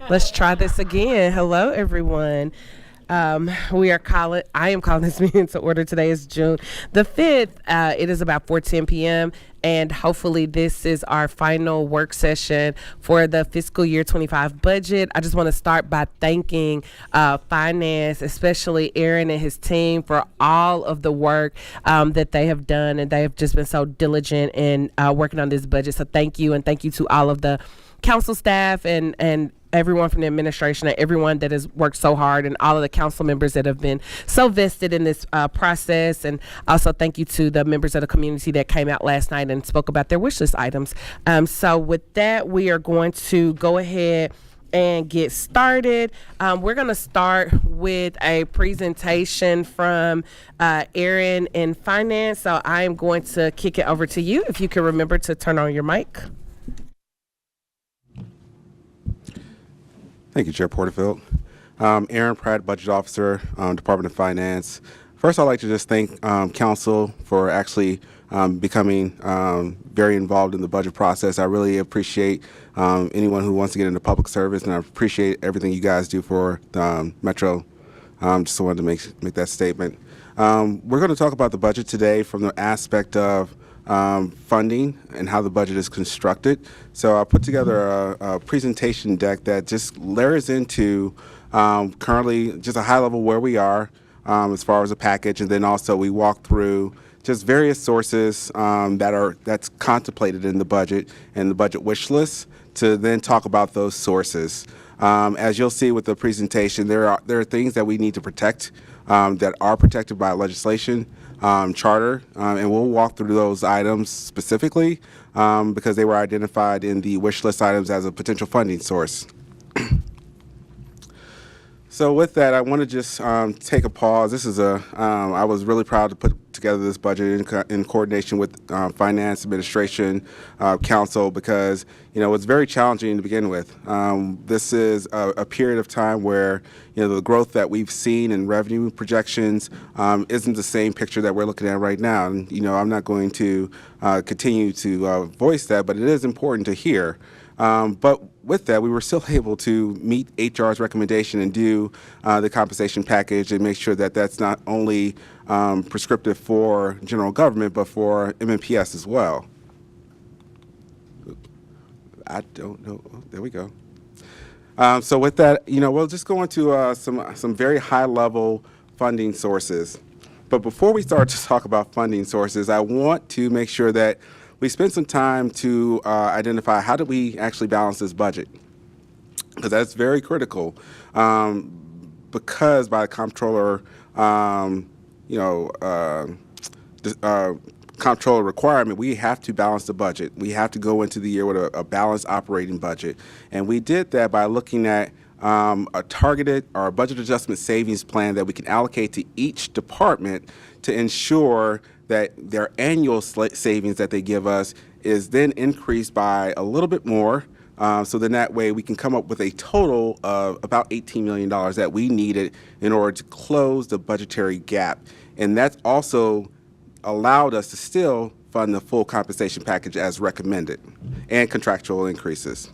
Let's try this again. Hello, everyone. I am calling this meeting to order. Today is June the 5th. It is about 4:10 p.m. And hopefully this is our final work session for the fiscal year 25 budget. I just want to start by thanking finance, especially Aaron and his team, for all of the work that they have done. And they have just been so diligent in working on this budget. So thank you. And thank you to all of the council staff and everyone from the administration and everyone that has worked so hard, and all of the council members that have been so vested in this process. And also thank you to the members of the community that came out last night and spoke about their wish list items. So with that, we are going to go ahead and get started. We're going to start with a presentation from Aaron in finance. So I am going to kick it over to you. If you can remember to turn on your mic. Thank you, Chair Porterfield. Aaron Pratt, Budget Officer, Department of Finance. First, I'd like to just thank Council for actually becoming very involved in the budget process. I really appreciate anyone who wants to get into public service, and I appreciate everything you guys do for Metro. Just wanted to make that statement. We're going to talk about the budget today from the aspect of funding and how the budget is constructed. So I put together a presentation deck that just layers into currently just a high level where we are as far as a package, and then also we walk through just various sources that's contemplated in the budget and the budget wish list, to then talk about those sources. As you'll see with the presentation, there are things that we need to protect that are protected by legislation, charter, and we'll walk through those items specifically because they were identified in the wish list items as a potential funding source. So with that, I want to just take a pause. I was really proud to put together this budget in coordination with finance, administration, council, because it's very challenging to begin with. This is a period of time where the growth that we've seen in revenue projections isn't the same picture that we're looking at right now. And I'm not going to continue to voice that, but it is important to hear. But with that, we were still able to meet HR's recommendation and do the compensation package and make sure that that's not only prescriptive for general government, but for MMPS as well. I don't know. Oh, there we go. So with that, we'll just go into some very high-level funding sources. But before we start to talk about funding sources, I want to make sure that we spend some time to identify how do we actually balance this budget, because that's very critical. Because by the comptroller, comptroller requirement, we have to balance the budget. We have to go into the year with a balanced operating budget, and we did that by looking at a targeted or a budget adjustment savings plan that we can allocate to each department to ensure that their annual savings that they give us is then increased by a little bit more. So then that way we can come up with a total of about $18 million that we needed in order to close the budgetary gap. And that's also allowed us to still fund the full compensation package as recommended and contractual increases.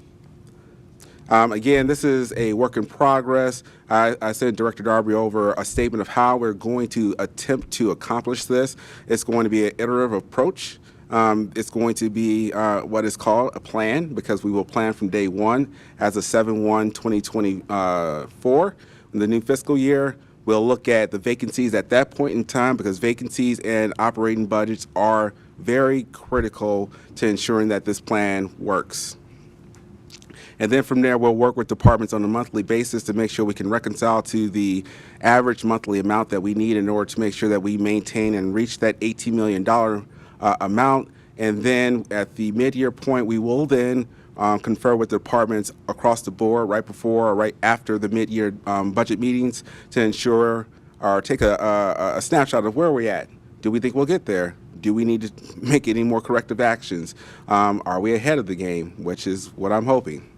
Again, this is a work in progress. I sent Director Darby over a statement of how we're going to attempt to accomplish this. It's going to be an iterative approach. It's going to be what is called a plan, because we will plan from day one as a 7/1/2024. In the new fiscal year, we'll look at the vacancies at that point in time, because vacancies and operating budgets are very critical to ensuring that this plan works. And then from there, we'll work with departments on a monthly basis to make sure we can reconcile to the average monthly amount that we need in order to make sure that we maintain and reach that $18 million amount. And then at the mid-year point, we will then confer with departments across the board right before or right after the mid-year budget meetings to ensure or take a snapshot of where we're at. Do we think we'll get there? Do we need to make any more corrective actions? Are we ahead of the game, which is what I'm hoping.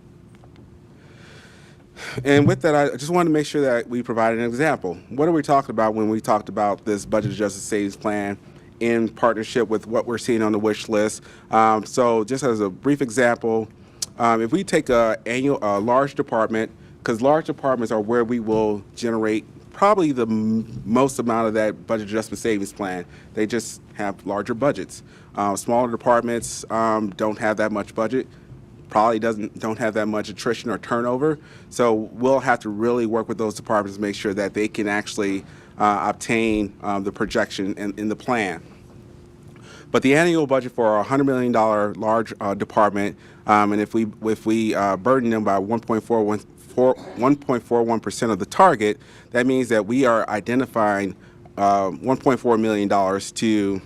And with that, I just wanted to make sure that we provided an example. What are we talking about when we talked about this budget adjusted savings plan in partnership with what we're seeing on the wish list? So just as a brief example, if we take a large department because large departments are where we will generate probably the most amount of that budget adjustment savings plan. They just have larger budgets. Smaller departments don't have that much budget, probably don't have that much attrition or turnover. So we'll have to really work with those departments to make sure that they can actually obtain the projection in the plan. But the annual budget for a $100 million large department, and if we burden them by 1.41% of the target, that means that we are identifying $1.4 million to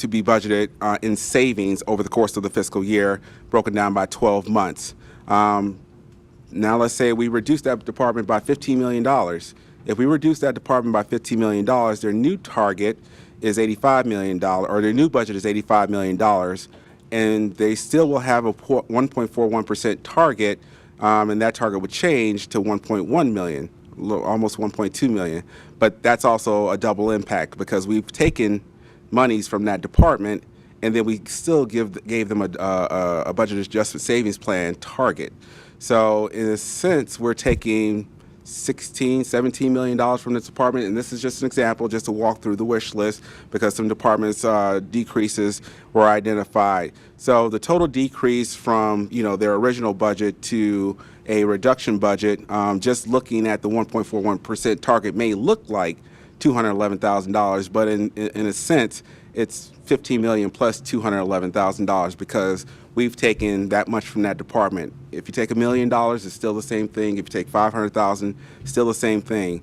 be budgeted in savings over the course of the fiscal year, broken down by 12 months. Now let's say we reduce that department by $15 million. If we reduce that department by $15 million, their new target is $85 million, or their new budget is $85 million, and they still will have a 1.41% target, and that target would change to 1.1 million, almost 1.2 million. But that's also a double impact because we've taken monies from that department, and then we still gave them a budget adjustment savings plan target. So in a sense, we're taking $17 million from this department, and this is just an example, just to walk through the wish list, because some departments' decreases were identified. So the total decrease from their original budget to a reduction budget, just looking at the 1.41% target, may look like $211,000, but in a sense, it's $15 million plus $211,000 because we've taken that much from that department. If you take $1 million, it's still the same thing. If you take $500,000, still the same thing.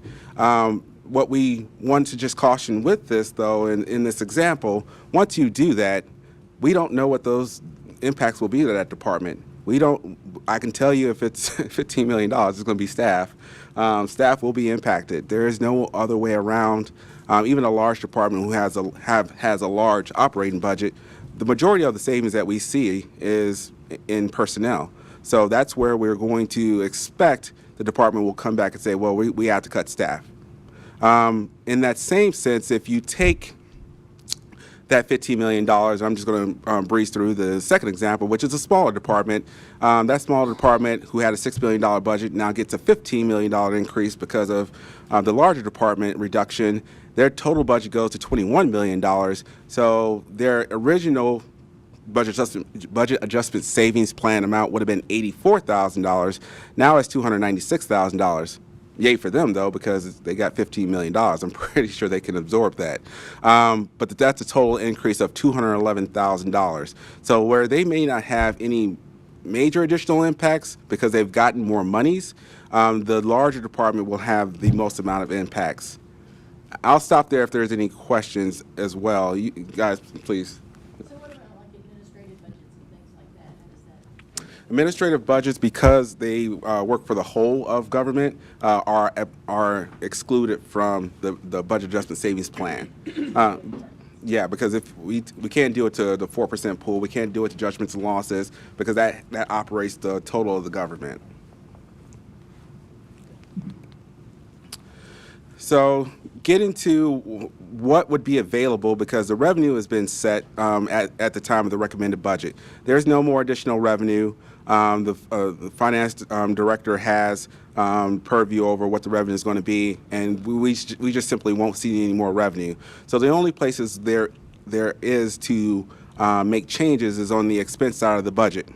What we want to just caution with this, though, in this example, once you do that, we don't know what those impacts will be to that department. I can tell you if it's $15 million, it's going to be staff. Staff will be impacted. There is no other way around. Even a large department who has a large operating budget, the majority of the savings that we see is in personnel. So that's where we're going to expect the department will come back and say, well, we have to cut staff. In that same sense, if you take that $15 million, I'm just going to breeze through the second example, which is a smaller department. That smaller department who had a $6 million budget now gets a $15 million increase because of the larger department reduction. Their total budget goes to $21 million. So their original budget adjustment savings plan amount would have been $84,000. Now it's $296,000. Yay for them, though, because they got $15 million. I'm pretty sure they can absorb that. But that's a total increase of $211,000. So where they may not have any major additional impacts because they've gotten more monies, the larger department will have the most amount of impacts. I'll stop there if there's any questions as well. You guys, please. So what about like administrative budgets and things like that? How does that? Administrative budgets, because they work for the whole of government, are excluded from the budget adjustment savings plan. Yeah, because if we can't do it to the 4% pool, we can't do it to judgments and losses, because that operates the total of the government. So getting to what would be available, because the revenue has been set at the time of the recommended budget. There's no more additional revenue. The finance director has purview over what the revenue is going to be, and we just simply won't see any more revenue. So the only places there is to make changes is on the expense side of the budget.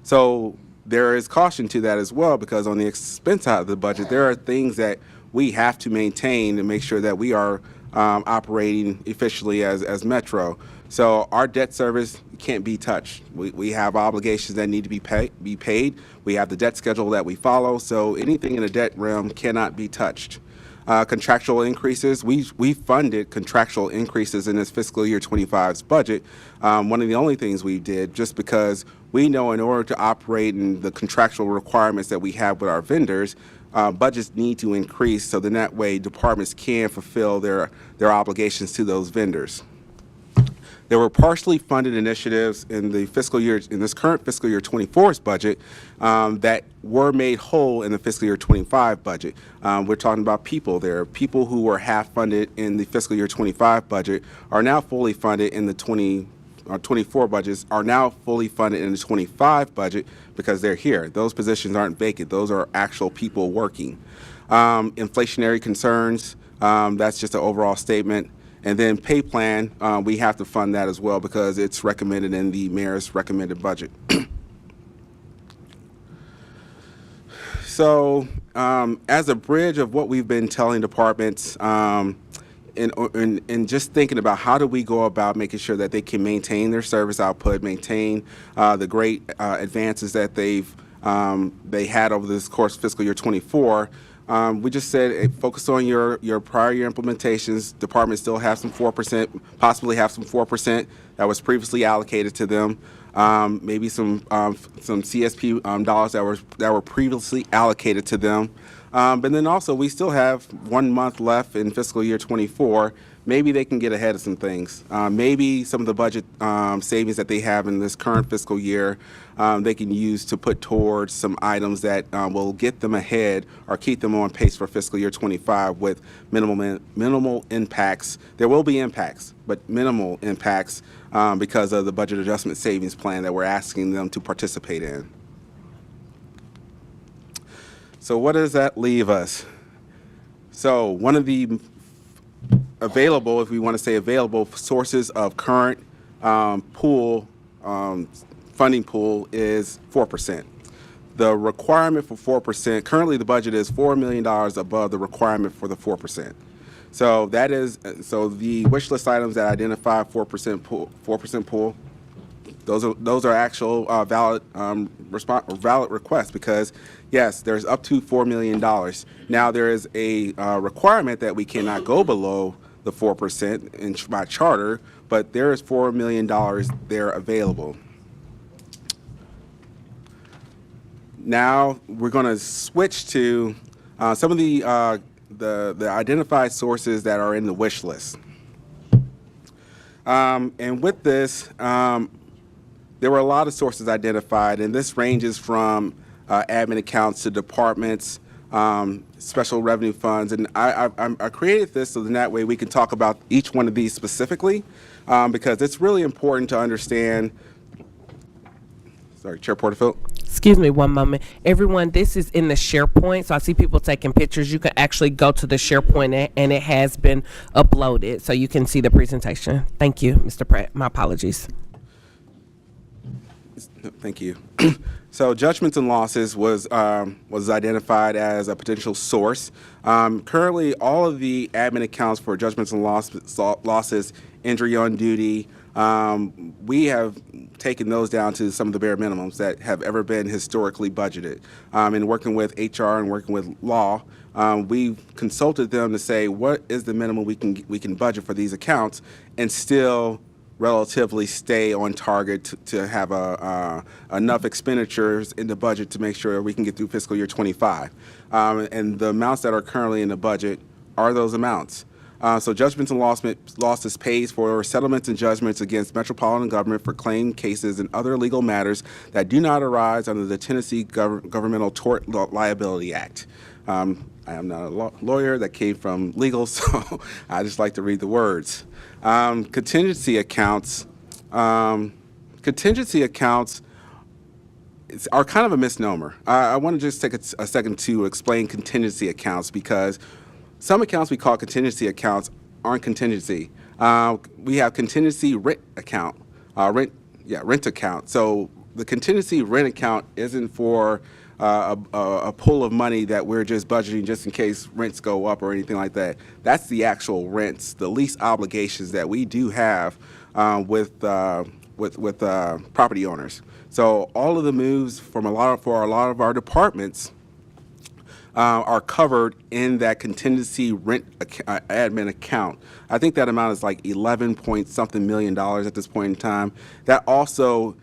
So there is caution to that as well, because on the expense side of the budget, there are things that we have to maintain to make sure that we are operating efficiently as Metro. So our debt service can't be touched. We have obligations that need to be paid. We have the debt schedule that we follow. So anything in the debt realm cannot be touched. Contractual increases, we funded contractual increases in this fiscal year 25's budget. One of the only things we did, just because we know in order to operate in the contractual requirements that we have with our vendors, budgets need to increase, so then that way departments can fulfill their obligations to those vendors. There were partially funded initiatives in this current fiscal year 24's budget that were made whole in the fiscal year 25 budget. We're talking about people there. People who were half funded in the fiscal year 25 budget are now fully funded in the 24 budgets are now fully funded in the 25 budget because they're here. Those positions aren't vacant. Those are actual people working. Inflationary concerns, that's just an overall statement. And then pay plan, we have to fund that as well because it's recommended in the mayor's recommended budget. So as a bridge of what we've been telling departments, and just thinking about how do we go about making sure that they can maintain their service output, maintain the great advances that they had over this course of fiscal year 24. We just said hey, focus on your prior year implementations. Departments still have some 4%, possibly have some 4% that was previously allocated to them. Maybe some CSP dollars that were previously allocated to them. But then also we still have 1 month left in fiscal year 24. Maybe they can get ahead of some things. Maybe some of the budget savings that they have in this current fiscal year they can use to put towards some items that will get them ahead or keep them on pace for fiscal year 25 with minimal impacts. There will be impacts, but minimal impacts because of the budget adjustment savings plan that we're asking them to participate in. So what does that leave us? So one of the available, if we want to say available, sources of current pool, funding pool is 4%. The requirement for 4%, currently the budget is $4 million above the requirement for the 4%. So that is, so the wish list items that identify 4% pool, those are actual valid valid requests because yes, there's up to $4 million. Now there is a requirement that we cannot go below the 4% by charter, but there is $4 million there available. Now we're going to switch to some of the identified sources that are in the wish list. And with this, there were a lot of sources identified, and this ranges from admin accounts to departments, special revenue funds, and I created this so that way we can talk about each one of these specifically because it's really important to understand. Sorry, Chair Porterfield. Excuse me one moment. Everyone, this is in the SharePoint, so I see people taking pictures. You can actually go to the SharePoint and it has been uploaded so you can see the presentation. Thank you, Mr. Pratt. My apologies. Thank you. So judgments and losses was identified as a potential source. Currently, all of the admin accounts for judgments and losses, injury on duty, we have taken those down to some of the bare minimums that have ever been historically budgeted. In working with HR and working with law, we've consulted them to say what is the minimum we can budget for these accounts and still relatively stay on target to have enough expenditures in the budget to make sure we can get through fiscal year 25. And the amounts that are currently in the budget are those amounts. So judgments and losses pays for settlements and judgments against Metropolitan government for claim cases and other legal matters that do not arise under the Tennessee Governmental Tort Liability Act. I am not a lawyer that came from legal, so I just like to read the words. Contingency accounts are kind of a misnomer. I want to just take a second to explain contingency accounts because some accounts we call contingency accounts aren't contingency. We have contingency rent account, rent account. So the contingency rent account isn't for a pool of money that we're just budgeting just in case rents go up or anything like that. That's the actual rents, the lease obligations that we do have with property owners. So all of the moves for a lot of our departments are covered in that contingency rent admin account. I think that amount is like 11 point something million dollars at this point in time. That also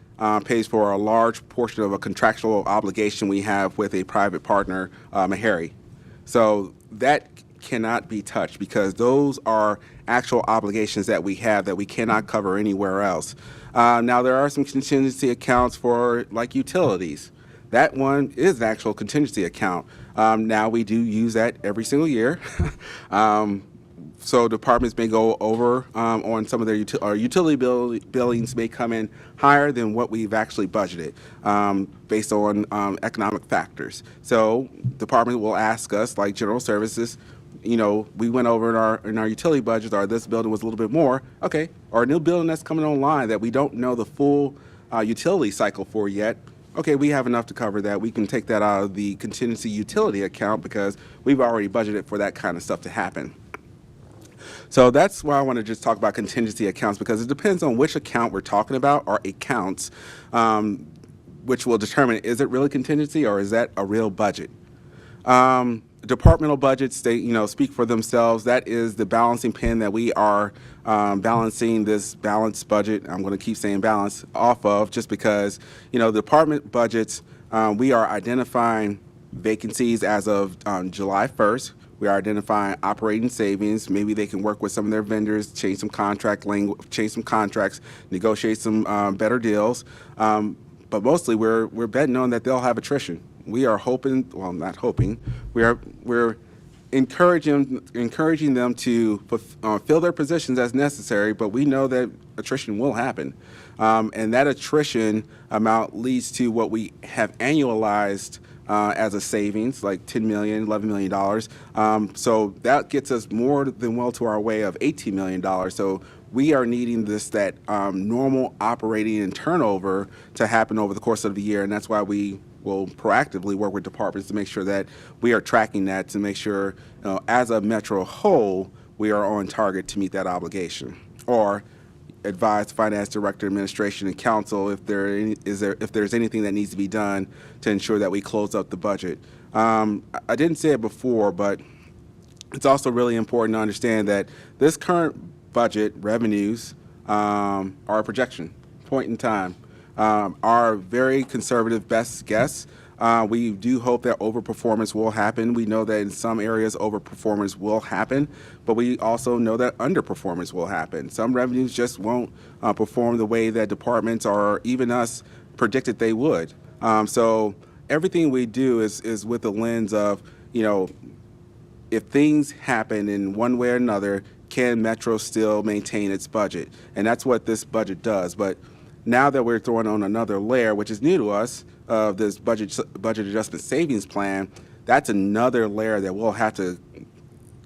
pays for a large portion of a contractual obligation we have with a private partner, Meharry. So that cannot be touched because those are actual obligations that we have that we cannot cover anywhere else. Now there are some contingency accounts for like utilities. That one is an actual contingency account. Now we do use that every single year. so departments may go over on some of their utility billings may come in higher than what we've actually budgeted based on economic factors. So department will ask us, like general services, we went over in our utility budget, or this building was a little bit more. Okay, or a new building that's coming online that we don't know the full utility cycle for yet. Okay, we have enough to cover that. We can take that out of the contingency utility account because we've already budgeted for that kind of stuff to happen. So that's why I want to just talk about contingency accounts, because it depends on which account we're talking about, or accounts, which will determine, is it really contingency or is that a real budget? Departmental budgets, speak for themselves. That is the balancing pin that we are balancing this balanced budget. I'm going to keep saying balance off of, just because, department budgets, we are identifying vacancies as of July 1st. We are identifying operating savings. Maybe they can work with some of their vendors, change some contract language, change some contracts, negotiate some better deals. But mostly, we're betting on that they'll have attrition. We are hoping, well, not hoping, we're encouraging them to fill their positions as necessary, but we know that attrition will happen. And that attrition amount leads to what we have annualized as a savings, like $10 million, $11 million. So that gets us more than well to our way of $18 million. So we are needing that normal operating and turnover to happen over the course of the year, and that's why we will proactively work with departments to make sure that we are tracking that, to make sure, as a Metro whole, we are on target to meet that obligation. Or advise finance director, administration, and council if there's anything that needs to be done to ensure that we close up the budget. I didn't say it before, but it's also really important to understand that this current budget revenues are a projection, point in time. Our very conservative best guess. We do hope that overperformance will happen. We know that in some areas overperformance will happen, but we also know that underperformance will happen. Some revenues just won't perform the way that departments or even us predicted they would. So everything we do is with the lens of, if things happen in one way or another, can Metro still maintain its budget? And that's what this budget does. But now that we're throwing on another layer, which is new to us, of this budget adjustment savings plan, that's another layer that we'll have to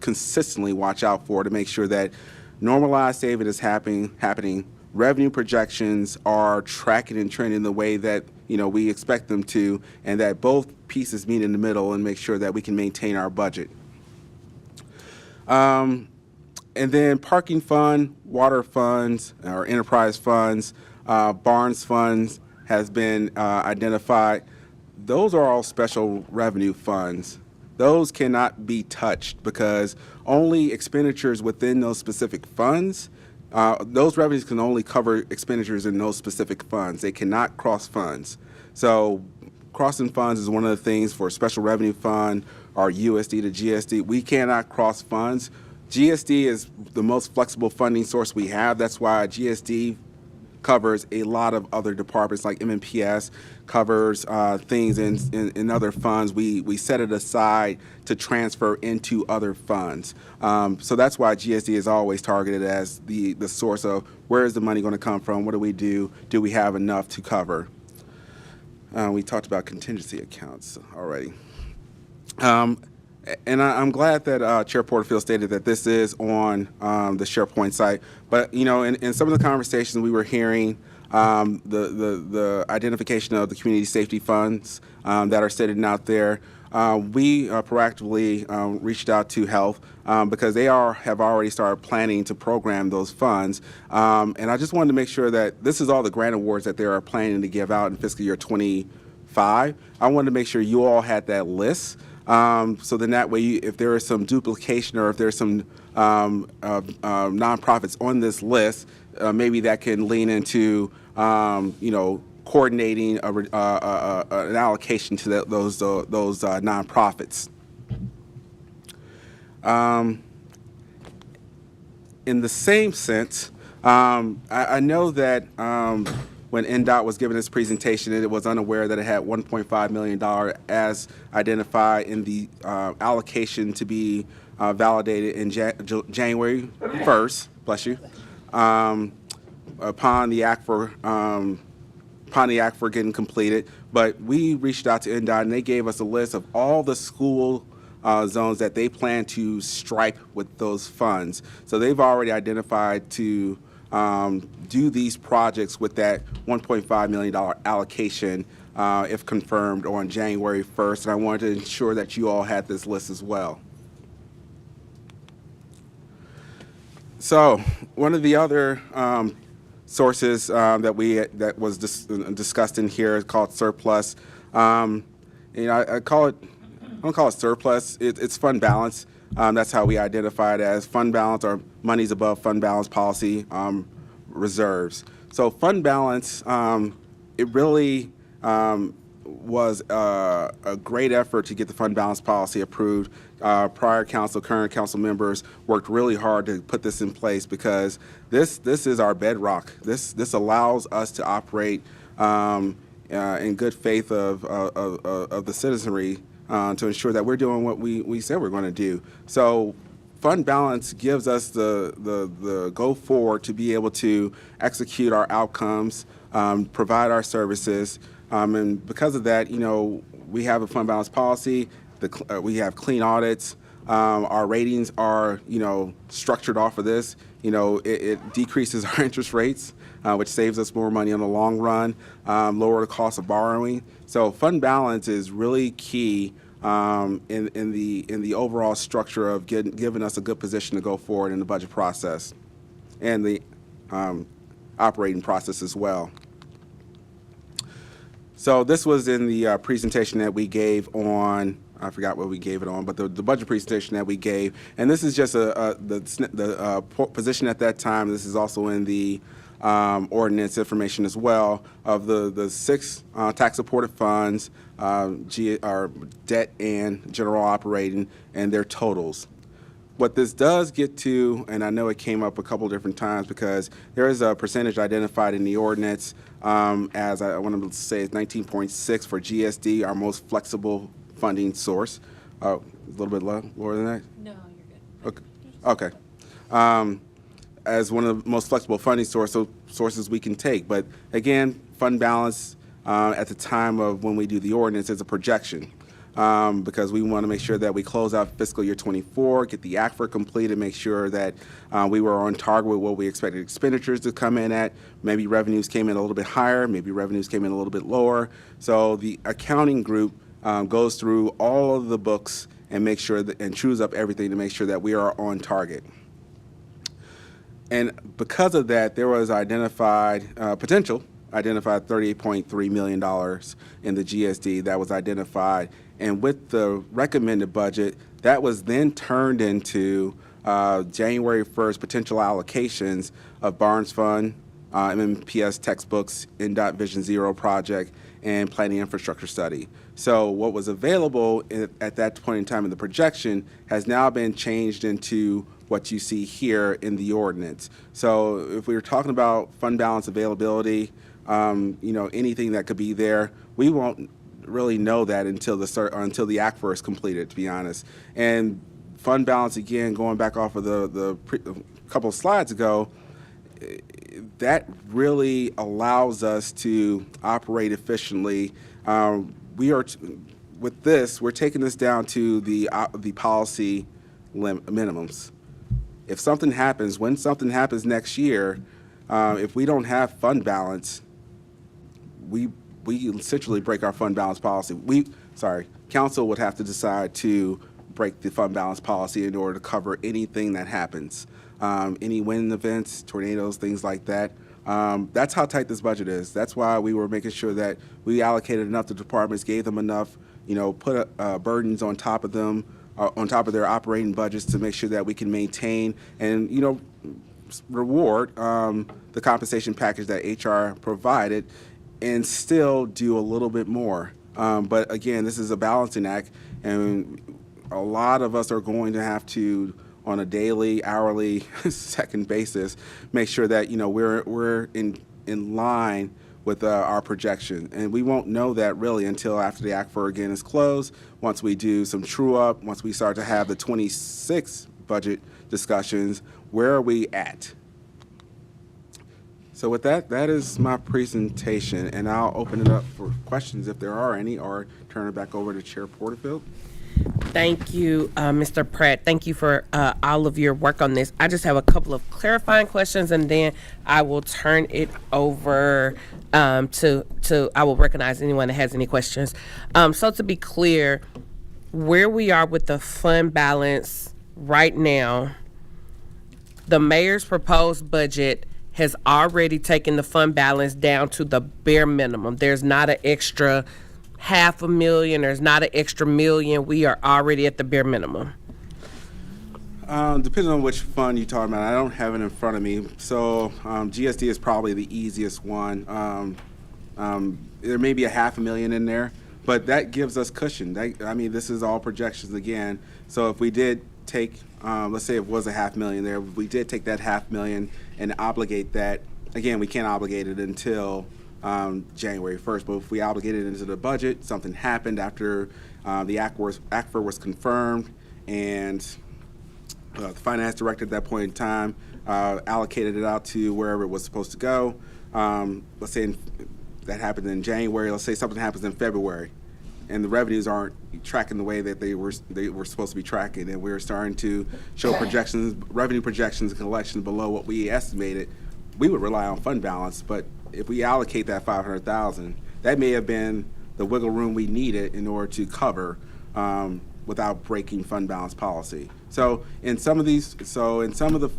consistently watch out for to make sure that normalized saving is happening. Revenue projections are tracking and trending the way that we expect them to, and that both pieces meet in the middle and make sure that we can maintain our budget. And then parking fund, water funds, or enterprise funds, Barnes funds has been identified. Those are all special revenue funds. Those cannot be touched because only expenditures within those specific funds, those revenues can only cover expenditures in those specific funds. They cannot cross funds. So crossing funds is one of the things for special revenue fund or USD to GSD. We cannot cross funds. GSD is the most flexible funding source we have. That's why GSD covers a lot of other departments, like MNPS covers things in other funds. We set it aside to transfer into other funds. So that's why GSD is always targeted as the source of where is the money going to come from, what do we do we have enough to cover. We talked about contingency accounts already. And I'm glad that Chair Porterfield stated that this is on the SharePoint site. But in some of the conversations we were hearing, the identification of the community safety funds that are sitting out there, we proactively reached out to Health because they have already started planning to program those funds. And I just wanted to make sure that this is all the grant awards that they are planning to give out in fiscal year 25. I wanted to make sure you all had that list. So then that way, if there is some duplication or if there's some nonprofits on this list, maybe that can lean into, coordinating an allocation to those nonprofits. In the same sense, I know that when NDOT was giving its presentation, it was unaware that it had $1.5 million as identified in the allocation to be validated in January 1st. Bless you. Upon the act for getting completed, but we reached out to NDOT and they gave us a list of all the school zones that they plan to stripe with those funds. So they've already identified to do these projects with that $1.5 million allocation if confirmed on January 1st. And I wanted to ensure that you all had this list as well. So one of the other sources that was discussed in here is called surplus. I don't call it surplus. It's fund balance. That's how we identify it as fund balance or monies above fund balance policy reserves. So fund balance, it really was a great effort to get the fund balance policy approved. Prior council, current council members worked really hard to put this in place because this is our bedrock. This allows us to operate in good faith of the citizenry to ensure that we're doing what we said we're going to do. So fund balance gives us the go forward to be able to execute our outcomes, provide our services, and because of that, we have a fund balance policy. We have clean audits. Our ratings are, structured off of this. It decreases our interest rates, which saves us more money in the long run, lower the cost of borrowing. So fund balance is really key in the overall structure of giving us a good position to go forward in the budget process and the operating process as well. So this was in the presentation that we gave on, I forgot what we gave it on, but the budget presentation that we gave. And this is just the position at that time. This is also in the ordinance information as well of the 6 tax-supported funds, debt and general operating, and their totals. What this does get to, and I know it came up a couple different times because there is a percentage identified in the ordinance as I want to say it's 19.6 for GSD, our most flexible funding source. A little bit lower than that? No, you're good. Okay. As one of the most flexible funding sources we can take. But again, fund balance at the time of when we do the ordinance is a projection. Because we want to make sure that we close out fiscal year 24, get the ACFR completed, make sure that we were on target with what we expected expenditures to come in at. Maybe revenues came in a little bit higher, maybe revenues came in a little bit lower. So the accounting group goes through all of the books and make sure that, and chews up everything to make sure that we are on target. And because of that, there was identified $38.3 million in the GSD that was identified. And with the recommended budget, that was then turned into January 1st potential allocations of Barnes Fund, MMPS textbooks, NDOT Vision Zero project, and planning infrastructure study. So what was available at that point in time in the projection has now been changed into what you see here in the ordinance. So if we were talking about fund balance availability, anything that could be there, we won't really know that until the ACFR is completed, to be honest. And fund balance, again, going back off of the couple of slides ago, that really allows us to operate efficiently. With this, we're taking this down to the policy minimums. If something happens, when something happens next year, if we don't have fund balance, we essentially break our fund balance policy. Council would have to decide to break the fund balance policy in order to cover anything that happens. Any wind events, tornadoes, things like that. That's how tight this budget is. That's why we were making sure that we allocated enough to departments, gave them enough, put burdens on top of them, on top of their operating budgets to make sure that we can maintain and, reward the compensation package that HR provided and still do a little bit more. But again, this is a balancing act, and a lot of us are going to have to, on a daily, hourly, second basis, make sure that we're in line with our projection. And we won't know that really until after the ACFR again is closed, once we do some true up, once we start to have the 26 budget discussions, where are we at? So with that, that is my presentation, and I'll open it up for questions if there are any, or turn it back over to Chair Porterfield. Thank you, Mr. Pratt. Thank you for all of your work on this. I just have a couple of clarifying questions, and then I will turn it over to I will recognize anyone that has any questions. So to be clear, where we are with the fund balance right now, the mayor's proposed budget has already taken the fund balance down to the bare minimum. There's not an extra $500,000, there's not an extra $1,000,000. We are already at the bare minimum. Depending on which fund you're talking about, I don't have it in front of me. So GSD is probably the easiest one. There may be a $500,000 in there, but that gives us cushion. I mean, this is all projections again. So if we did take, let's say it was a $500,000 there, if we did take that $500,000 and obligate that, again, we can't obligate it until January 1st, but if we obligated it into the budget, something happened after the ACFR was confirmed, and the finance director at that point in time allocated it out to wherever it was supposed to go. Let's say that happened in January. Let's say something happens in February, and the revenues aren't tracking the way that they were supposed to be tracking, and we're starting to show revenue projections and collections below what we estimated. We would rely on fund balance, but if we allocate that $500,000, that may have been the wiggle room we needed in order to cover without breaking fund balance policy. So in some of the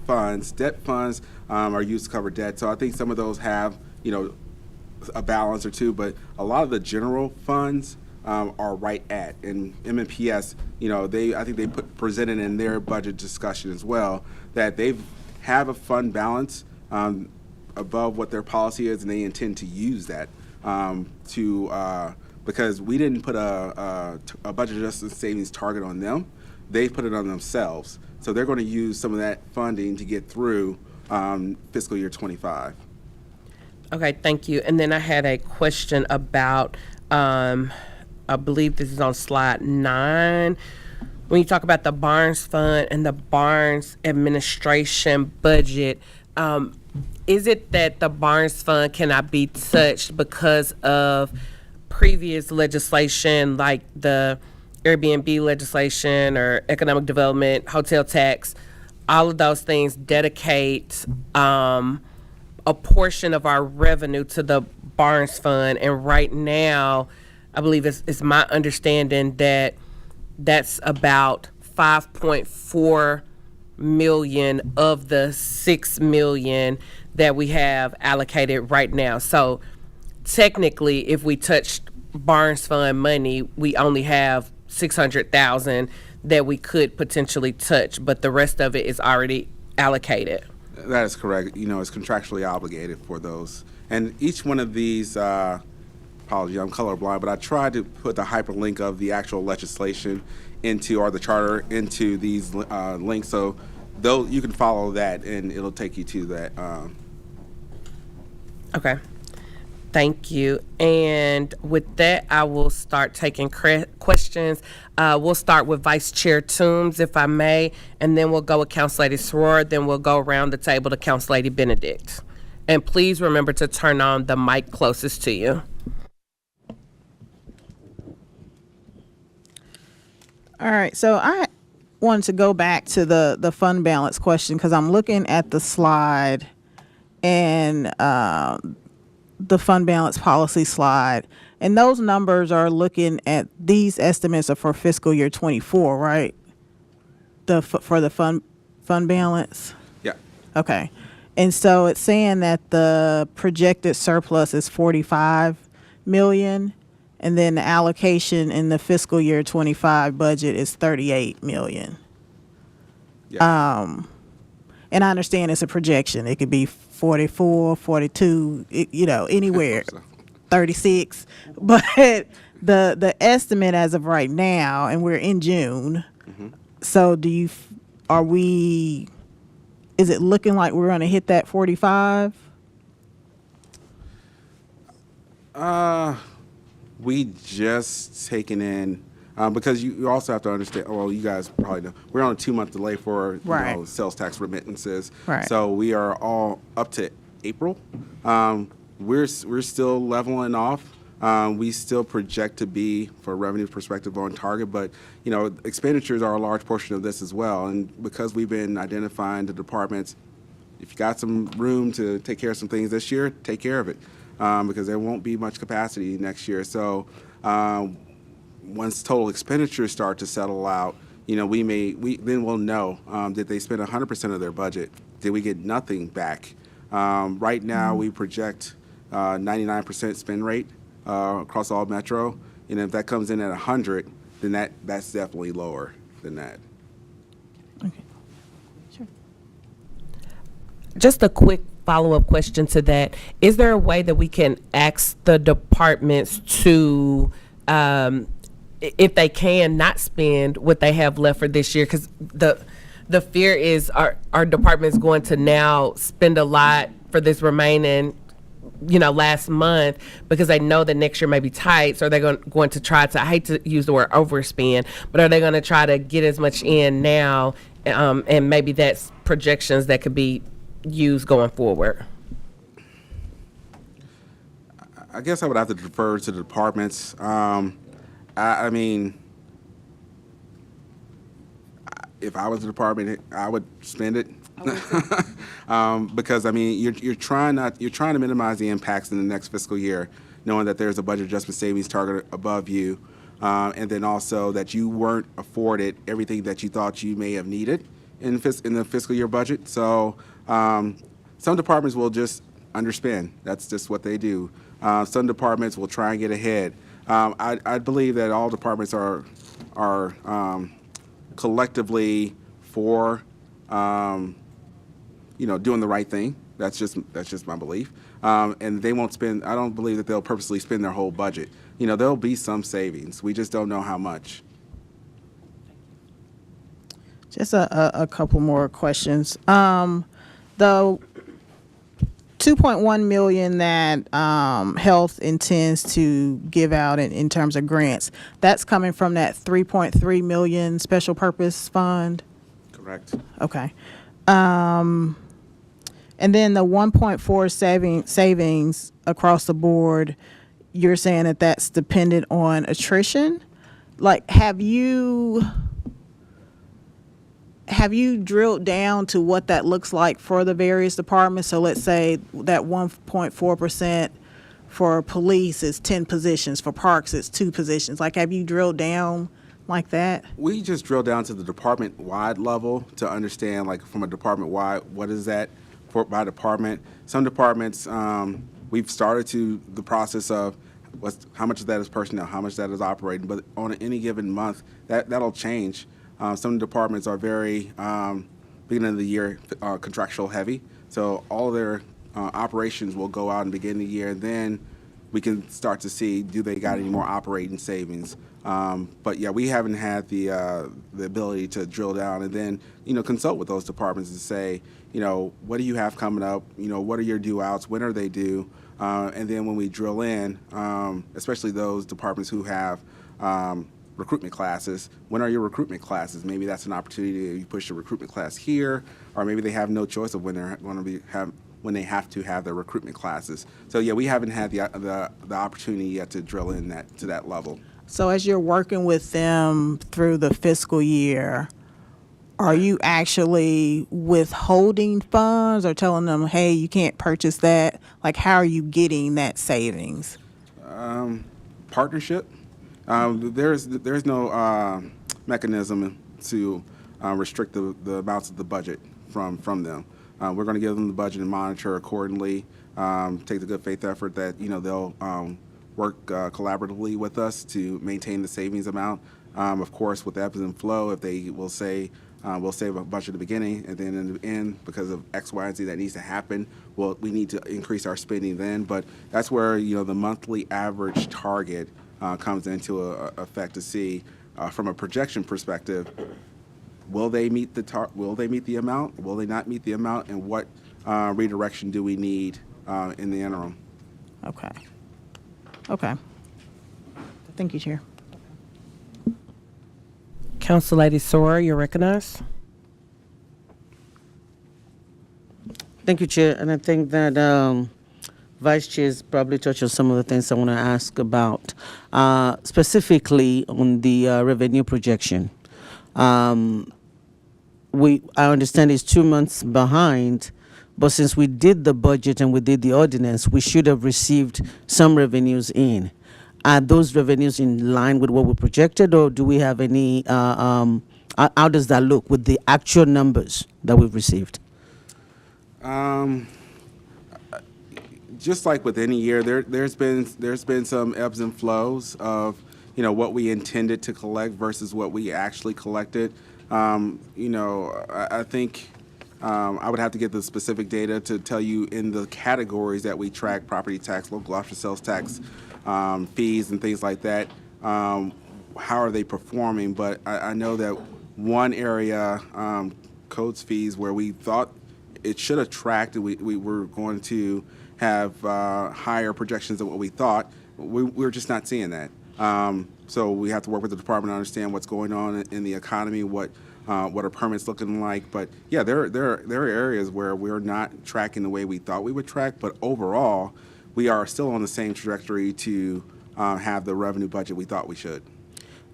funds, debt funds are used to cover debt. So I think some of those have, a balance or two, but a lot of the general funds are right at. And MNPS, I think they presented in their budget discussion as well that they have a fund balance above what their policy is, and they intend to use that because we didn't put a budget adjusted savings target on them. They put it on themselves. So they're going to use some of that funding to get through fiscal year 25. Okay, thank you. And then I had a question about, I believe this is on slide 9. When you talk about the Barnes Fund and the Barnes administration budget, is it that the Barnes Fund cannot be touched because of previous legislation like the Airbnb legislation or economic development, hotel tax? All of those things dedicate a portion of our revenue to the Barnes Fund. And right now, I believe it's my understanding that that's about 5.4 million of the 6 million that we have allocated right now. So technically, if we touched Barnes Fund money, we only have 600,000 that we could potentially touch, but the rest of it is already allocated. That is correct. It's contractually obligated for those. And each one of these, apology, I'm colorblind, but I tried to put the hyperlink of the actual legislation or the charter into these links. So though you can follow that and it'll take you to that. Okay. Thank you. And with that, I will start taking questions. We'll start with Vice Chair Toombs, if I may, and then we'll go with Council Lady Sroor, then we'll go around the table to Council Lady Benedict. And please remember to turn on the mic closest to you. All right, so I wanted to go back to the fund balance question because I'm looking at the slide and the fund balance policy slide, and those numbers are looking at these estimates are for fiscal year 24, right? For the fund balance. Yeah. Okay, and so it's saying that the projected surplus is 45 million, and then the allocation in the fiscal year 25 budget is 38 million. Yeah. And I understand it's a projection. It could be 44, 42, anywhere, 36. But the estimate as of right now, and we're in June, so is it looking like we're going to hit that 45? We just taken in because you also have to understand. Well, you guys probably know we're on a 2-month delay for Right. sales tax remittances. Right. So we are all up to April. We're still leveling off. We still project to be, for a revenue perspective, on target, but expenditures are a large portion of this as well. And because we've been identifying the departments, if you got some room to take care of some things this year, take care of it, because there won't be much capacity next year. So once total expenditures start to settle out, then we'll know, did they spend 100% of their budget? Did we get nothing back? Right now, we project 99% spend rate across all Metro, and if that comes in at 100, then that's definitely lower than that. Okay. Sure. Just a quick follow-up question to that. Is there a way that we can ask the departments to, if they can, not spend what they have left for this year? Because the fear is our department's going to now spend a lot for this remaining last month because they know that next year may be tight. So they're going to try to, I hate to use the word overspend, but are they going to try to get as much in now, and maybe that's projections that could be used going forward? I guess I would have to defer to the departments. I mean, if I was the department, I would spend it. Because you're trying to minimize the impacts in the next fiscal year, knowing that there's a budget adjustment savings target above you, and then also that you weren't afforded everything that you thought you may have needed in the fiscal year budget. So some departments will just underspend. That's just what they do. Some departments will try and get ahead. I believe that all departments are collectively for doing the right thing. That's just my belief. And they won't spend. I don't believe that they'll purposely spend their whole budget. There'll be some savings. We just don't know how much. Just a couple more questions. The 2.1 million that health intends to give out in terms of grants, that's coming from that 3.3 million special purpose fund. Correct. Okay. And then the 1.4 savings across the board, you're saying that that's dependent on attrition. Like, have you drilled down to what that looks like for the various departments? So let's say that 1.4% for police is 10 positions, for parks it's 2 positions. Like, have you drilled down like that? We just drill down to the department-wide level to understand, like, from a department-wide, what is that by department. Some departments, we've started to the process of how much of that is personnel, how much of that is operating, but on any given month, that'll change. Some departments are very, beginning of the year, contractual heavy, so all of their operations will go out and begin the year, and then we can start to see, do they got any more operating savings? But yeah, we haven't had the ability to drill down and then, consult with those departments and say, what do you have coming up? What are your due outs? When are they due? And then when we drill in, especially those departments who have recruitment classes, when are your recruitment classes? Maybe that's an opportunity to push the recruitment class here, or maybe they have no choice of when they're going to when they have to have their recruitment classes. So yeah, we haven't had the opportunity yet to drill in to that level. So as you're working with them through the fiscal year, are you actually withholding funds or telling them, hey, you can't purchase that? Like, how are you getting that savings? Partnership. There's no mechanism to restrict the amounts of the budget from them. We're going to give them the budget and monitor accordingly. Take the good faith effort that they'll work collaboratively with us to maintain the savings amount. Of course, with ebbs and flow, if they will say we'll save a bunch at the beginning, and then in the end, because of X, Y, and Z that needs to happen, we need to increase our spending then. But that's where the monthly average target comes into effect to see from a projection perspective. Will they meet will they meet the amount? Will they not meet the amount? And what redirection do we need in the interim? Okay. Okay. Thank you, Chair. Council Lady Sora, you're recognized. Thank you, Chair. And I think that Vice Chair's probably touched on some of the things I want to ask about, specifically on the revenue projection. I understand it's 2 months behind, but since we did the budget and we did the ordinance, we should have received some revenues in. Are those revenues in line with what we projected, or do we have any, how does that look with the actual numbers that we've received? Just like with any year, there's been some ebbs and flows of what we intended to collect versus what we actually collected. I think I would have to get the specific data to tell you in the categories that we track: property tax, local option sales tax, fees, and things like that. How are they performing? But I know that one area, codes fees, where we thought it should have tracked, and we were going to have higher projections than what we thought. We're just not seeing that. So we have to work with the department to understand what's going on in the economy, what are permits looking like. But yeah, there are areas where we're not tracking the way we thought we would track. But overall, we are still on the same trajectory to have the revenue budget we thought we should.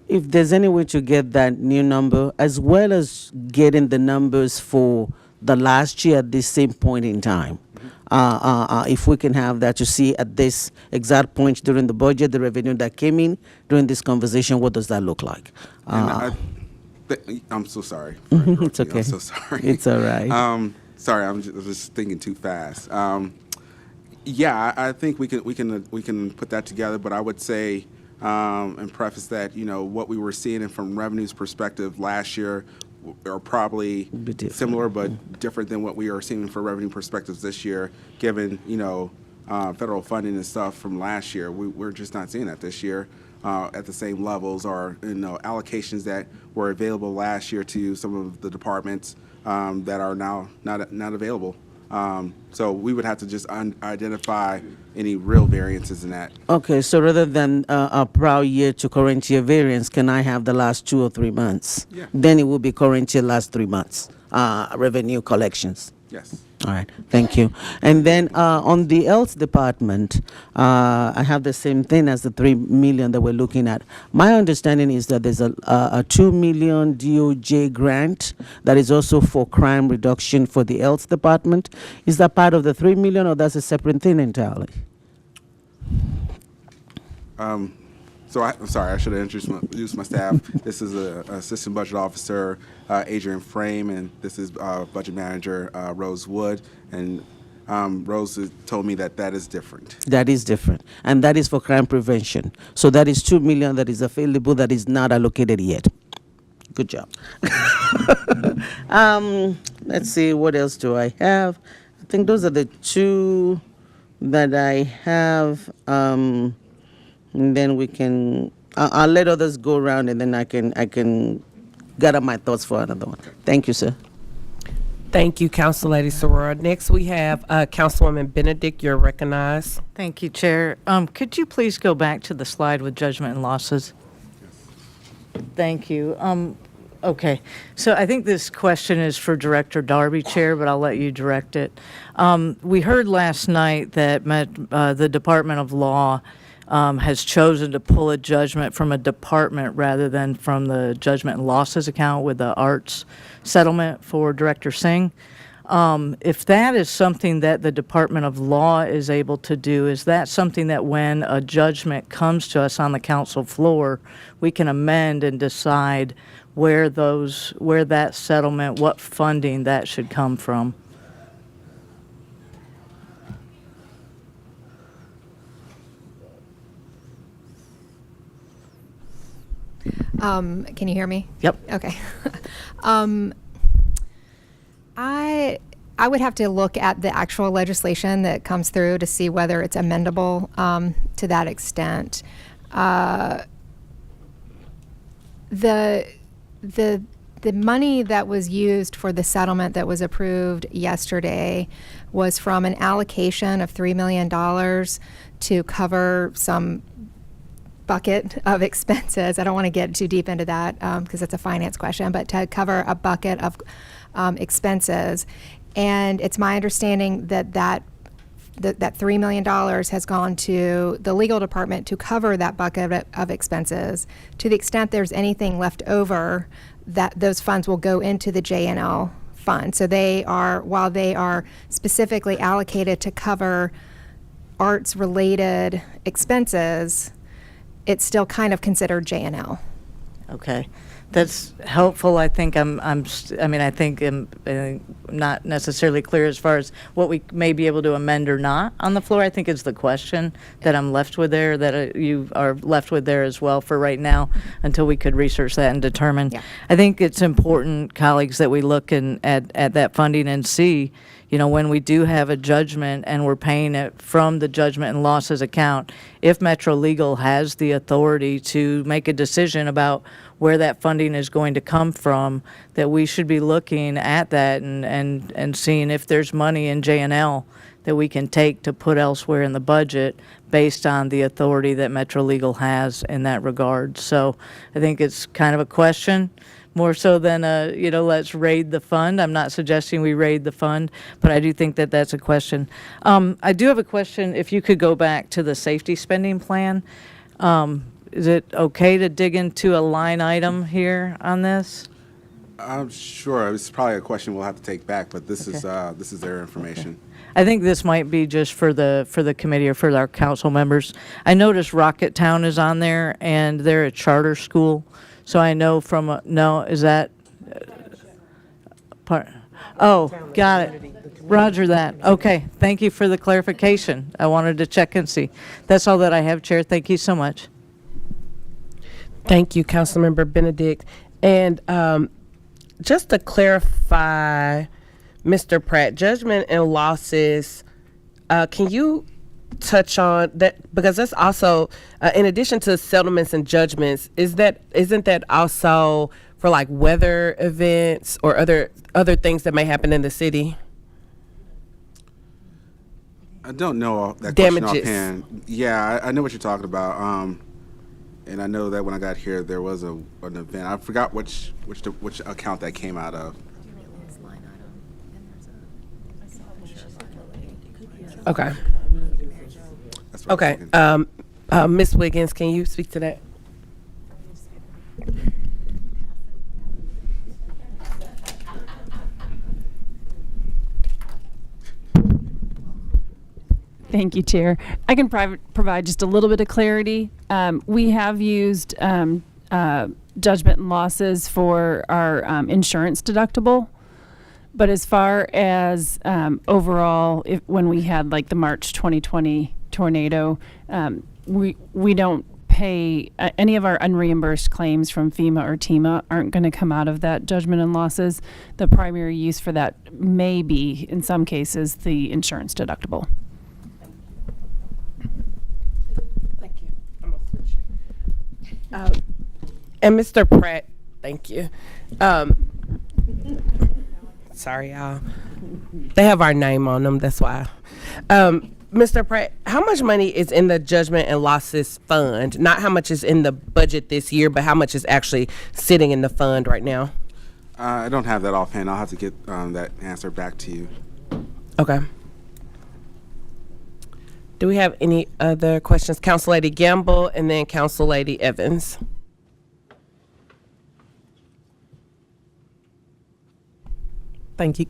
If there's any way to get that new number, as well as getting the numbers for the last year at this same point in time, if we can have that to see at this exact point during the budget, the revenue that came in during this conversation, what does that look like? I'm so sorry. It's okay. I'm so sorry. It's all right. Sorry, I was just thinking too fast. Yeah, I think we can put that together, but I would say and preface that what we were seeing from revenues perspective last year are probably similar but different than what we are seeing for revenue perspectives this year, given federal funding and stuff from last year. We're just not seeing that this year at the same levels, or allocations that were available last year to some of the departments that are now not available. So we would have to just identify any real variances in that. Okay, so rather than a prior year to current year variance, can I have the last 2 or 3 months? Yeah. Then it will be current year last 3 months revenue collections. Yes. All right, thank you. And then on the health department, I have the same thing as the 3 million that we're looking at. My understanding is that there's a 2 million DOJ grant that is also for crime reduction for the health department. Is that part of the 3 million, or that's a separate thing entirely? So I'm sorry, I should have introduced my staff. This is Assistant Budget Officer Adrian Frame, and this is Budget Manager Rose Wood. And Rose has told me that is different. That is different, and that is for crime prevention. So that is 2 million that is available that is not allocated yet. Good job. Let's see, what else do I have? I think those are the two that I have. And then we can, I'll let others go around, and then I can gather my thoughts for another one. Thank you, sir. Thank you, Council Lady Sorora. Next, we have Councilwoman Benedict. You're recognized. Thank you, Chair. Could you please go back to the slide with judgment and losses? Thank you. Okay, so I think this question is for Director Darby, Chair, but I'll let you direct it. We heard last night that the Department of Law has chosen to pull a judgment from a department rather than from the judgment and losses account with the arts settlement for Director Singh. If that is something that the Department of Law is able to do, is that something that when a judgment comes to us on the council floor, we can amend and decide where that settlement, what funding that should come from? Can you hear me? Yep. Okay. I would have to look at the actual legislation that comes through to see whether it's amendable to that extent. The money that was used for the settlement that was approved yesterday was from an allocation of $3 million to cover some bucket of expenses. I don't want to get too deep into that because it's a finance question, but to cover a bucket of expenses. And it's my understanding that $3 million has gone to the legal department to cover that bucket of expenses. To the extent there's anything left over, that those funds will go into the JNL fund. So while they are specifically allocated to cover arts-related expenses, it's still kind of considered JNL. Okay, that's helpful. I think I'm not necessarily clear as far as what we may be able to amend or not on the floor. I think it's the question that I'm left with there, that you are left with there as well for right now, until we could research that and determine. Yeah. I think it's important, colleagues, that we look at that funding and see, when we do have a judgment and we're paying it from the judgment and losses account, if Metro Legal has the authority to make a decision about where that funding is going to come from, that we should be looking at that and seeing if there's money in JNL that we can take to put elsewhere in the budget based on the authority that Metro Legal has in that regard. So I think it's kind of a question, more so than let's raid the fund. I'm not suggesting we raid the fund, but I do think that that's a question. I do have a question. If you could go back to the safety spending plan, is it okay to dig into a line item here on this? I'm sure it's probably a question we'll have to take back, but this is their information. I think this might be just for the committee or for our council members. I noticed Rocket Town is on there, and they're a charter school. So I know from no, is that part? Oh, got it. Roger that. Okay, thank you for the clarification. I wanted to check and see. That's all that I have, Chair. Thank you so much. Thank you, Councilmember Benedict. And just to clarify, Mr. Pratt, judgment and losses, can you touch on that? Because that's also, in addition to settlements and judgments, isn't that also for like weather events or other things that may happen in the city? I don't know that Damages. question offhand. Yeah, I know what you're talking about. And I know that when I got here, there was an event. I forgot which account that came out of. Okay. That's what I was Okay. thinking. Ms. Wiggins, can you speak to that? Thank you, Chair. I can provide just a little bit of clarity. We have used judgment and losses for our insurance deductible. But as far as overall, when we had like the March 2020 tornado, we don't pay any of our unreimbursed claims from FEMA or TEMA aren't going to come out of that judgment and losses. The primary use for that may be, in some cases, the insurance deductible. Thank you. I'm gonna switch it. And Mr. Pratt, thank you. Sorry, y'all. They have our name on them, that's why. Mr. Pratt, how much money is in the judgment and losses fund? Not how much is in the budget this year, but how much is actually sitting in the fund right now? I don't have that offhand. I'll have to get that answer back to you. Okay. Do we have any other questions? Council Lady Gamble and then Council Lady Evans. Thank you.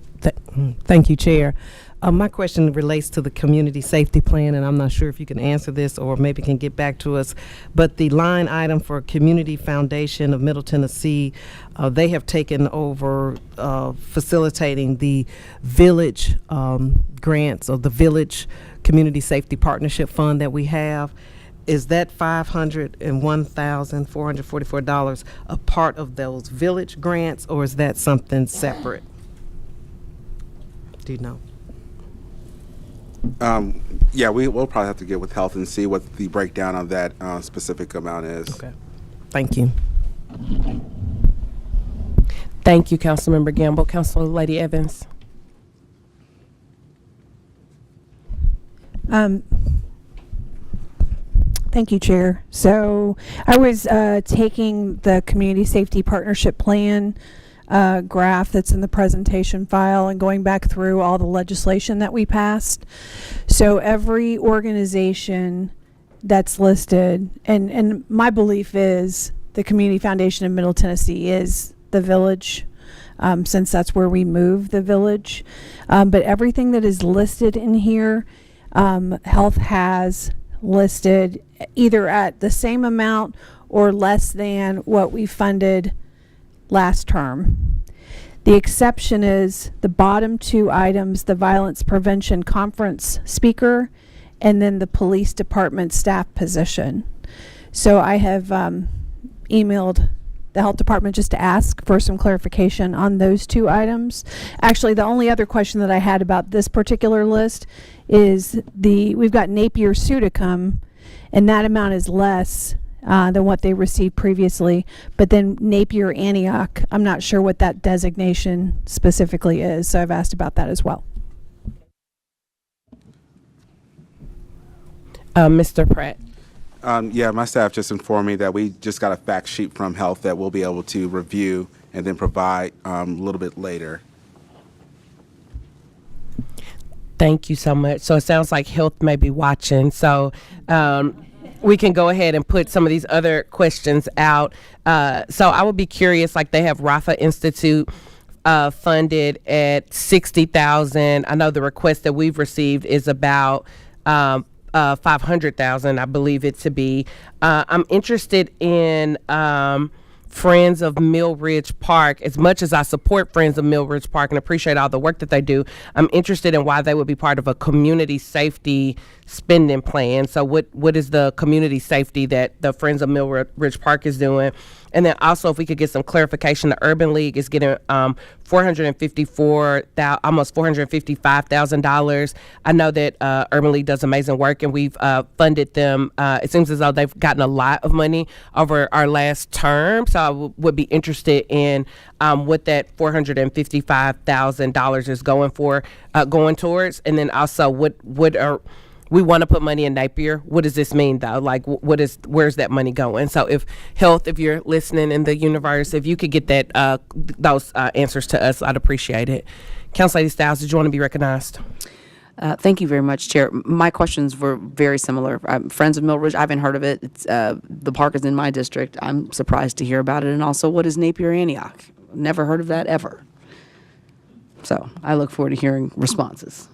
Thank you, Chair. My question relates to the community safety plan, and I'm not sure if you can answer this or maybe can get back to us. But the line item for Community Foundation of Middle Tennessee, they have taken over facilitating the village grants or the village community safety partnership fund that we have. Is that $501,444 a part of those village grants, or is that something separate? Do you know? Yeah, we'll probably have to get with health and see what the breakdown of that specific amount is. Okay. Thank you. Thank you, Councilmember Gamble. Council Lady Evans. Thank you, Chair. So I was taking the Community Safety Partnership Plan graph that's in the presentation file and going back through all the legislation that we passed. So every organization that's listed, and my belief is the Community Foundation of Middle Tennessee is the village, since that's where we move the village. But everything that is listed in here, Health has listed either at the same amount or less than what we funded last term. The exception is the bottom two items, the violence prevention conference speaker and then the police department staff position. So I have emailed the health department just to ask for some clarification on those two items. Actually, the only other question that I had about this particular list is we've got Napier Sudicum, and that amount is less than what they received previously. But then Napier Antioch, I'm not sure what that designation specifically is, so I've asked about that as well. Mr. Pratt. Yeah, my staff just informed me that we just got a fact sheet from Health that we'll be able to review and then provide a little bit later. Thank you so much. So it sounds like Health may be watching. So we can go ahead and put some of these other questions out. So I would be curious, like they have Rafa Institute funded at $60,000. I know the request that we've received is about $500,000, I believe it to be. I'm interested in Friends of Mill Ridge Park. As much as I support Friends of Mill Ridge Park and appreciate all the work that they do, I'm interested in why they would be part of a community safety spending plan. So what is the community safety that the Friends of Mill Ridge Park is doing? And then also, if we could get some clarification, the Urban League is getting almost $455,000. I know that Urban League does amazing work, and we've funded them. It seems as though they've gotten a lot of money over our last term. So I would be interested in what that $455,000 is going towards, and then also what are we want to put money in Napier. What does this mean, though? Like, where's that money going? So if Health, if you're listening in the universe, if you could get that those answers to us, I'd appreciate it. Council Lady Styles, did you want to be recognized? Thank you very much, Chair. My questions were very similar. Friends of Mill Ridge, I haven't heard of it. It's, the park is in my district. I'm surprised to hear about it. And also, what is Napier Antioch? Never heard of that ever. So I look forward to hearing responses.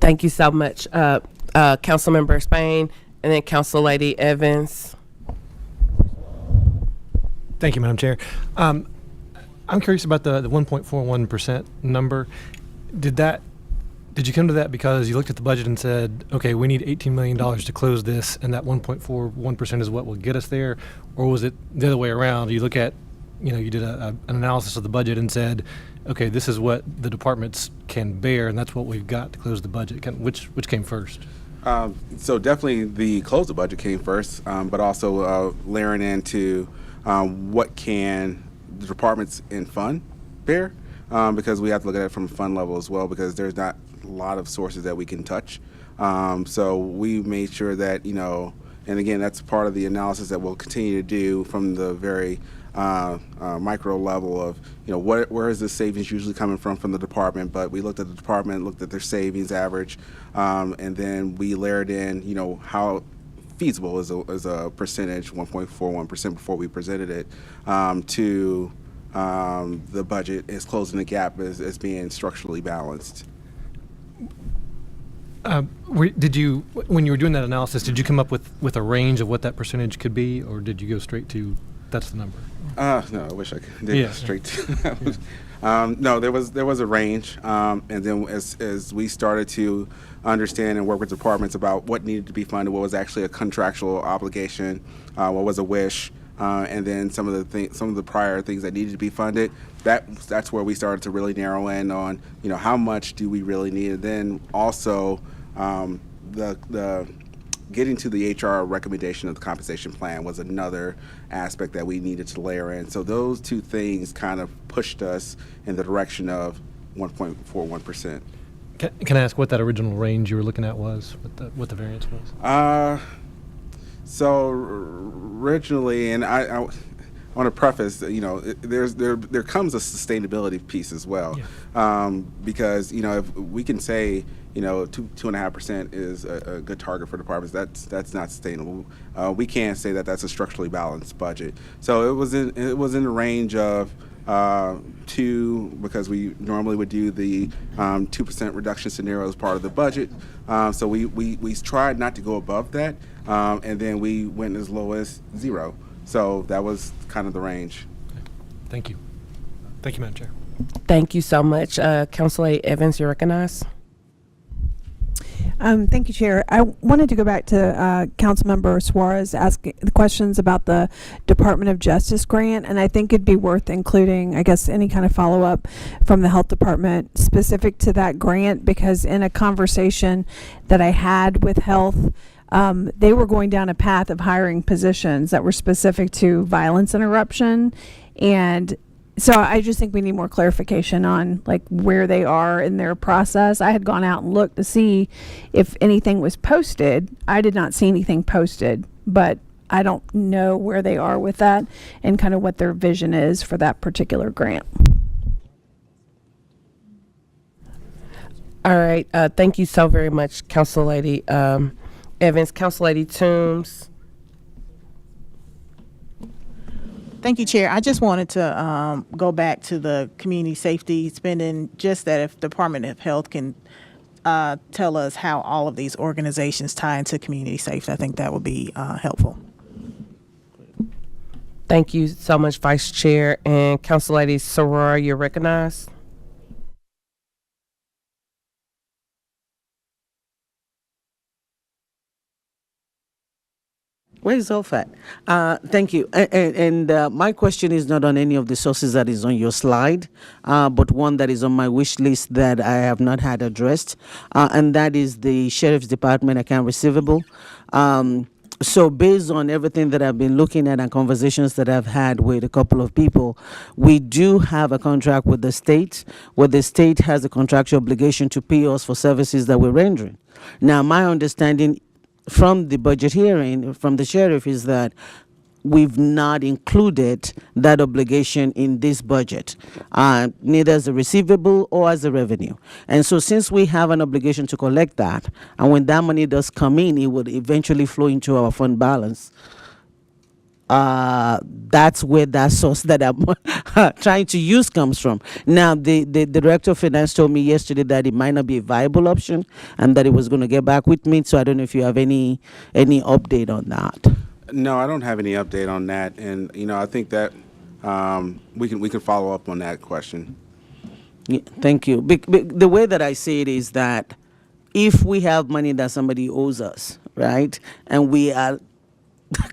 Thank you so much, Councilmember Spain, and then Council Lady Evans. Thank you, Madam Chair. I'm curious about the 1.41% number. Did you come to that because you looked at the budget and said, okay, we need $18 million to close this, and that 1.41% is what will get us there? Or was it the other way around? You look at, you did an analysis of the budget and said, okay, this is what the departments can bear, and that's what we've got to close the budget. Which came first? So definitely the close the budget came first, but also layering into what can the departments in fund bear, because we have to look at it from a fund level as well, because there's not a lot of sources that we can touch. So we made sure that, and again, that's part of the analysis that we'll continue to do from the very micro level of, where is the savings usually coming from the department. But we looked at the department, looked at their savings average, and then we layered in, how feasible is a percentage, 1.41% before we presented it, to the budget is closing the gap as being structurally balanced. Did you, when you were doing that analysis, did you come up with a range of what that percentage could be, or did you go straight to that's the number? No, I wish I could. Go straight to. No, there was a range, and then as we started to understand and work with departments about what needed to be funded, what was actually a contractual obligation, what was a wish, and then some of the prior things that needed to be funded. That's where we started to really narrow in on, how much do we really need, and then also the getting to the HR recommendation of the compensation plan was another aspect that we needed to layer in. So those two things kind of pushed us in the direction of 1.41%. Can I ask what that original range you were looking at was, what the variance was? So originally, and I want to preface, there comes a sustainability piece as well, because if we can say 2.5% is a good target for departments, that's not sustainable. We can't say that that's a structurally balanced budget. So it was in the range of 2, because we normally would do the 2% reduction scenario as part of the budget. So we tried not to go above that, and then we went as low as 0. So that was kind of the range. Okay. Thank you. Thank you, Madam Chair. Thank you so much. Councilor Evans, you're recognized. Thank you, Chair. I wanted to go back to Councilmember Suarez asking the questions about the Department of Justice grant, and I think it'd be worth including, I guess, any kind of follow-up from the Health Department specific to that grant, because in a conversation that I had with Health, they were going down a path of hiring positions that were specific to violence interruption, and so I just think we need more clarification on like where they are in their process. I had gone out and looked to see if anything was posted. I did not see anything posted, but I don't know where they are with that and kind of what their vision is for that particular grant. All right. Thank you so very much, Council Lady Evans. Council Lady Toombs. Thank you, Chair. I just wanted to go back to the community safety spending, just that if Department of Health can tell us how all of these organizations tie into community safety, I think that would be helpful. Thank you so much, Vice Chair. And Council Lady Soror, you're recognized. Where's OFAT? Thank you. And my question is not on any of the sources that is on your slide, but one that is on my wish list that I have not had addressed, and that is the Sheriff's Department account receivable. So based on everything that I've been looking at and conversations that I've had with a couple of people, we do have a contract with the state, where the state has a contractual obligation to pay us for services that we're rendering. Now, my understanding from the budget hearing from the sheriff is that we've not included that obligation in this budget, neither as a receivable or as a revenue. And so since we have an obligation to collect that, and when that money does come in, it would eventually flow into our fund balance. That's where that source that I'm trying to use comes from. Now, the director of finance told me yesterday that it might not be a viable option and that he was going to get back with me. So I don't know if you have any update on that. No, I don't have any update on that, and I think that we can follow up on that question. Yeah, thank you. The way that I see it is that if we have money that somebody owes us, right, and we are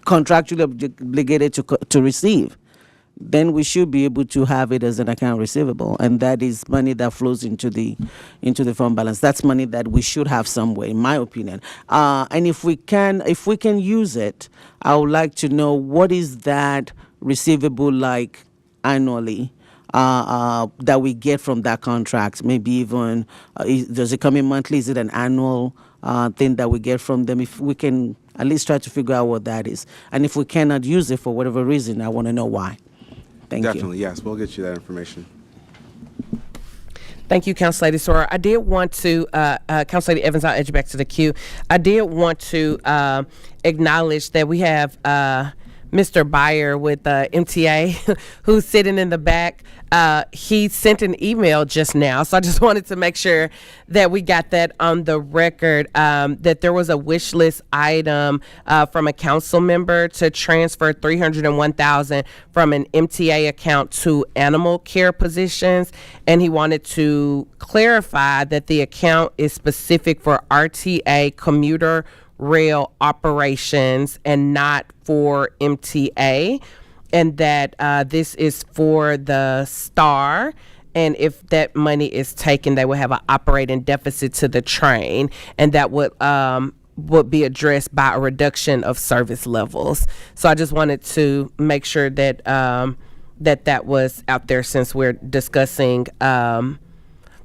contractually obligated to receive, then we should be able to have it as an account receivable, and that is money that flows into the fund balance. That's money that we should have somewhere, in my opinion. And if we can use it, I would like to know what is that receivable like annually that we get from that contract. Maybe even does it come in monthly? Is it an annual thing that we get from them? If we can at least try to figure out what that is, and if we cannot use it for whatever reason, I want to know why. Thank you. Definitely, yes. We'll get you that information. Thank you, Council Lady Sora. I did want to, Council Lady Evans, I'll edge you back to the queue. I did want to acknowledge that we have Mr. Byer with MTA who's sitting in the back. He sent an email just now, so I just wanted to make sure that we got that on the record, that there was a wish list item from a council member to transfer $301,000 from an MTA account to animal care positions, and he wanted to clarify that the account is specific for RTA commuter rail operations and not for MTA, and that this is for the STAR, and if that money is taken, they will have an operating deficit to the train, and that would be addressed by a reduction of service levels. So I just wanted to make sure that that was out there, since we're discussing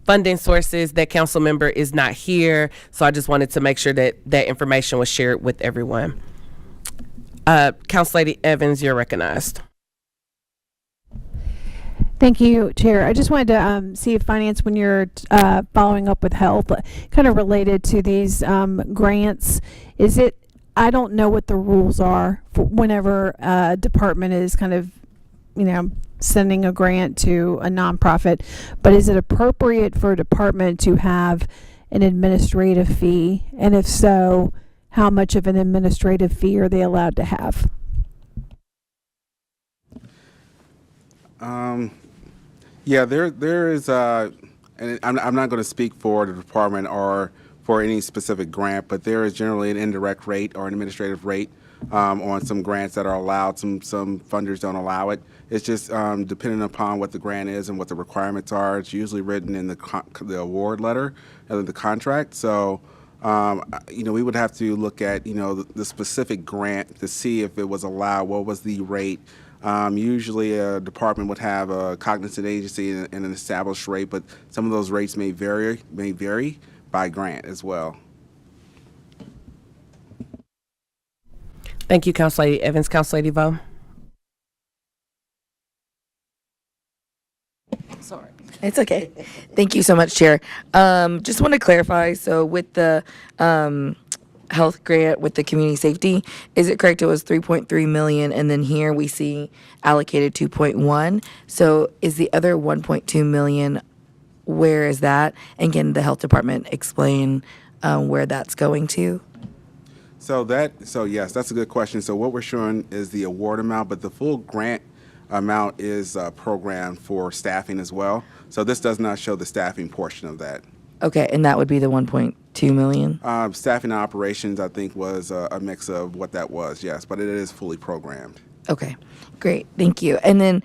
funding sources. That council member is not here, so I just wanted to make sure that that information was shared with everyone. Council Lady Evans, you're recognized. Thank you, Chair. I just wanted to see if Finance, when you're following up with health, kind of related to these grants, is it, I don't know what the rules are for whenever a department is kind of, sending a grant to a nonprofit, but is it appropriate for a department to have an administrative fee? And if so, how much of an administrative fee are they allowed to have? Yeah, there is, and I'm not going to speak for the department or for any specific grant, but there is generally an indirect rate or an administrative rate on some grants that are allowed. Some funders don't allow it. It's just depending upon what the grant is and what the requirements are. It's usually written in the award letter and the contract. So, we would have to look at, the specific grant to see if it was allowed, what was the rate. Usually a department would have a cognizant agency and an established rate, but some of those rates may vary by grant as well. Thank you, Council Lady Evans. Council Lady Vo. Sorry. It's okay. Thank you so much, Chair. Just want to clarify, so with the health grant with the community safety, is it correct it was 3.3 million and then here we see allocated 2.1? So is the other 1.2 million, where is that? And can the health department explain where that's going to? So yes, that's a good question. So what we're showing is the award amount, but the full grant amount is programmed for staffing as well. So this does not show the staffing portion of that. Okay, and that would be the 1.2 million? Staffing and operations, I think, was a mix of what that was, yes, but it is fully programmed. Okay, great, thank you. And then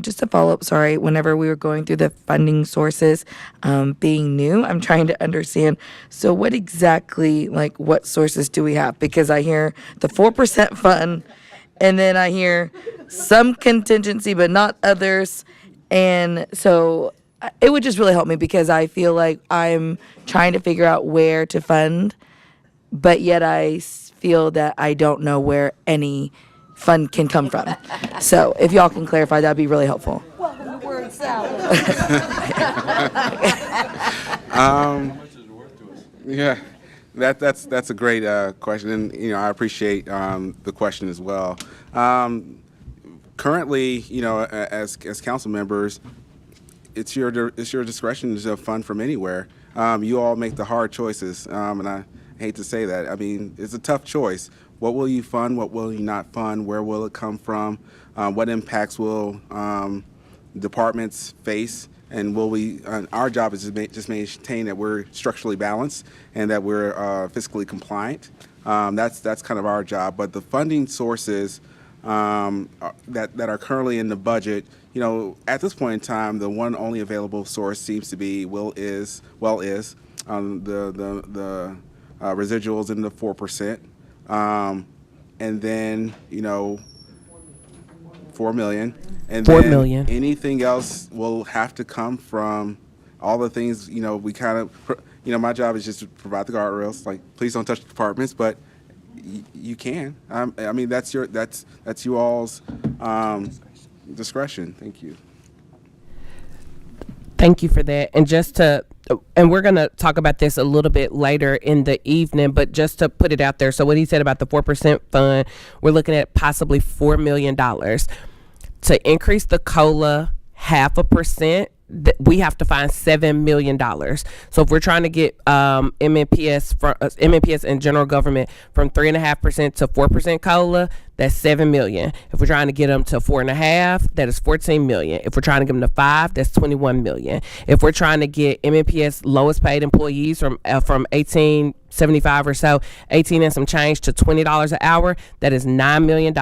just to follow up, sorry, whenever we were going through the funding sources, being new, I'm trying to understand, so what exactly, what sources do we have? Because I hear the 4% fund, and then I hear some contingency, but not others. And so it would just really help me because I feel like I'm trying to figure out where to fund, but yet I feel that I don't know where any fund can come from. So if y'all can clarify, that'd be really helpful. Welcome to word salad. Yeah, that's a great question, and I appreciate the question as well. Currently, as council members, it's your discretion to fund from anywhere. You all make the hard choices, and I hate to say that. I mean, it's a tough choice. What will you fund? What will you not fund? Where will it come from? What impacts will departments face? And will we? Our job is to just maintain that we're structurally balanced and that we're fiscally compliant. That's kind of our job. But the funding sources that are currently in the budget, at this point in time, the one only available source seems to be the residuals in the 4%, and then 4 million, and 4 then million. anything else will have to come from all the things we kind of my job is just to provide the guardrails. Like, please don't touch the departments, but you can. I mean, that's you all's discretion. Thank you. Thank you for that. And we're going to talk about this a little bit later in the evening, but just to put it out there. So what he said about the 4% fund, we're looking at possibly $4 million to increase the COLA 0.5%. We have to find $7 million. So if we're trying to get MNPS and general government from 3.5% to 4% COLA, that's $7 million. If we're trying to get them to 4.5%, that is $14 million. If we're trying to get them to 5%, that's $21 million. If we're trying to get MNPS lowest paid employees from 1875 or so, 18 and some change to $20 an hour, that is $9 million.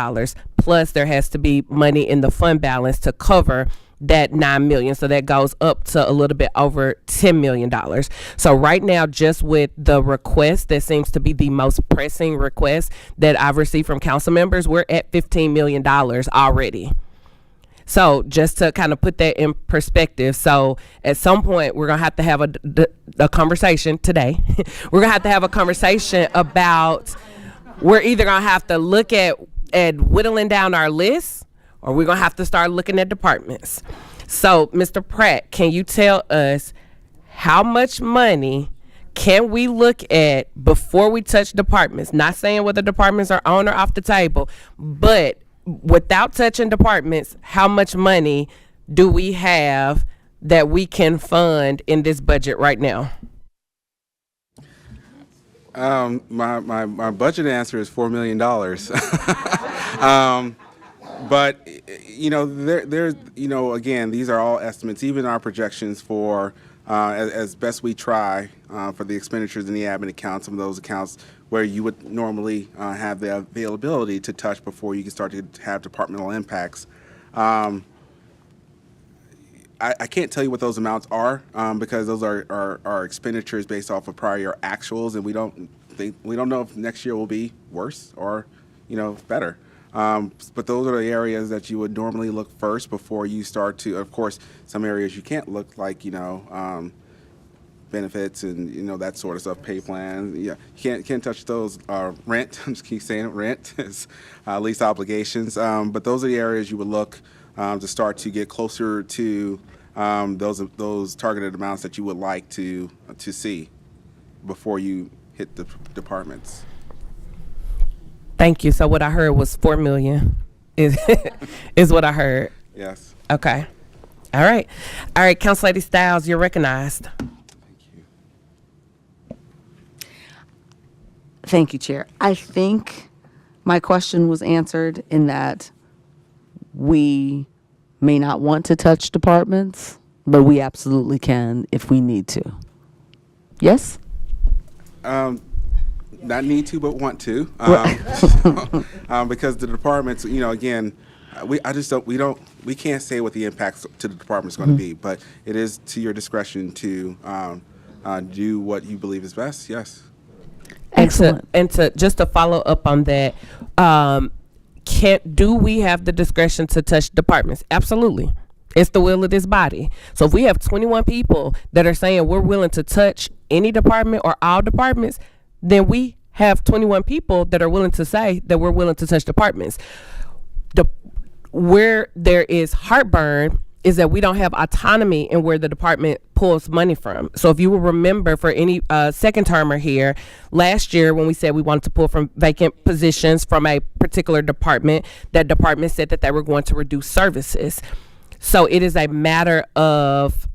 Plus there has to be money in the fund balance to cover that $9 million. So that goes up to a little bit over $10 million. So right now, just with the request that seems to be the most pressing request that I've received from council members, we're at $15 million already. So just to kind of put that in perspective, so at some point we're gonna have to have a conversation today. We're gonna have to have a conversation about, we're either gonna have to look at at whittling down our list, or we're going to have to start looking at departments. So, Mr. Pratt, can you tell us how much money can we look at before we touch departments? Not saying whether departments are on or off the table, but without touching departments, how much money do we have that we can fund in this budget right now? My budget answer is $4 million. But there's again, these are all estimates. Even our projections for as best we try for the expenditures in the admin accounts, some of those accounts where you would normally have the availability to touch before you can start to have departmental impacts. I can't tell you what those amounts are because those are expenditures based off of prior year actuals, and we don't know if next year will be worse or better. But those are the areas that you would normally look first before you start to. Of course, some areas you can't look, like benefits and that sort of stuff, pay plans. Yeah, you can't touch those. Rent. I'm just keep saying it. Rent is lease obligations. But those are the areas you would look to start to get closer to those targeted amounts that you would like to see before you hit the departments. Thank you. So what I heard was $4 million is what I heard. Yes. Okay. All right. Council Lady Styles, you're recognized. Thank you, Chair. I think my question was answered in that we may not want to touch departments, but we absolutely can if we need to. Yes? Not need to, but want to, because the departments, again, we can't say what the impacts to the department is going to be, but it is to your discretion to do what you believe is best. Yes. Excellent. And to just to follow up on that, do we have the discretion to touch departments? Absolutely. It's the will of this body. So if we have 21 people that are saying we're willing to touch any department or all departments, then we have 21 people that are willing to say that we're willing to touch departments. Where there is heartburn is that we don't have autonomy in where the department pulls money from. So if you will remember, for any second termer here, last year when we said we wanted to pull from vacant positions from a particular department, that department said that they were going to reduce services. So it is a matter of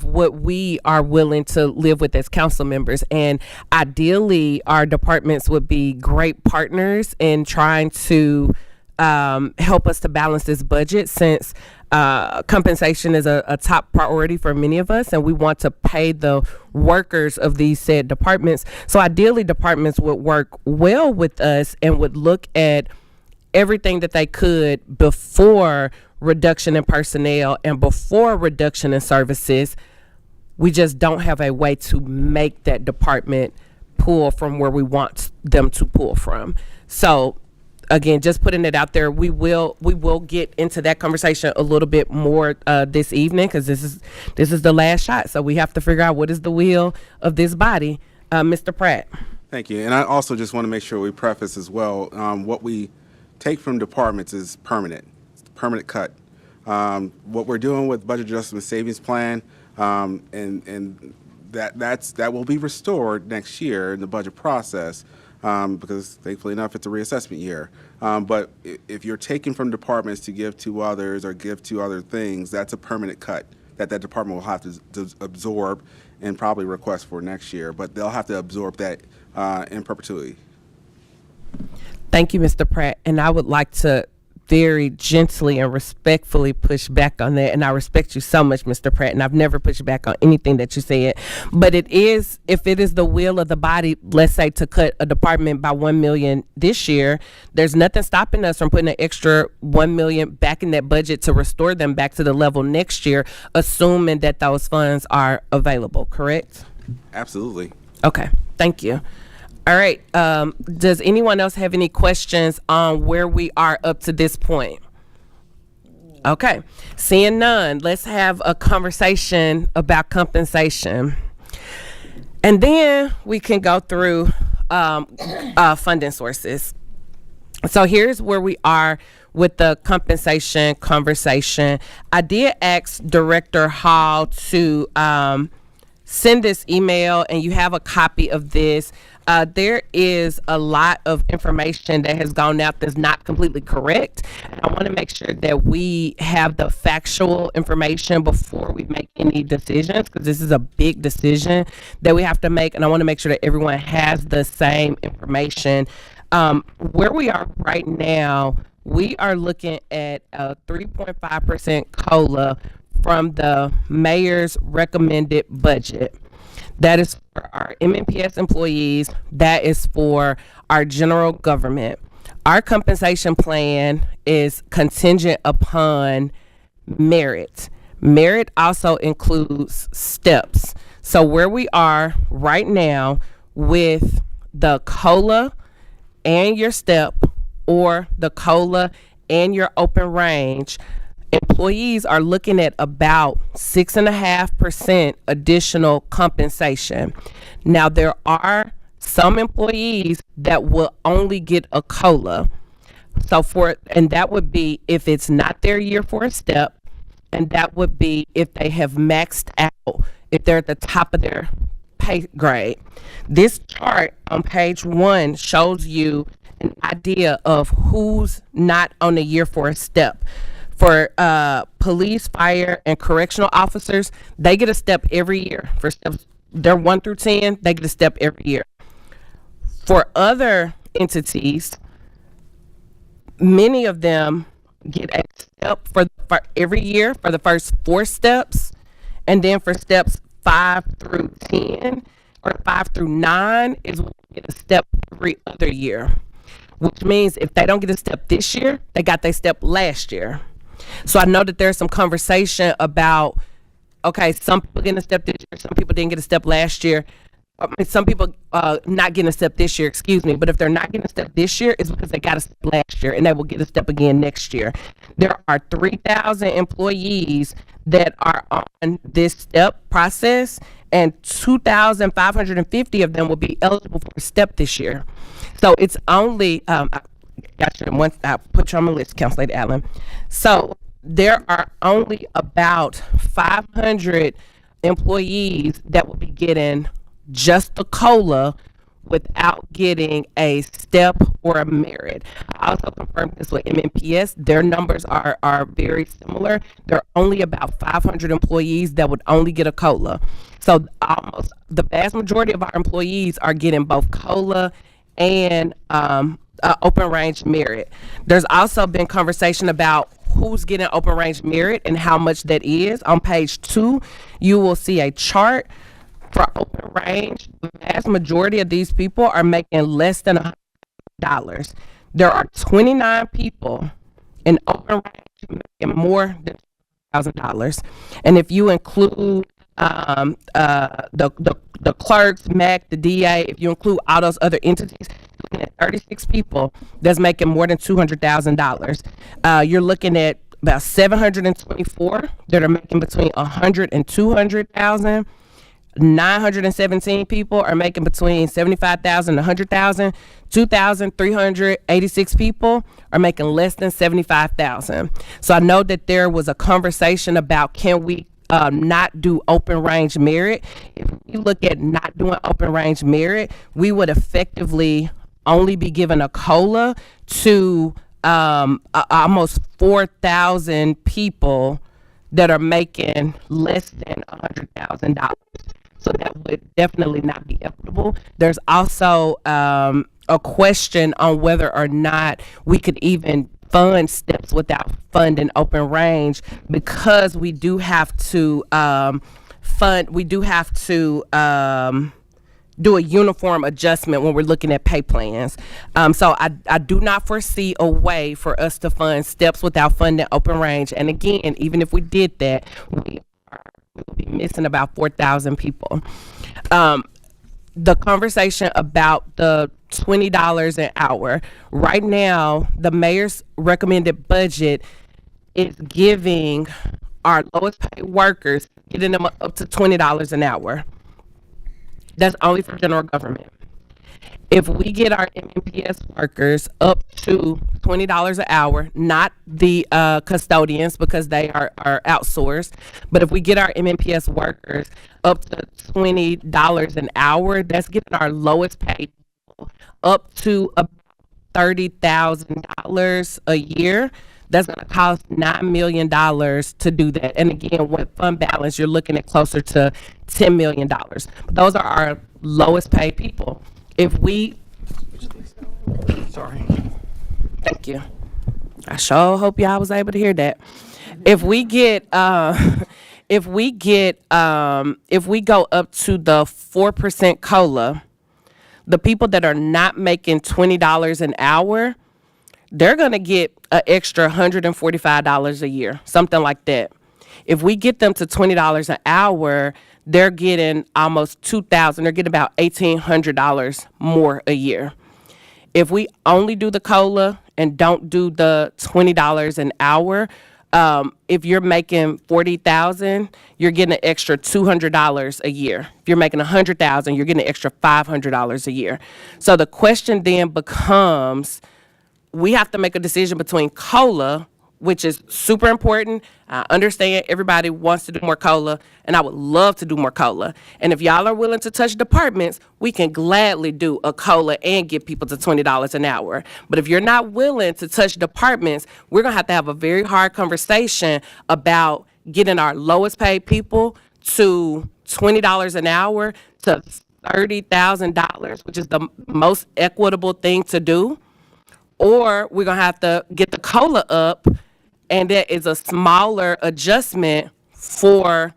what we are willing to live with as council members. And ideally, our departments would be great partners in trying to help us to balance this budget, since compensation is a top priority for many of us, and we want to pay the workers of these said departments. So ideally, departments would work well with us and would look at everything that they could before reduction in personnel and before reduction in services. We just don't have a way to make that department pull from where we want them to pull from. So again, just putting it out there, we will get into that conversation a little bit more this evening, because this is the last shot. So we have to figure out what is the will of this body. Mr. Pratt. Thank you. And I also just want to make sure we preface as well, what we take from departments is permanent. It's a permanent cut. What we're doing with budget adjustment savings plan, and that will be restored next year in the budget process, because thankfully enough, it's a reassessment year. But if you're taking from departments to give to others or give to other things, that's a permanent cut that department will have to absorb and probably request for next year. But they'll have to absorb that in perpetuity. Thank you, Mr. Pratt. And I would like to very gently and respectfully push back on that. And I respect you so much, Mr. Pratt, and I've never pushed back on anything that you said. But it is, if it is the will of the body, let's say, to cut a department by $1 million this year, there's nothing stopping us from putting an extra $1 million back in that budget to restore them back to the level next year, assuming that those funds are available, correct? Absolutely. Okay, thank you. All right. Does anyone else have any questions on where we are up to this point? Okay. Seeing none, let's have a conversation about compensation. And then we can go through funding sources. So here's where we are with the compensation conversation. I did ask Director Hall to send this email, and you have a copy of this. There is a lot of information that has gone out that's not completely correct. I want to make sure that we have the factual information before we make any decisions, because this is a big decision that we have to make, and I want to make sure that everyone has the same information. Where we are right now, we are looking at a 3.5% COLA from the mayor's recommended budget. That is for our MNPS employees. That is for our general government. Our compensation plan is contingent upon merit. Merit also includes steps. So where we are right now with the COLA and your step, or the COLA and your open range, employees are looking at about 6.5% additional compensation. Now, there are some employees that will only get a COLA. And that would be if it's not their year for a step, and that would be if they have maxed out, if they're at the top of their pay grade. This chart on page 1 shows you an idea of who's not on the year for a step. For police, fire, and correctional officers, they get a step every year. For steps, they're 1 through 10, they get a step every year. For other entities, many of them get a step for every year for the first 4 steps, and then for steps 5 through 10 or 5 through 9 is when you get a step every other year, which means if they don't get a step this year, they got their step last year. So I know that there's some conversation about, okay, some people getting a step this year, some people didn't get a step last year. I mean, some people not getting a step this year, excuse me, but if they're not getting a step this year, it's because they got a step last year, and they will get a step again next year. There are 3,000 employees that are on this step process, and 2,550 of them will be eligible for a step this year. So it's only, I put you on my list, Council Lady Allen. So there are only about 500 employees that will be getting just the COLA without getting a step or a merit. I also confirmed this with MNPS. Their numbers are very similar. There are only about 500 employees that would only get a COLA. So almost the vast majority of our employees are getting both COLA and open range merit. There's also been conversation about who's getting open range merit and how much that is. On page 2, you will see a chart for open range. The vast majority of these people are making less than $100. There are 29 people in open range making more than $1,000. And if you include the clerks, MAC, the DA, if you include all those other entities, you're looking at 36 people that's making more than $200,000. You're looking at about 724 that are making between 100 and 200,000. 917 people are making between 75,000 and 100,000. 2,386 people are making less than 75,000. So I know that there was a conversation about, can we not do open range merit? If we look at not doing open range merit, we would effectively only be given a COLA to almost 4,000 people that are making less than $100,000. So that would definitely not be equitable. There's also a question on whether or not we could even fund steps without funding open range, because we do have to do a uniform adjustment when we're looking at pay plans. So I do not foresee a way for us to fund steps without funding open range. And again, even if we did that, we will be missing about 4,000 people. The conversation about the $20 an hour. Right now, the mayor's recommended budget is giving our lowest paid workers, getting them up to $20 an hour. That's only for general government. If we get our MMPS workers up to $20 an hour, not the custodians because they are outsourced, but if we get our MMPS workers up to $20 an hour, that's getting our lowest paid people up to about $30,000 a year. That's going to cost $9 million to do that. And again, with fund balance, you're looking at closer to $10 million. But those are our lowest paid people. If we, sorry, thank you. I sure hope y'all was able to hear that. If we get, if we go up to the 4% COLA, the people that are not making $20 an hour, they're going to get an extra $145 a year, something like that. If we get them to $20 an hour, they're getting almost $2,000. They're getting about $1,800 more a year. If we only do the COLA and don't do the $20 an hour, if you're making $40,000, you're getting an extra $200 a year. If you're making $100,000, you're getting an extra $500 a year. So the question then becomes, we have to make a decision between COLA, which is super important. I understand everybody wants to do more COLA, and I would love to do more COLA. And if y'all are willing to touch departments, we can gladly do a COLA and get people to $20 an hour. But if you're not willing to touch departments, we're going to have a very hard conversation about getting our lowest paid people to $20 an hour to $30,000, which is the most equitable thing to do. Or we're going to have to get the COLA up, and that is a smaller adjustment for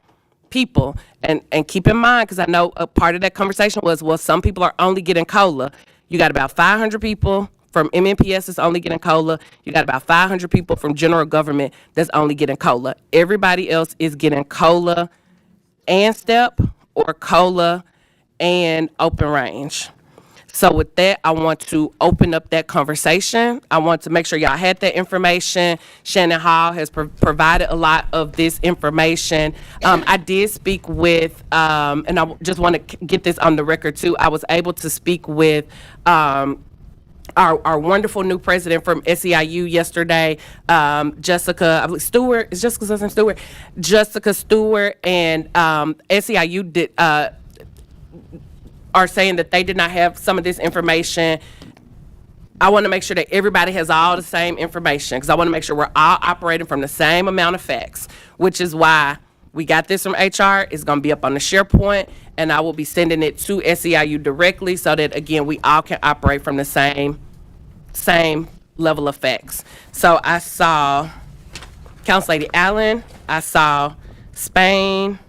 people. And keep in mind, because I know a part of that conversation was, well, some people are only getting COLA. You got about 500 people from MMPS that's only getting COLA. You got about 500 people from general government that's only getting COLA. Everybody else is getting COLA and STEP or COLA and open range. So with that, I want to open up that conversation. I want to make sure y'all had that information. Shannon Hall has provided a lot of this information. I did speak with, and I just want to get this on the record too, I was able to speak with our wonderful new president from SEIU yesterday, Jessica, I believe Stewart, is Jessica's name Stewart? Jessica Stewart, and SEIU did, are saying that they did not have some of this information. I want to make sure that everybody has all the same information, because I want to make sure we're all operating from the same amount of facts, which is why we got this from HR. It's going to be up on the SharePoint, and I will be sending it to SEIU directly so that, again, we all can operate from the same level of facts. So I saw Council Lady Allen, I saw Spain,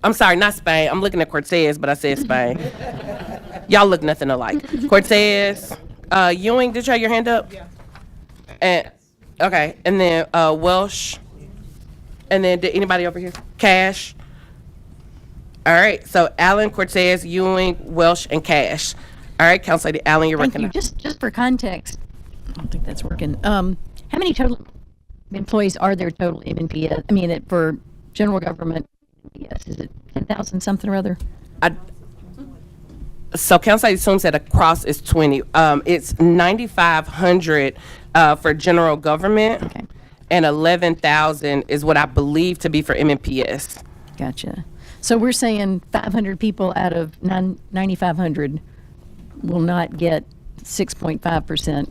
I'm sorry, not Spain. I'm looking at Cortez, but I said Spain. Y'all look nothing alike. Cortez, Ewing, did you have your hand up? Yeah. And, okay, and then Welsh. And then did anybody over here? Cash. All right, so Allen, Cortez, Ewing, Welsh, and Cash. All right, Council Lady Allen, you're recognized. Just for context, I don't think that's working. How many total employees are there total in MNPS? I mean, for general government, yes, is it 10,000 something or other? So Council assumes that across is 20. It's 9,500 for general government, Okay. and 11,000 is what I believe to be for MMPS. Gotcha. So we're saying 500 people out of 9,500 will not get 6.5%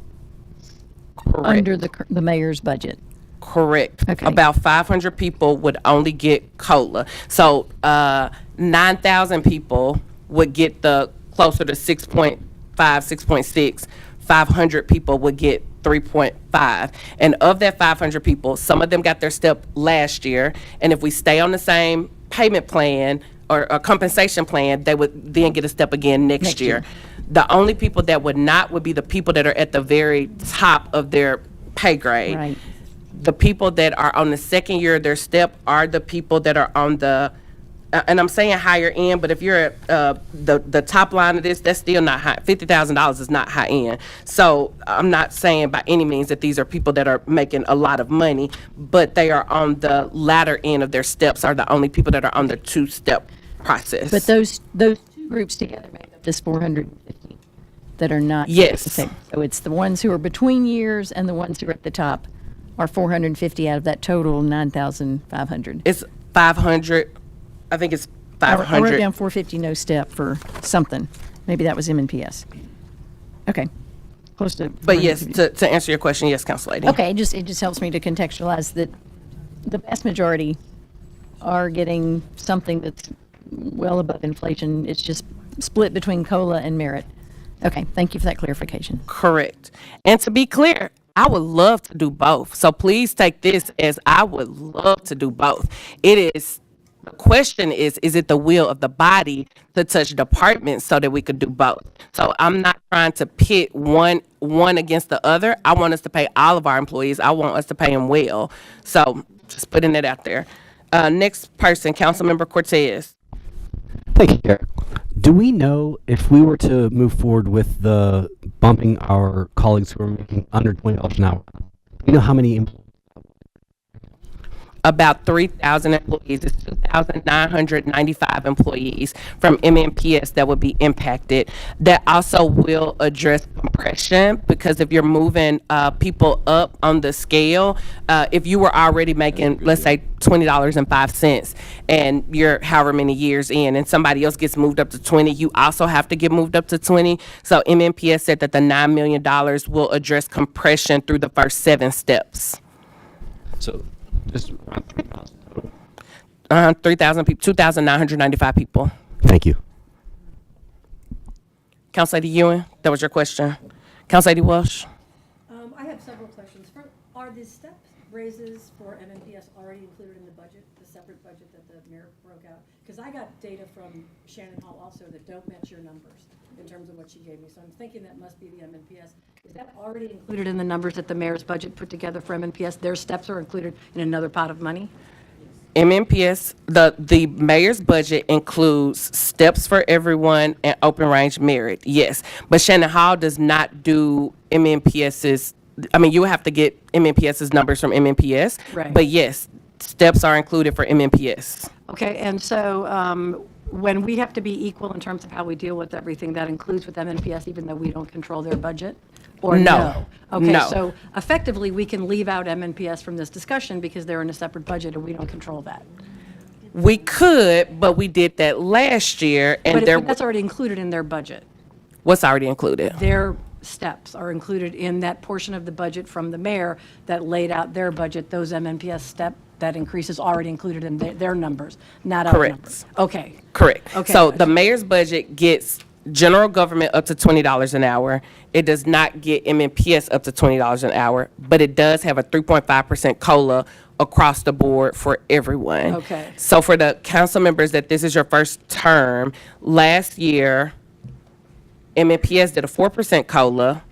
under the mayor's budget. Correct. Okay. About 500 people would only get COLA. So 9,000 people would get the closer to 6.5, 6.6. 500 people would get 3.5. And of that 500 people, some of them got their step last year. And if we stay on the same payment plan or a compensation plan, they would then get a step again next year. The only people that would not would be the people that are at the very top of their pay grade. Right. The people that are on the second year of their step are the people that are on the, and I'm saying higher end, but if you're at the top line of this, that's still not high. $50,000 is not high end. So I'm not saying by any means that these are people that are making a lot of money, but they are on the latter end of their steps, are the only people that are on the two-step process. But those two groups together make up this 450 that are not. Yes. Okay, so it's the ones who are between years and the ones who are at the top are 450 out of that total 9,500. It's 500. I think it's I wrote 500. down 450 no step for something. Maybe that was M&PS. Okay. Close to. But yes, 450. to answer your question, yes, Council Lady. Okay, it just helps me to contextualize that the vast majority are getting something that's well above inflation. It's just split between COLA and merit. Okay, thank you for that clarification. Correct. And to be clear, I would love to do both. So please take this as I would love to do both. The question is it the will of the body to touch departments so that we could do both? So I'm not trying to pit one against the other. I want us to pay all of our employees. I want us to pay them well. So just putting it out there. Next person, Councilmember Cortez. Thank you, Chair. Do we know if we were to move forward with the bumping our colleagues who are making under $20 an hour? Do you know how many? About 3,000 employees. It's 2,995 employees from MNPS that would be impacted. That also will address compression, because if you're moving people up on the scale, if you were already making, let's say, $20.05, and you're however many years in, and somebody else gets moved up to 20, you also have to get moved up to 20. So MNPS said that the $9 million will address compression through the first 7 steps. So just around 3,000 total. 3,000 people, 2,995 people. Thank you. Council Lady Ewing, that was your question. Council Lady Welsh. I have several questions. Are the step raises for MNPS already included in the budget, the separate budget that the mayor broke out? Because I got data from Shannon Hall also that don't match your numbers in terms of what she gave me. So I'm thinking that must be the MNPS. Is that already included in the numbers that the mayor's budget put together for MNPS? Their steps are included in another pot of money? MNPS, the mayor's budget includes steps for everyone and open range merit, yes. But Shannon Hall does not do MNPS's, I mean, you have to get MNPS's numbers from MNPS. Right. But yes, steps are included for MNPS. Okay, and so when we have to be equal in terms of how we deal with everything, that includes with MNPS, even though we don't control their budget? Or No. Okay, No. so effectively, we can leave out MNPS from this discussion because they're in a separate budget and we don't control that. We could, but we did that last year, and But that's already included in their budget. what's already included? Their steps are included in that portion of the budget from the mayor that laid out their budget. Those MNPS that increase is already included in their numbers, not our Correct. numbers. Okay. Correct. Okay. So the mayor's budget gets general government up to $20 an hour. It does not get MNPS up to $20 an hour, but it does have a 3.5% COLA across the board for everyone. Okay. So for the council members that this is your first term, last year, MNPS did a 4% COLA.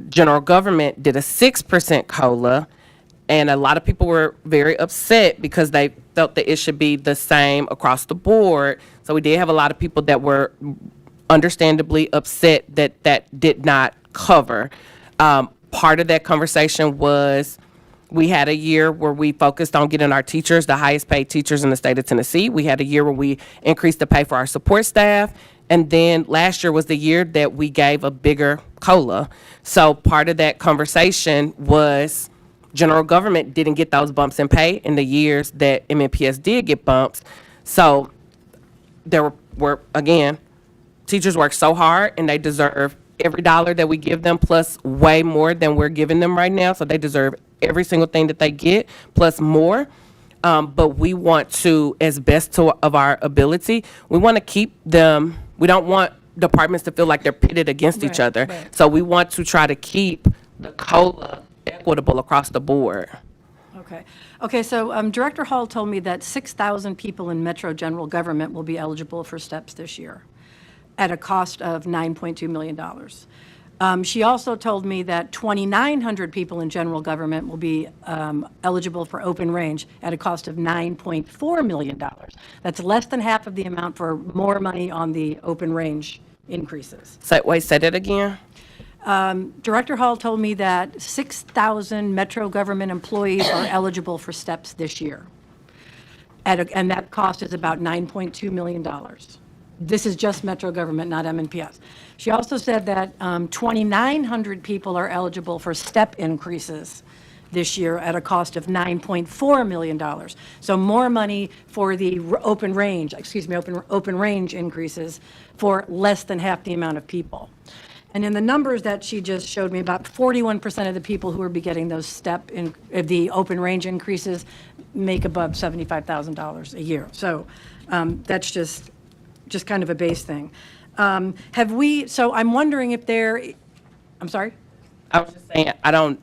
General government did a 6% COLA. And a lot of people were very upset because they felt that it should be the same across the board. So we did have a lot of people that were understandably upset that that did not cover. Part of that conversation was we had a year where we focused on getting our teachers, the highest paid teachers in the state of Tennessee. We had a year where we increased the pay for our support staff. And then last year was the year that we gave a bigger COLA. So part of that conversation was general government didn't get those bumps in pay in the years that MNPS did get bumps. So there were again, teachers work so hard and they deserve every dollar that we give them plus way more than we're giving them right now. So they deserve every single thing that they get plus more. But we want to, as best of our ability, we want to keep them. We don't want departments to feel like they're pitted against each other. Right. So we want to try to keep the COLA equitable across the board. Okay. Okay, so Director Hall told me that 6,000 people in Metro general government will be eligible for steps this year at a cost of $9.2 million. She also told me that 2,900 people in general government will be eligible for open range at a cost of $9.4 million. That's less than half of the amount for more money on the open range increases. So, wait, say that again? Director Hall told me that 6,000 Metro government employees are eligible for steps this year. And that cost is about $9.2 million. this is just Metro government, not MNPS. She also said that 2,900 people are eligible for step increases this year at a cost of $9.4 million. So more money for the open range increases for less than half the amount of people. And in the numbers that she just showed me, about 41% of the people who are be getting those the open range increases make above $75,000 a year. So that's just kind of a base thing. So I'm wondering if I'm sorry? I was just saying, I don't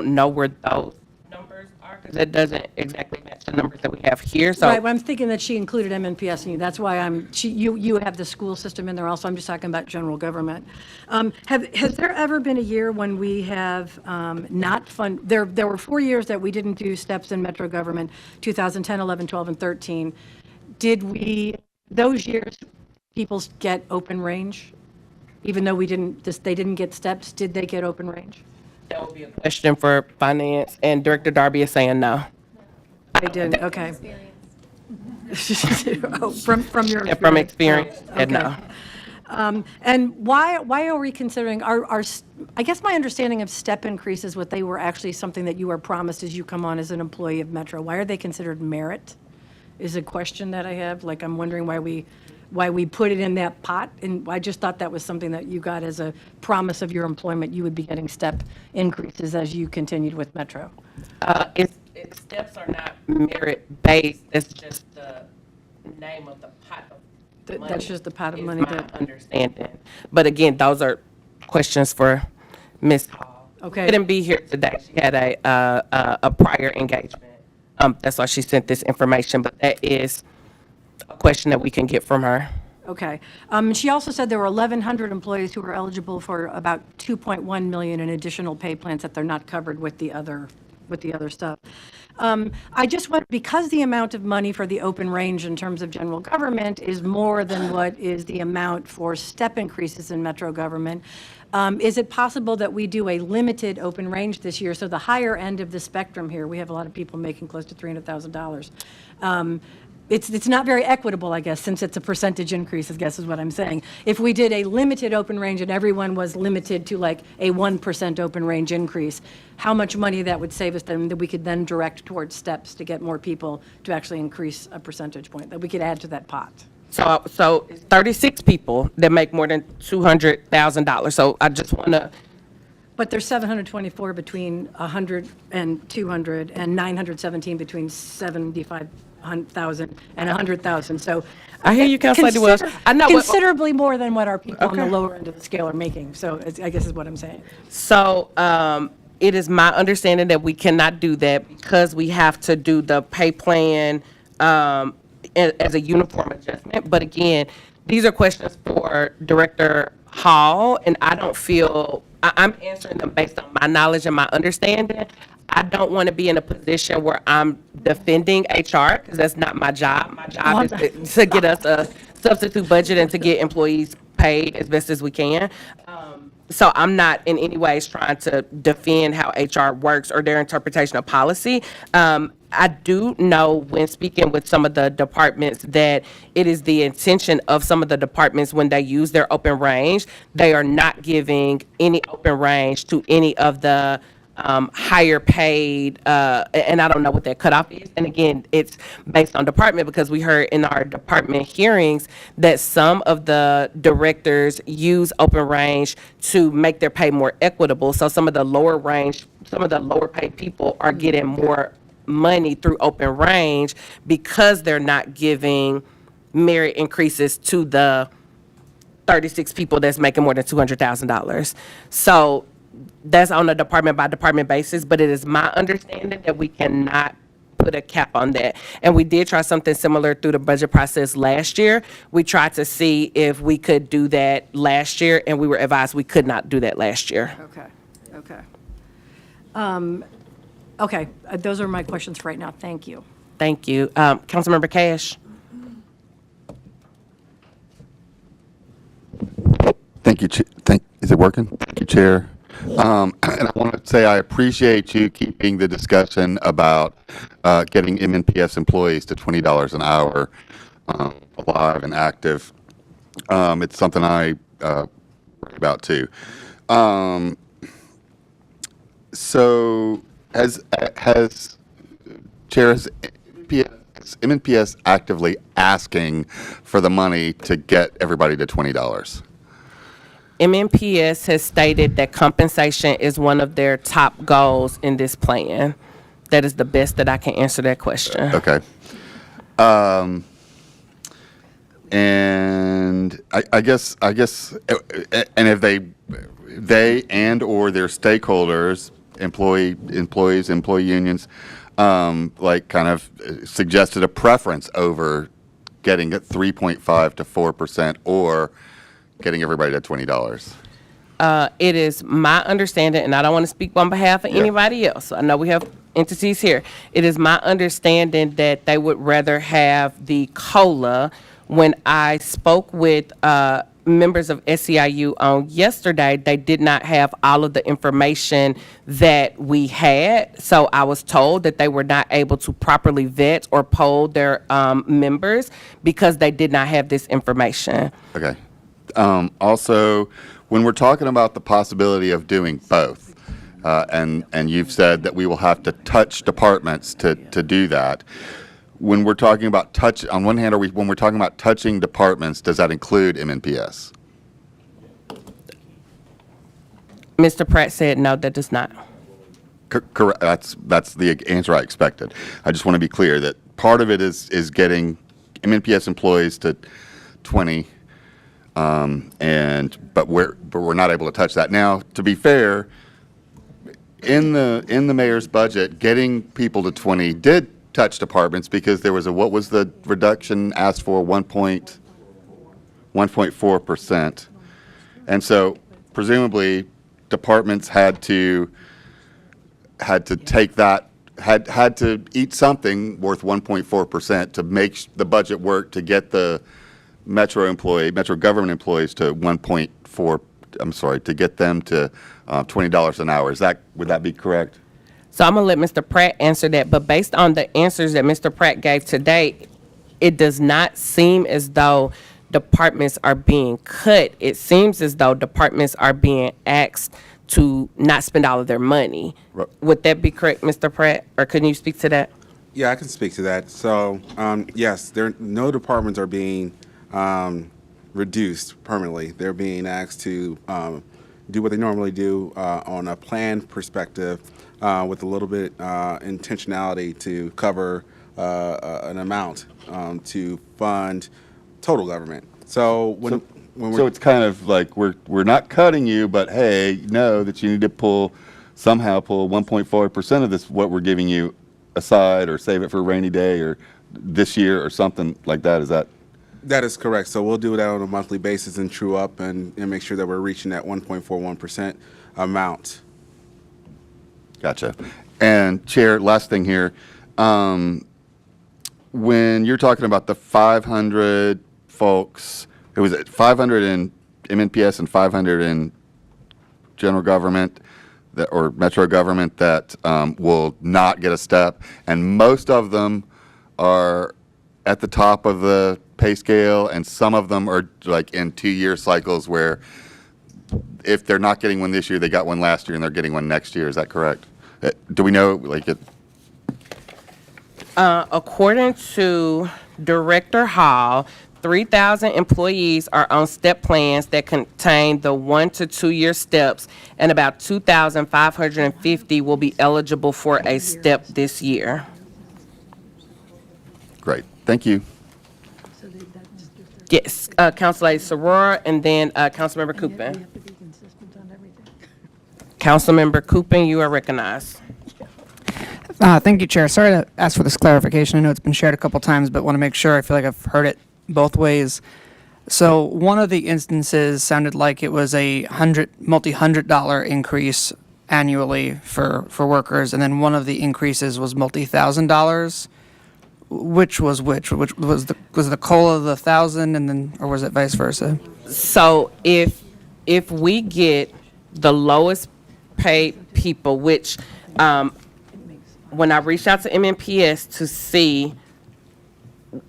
know where those numbers are because it doesn't exactly match the numbers that we have here. So Right, well, I'm thinking that she included MNPS in you. That's why you have the school system in there also. I'm just talking about general government. Has there ever been a year when we have not there were 4 years that we didn't do steps in Metro government, 2010, 11, 12, and 13. Those years, people get open range? Even though they didn't get steps, did they get open range? that would be a question for finance, and Director Darby is saying no. They didn't, okay. Oh, from your experience? Yeah, from experience, Oh, and okay. no. And why are we considering, I guess my understanding of step increases, what they were actually something that you were promised as you come on as an employee of Metro. Why are they considered merit? Is a question that I have. Like, I'm wondering why we put it in that pot. And I just thought that was something that you got as a promise of your employment. You would be getting step increases as you continued with Metro. Steps are not merit-based. It's just the name of the pot of money. That's just the pot of money my understanding. But again, those are questions for Ms. Hall. Okay. She couldn't be here today. She had a prior engagement. That's why she sent this information, but that is a question that we can get from her. Okay. She also said there were 1,100 employees who were eligible for about $2.1 million in additional pay plans that they're not covered with the other stuff. I just want, because the amount of money for the open range in terms of general government is more than what is the amount for step increases in Metro government, is it possible that we do a limited open range this year? So the higher end of the spectrum here, we have a lot of people making close to $300,000. It's not very equitable, I guess, since it's a percentage increase, I guess is what I'm saying. If we did a limited open range and everyone was limited to like a 1% open range increase, how much money that would save us then that we could then direct towards steps to get more people to actually increase a percentage point that we could add to that pot? So it's 36 people that make more than $200,000. So I just want to. But there's 724 between 100 and 200 and 917 between 75,000 and 100,000. So I hear you, Councilor Wells. I know considerably more than what our people on the Okay. lower end of the scale are making. So I guess is what I'm saying. So it is my understanding that we cannot do that because we have to do the pay plan as a uniform adjustment. But again, these are questions for Director Hall, and I don't feel, I'm answering them based on my knowledge and my understanding. I don't want to be in a position where I'm defending HR because that's not my job. My job is to get us a substitute budget and to get employees paid as best as we can. So I'm not in any ways trying to defend how HR works or their interpretation of policy. I do know when speaking with some of the departments that it is the intention of some of the departments when they use their open range, they are not giving any open range to any of the higher paid, and I don't know what that cutoff is. And again, it's based on department because we heard in our department hearings that some of the directors use open range to make their pay more equitable. So some of the lower paid people are getting more money through open range because they're not giving merit increases to the 36 people that's making more than $200,000. So that's on a department by department basis, but it is my understanding that we cannot put a cap on that. And we did try something similar through the budget process last year. We tried to see if we could do that last year, and we were advised we could not do that last year. Okay. Those are my questions for right now. Thank you. Thank you. Councilmember Cash. Thank you. Is it working? Thank you, Chair. And I want to say I appreciate you keeping the discussion about getting MNPS employees to $20 an hour alive and active. It's something I worry about too. So has Chair, has MNPS actively asking for the money to get everybody to $20? MNPS has stated that compensation is one of their top goals in this plan. That is the best that I can answer that question. Okay. And I guess, and if they and or their stakeholders, employees, employee unions, like kind of suggested a preference over getting at 3.5 to 4% or getting everybody to $20. It is my understanding, and I don't want to speak on behalf of anybody else. I know we have entities here. It is my understanding that they would rather have the COLA. When I spoke with members of SEIU on yesterday, they did not have all of the information that we had. So I was told that they were not able to properly vet or poll their members because they did not have this information. Okay. Also, when we're talking about the possibility of doing both, and you've said that we will have to touch departments to do that. When we're talking about on one hand, when we're talking about touching departments, does that include MNPS? Mr. Pratt said no, that does not. Correct. That's the answer I expected. I just want to be clear that part of it is getting MNPS employees to 20, but we're not able to touch that. Now, to be fair, in the mayor's budget, getting people to 20 did touch departments because there was what was the reduction asked for? 1.4%. And so presumably departments had to take that, had to eat something worth 1.4% to make the budget work to get the metro government employees to to get them to $20 an hour. Would that be correct? So I'm going to let Mr. Pratt answer that, but based on the answers that Mr. Pratt gave today, it does not seem as though departments are being cut. It seems as though departments are being asked to not spend all of their money. Right. Would that be correct, Mr. Pratt? Or can you speak to that? Yeah, I can speak to that. So, yes, no departments are being reduced permanently. They're being asked to do what they normally do on a planned perspective with a little bit intentionality to cover an amount to fund total government. So So it's kind of like we're not cutting you, but hey, know that you need to somehow pull 1.4% of this, what we're giving you aside, or save it for a rainy day, or this year, or something like that. Is that? That is correct. So we'll do that on a monthly basis and true up and make sure that we're reaching that 1.41% amount. Gotcha. And Chair, last thing here. When you're talking about the 500 folks, it was 500 in MNPS and 500 in general government or metro government that will not get a step, and most of them are at the top of the pay scale, and some of them are like in 2-year cycles where if they're not getting one this year, they got one last year and they're getting one next year. Is that correct? Do we know, According to Director Hall, 3,000 employees are on step plans that contain the 1 to 2 year steps, and about 2,550 will be eligible for a step this year. Great. Thank you. Yes, Councilor Sorora, and then Councilmember Coopin. Councilmember Coopin, you are recognized. Thank you, Chair. Sorry to ask for this clarification. I know it's been shared a couple times, but want to make sure. I feel like I've heard it both ways. So one of the instances sounded like it was a multi-$100 increase annually for workers, and then one of the increases was multi-$1,000. Which was which? Which was the COLA the 1,000, and then, or was it vice versa? So if we get the lowest paid people, which when I reached out to MNPS to see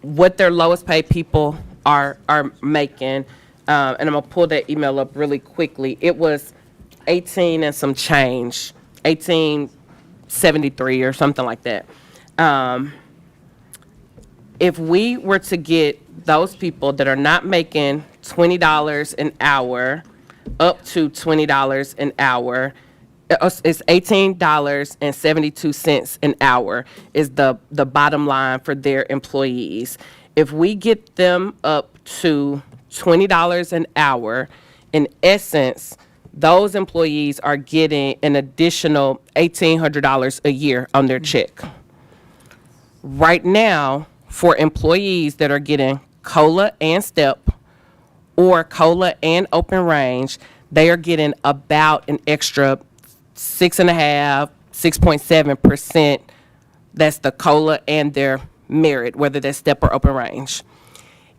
what their lowest paid people are making, and I'm gonna pull that email up really quickly. It was 18 and some change, 1873 or something like that. If we were to get those people that are not making $20 an hour up to $20 an hour, it's $18.72 an hour is the bottom line for their employees. If we get them up to $20 an hour, in essence, those employees are getting an additional $1,800 a year on their check. Right now, for employees that are getting COLA and STEP or COLA and open range, they are getting about an extra 6.5%, 6.7%. That's the COLA and their merit, whether that's STEP or open range.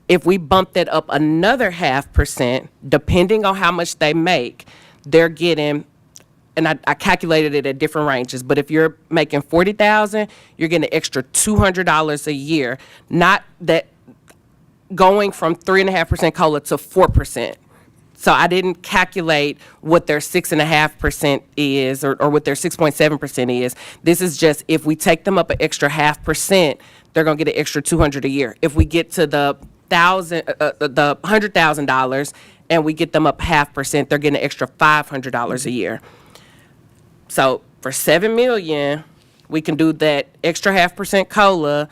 If we bump that up another 0.5%, depending on how much they make, they're getting, and I calculated it at different ranges, but if you're making $40,000, you're getting an extra $200 a year, not that going from 3.5% COLA to 4%. So I didn't calculate what their 6.5% is or what their 6.7% is. This is just if we take them up an extra 0.5%, they're gonna get an extra $200 a year. If we get to the $100,000 and we get them up 0.5%, they're getting an extra $500 a year. So for $7 million, we can do that extra 0.5% COLA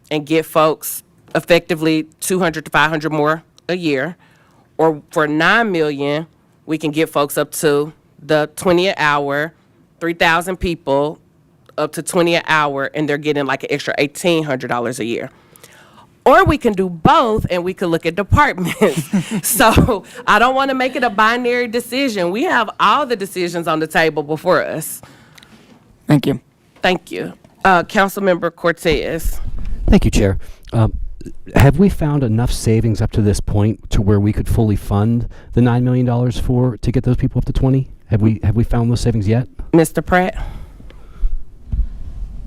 and get folks effectively $200 to $500 more a year. Or for $9 million, we can get folks up to the 20 an hour, 3,000 people up to 20 an hour, and they're getting like an extra $1,800 a year. Or we can do both, and we can look at departments. So I don't want to make it a binary decision. We have all the decisions on the table before us. Thank you. Thank you. Councilmember Cortez. Thank you, Chair. Have we found enough savings up to this point to where we could fully fund the $9 million to get those people up to 20? Have we found those savings yet? Mr. Pratt?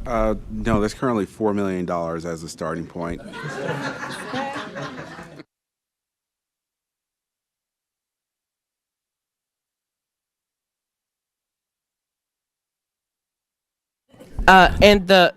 No, there's currently $4 million as a starting point. And the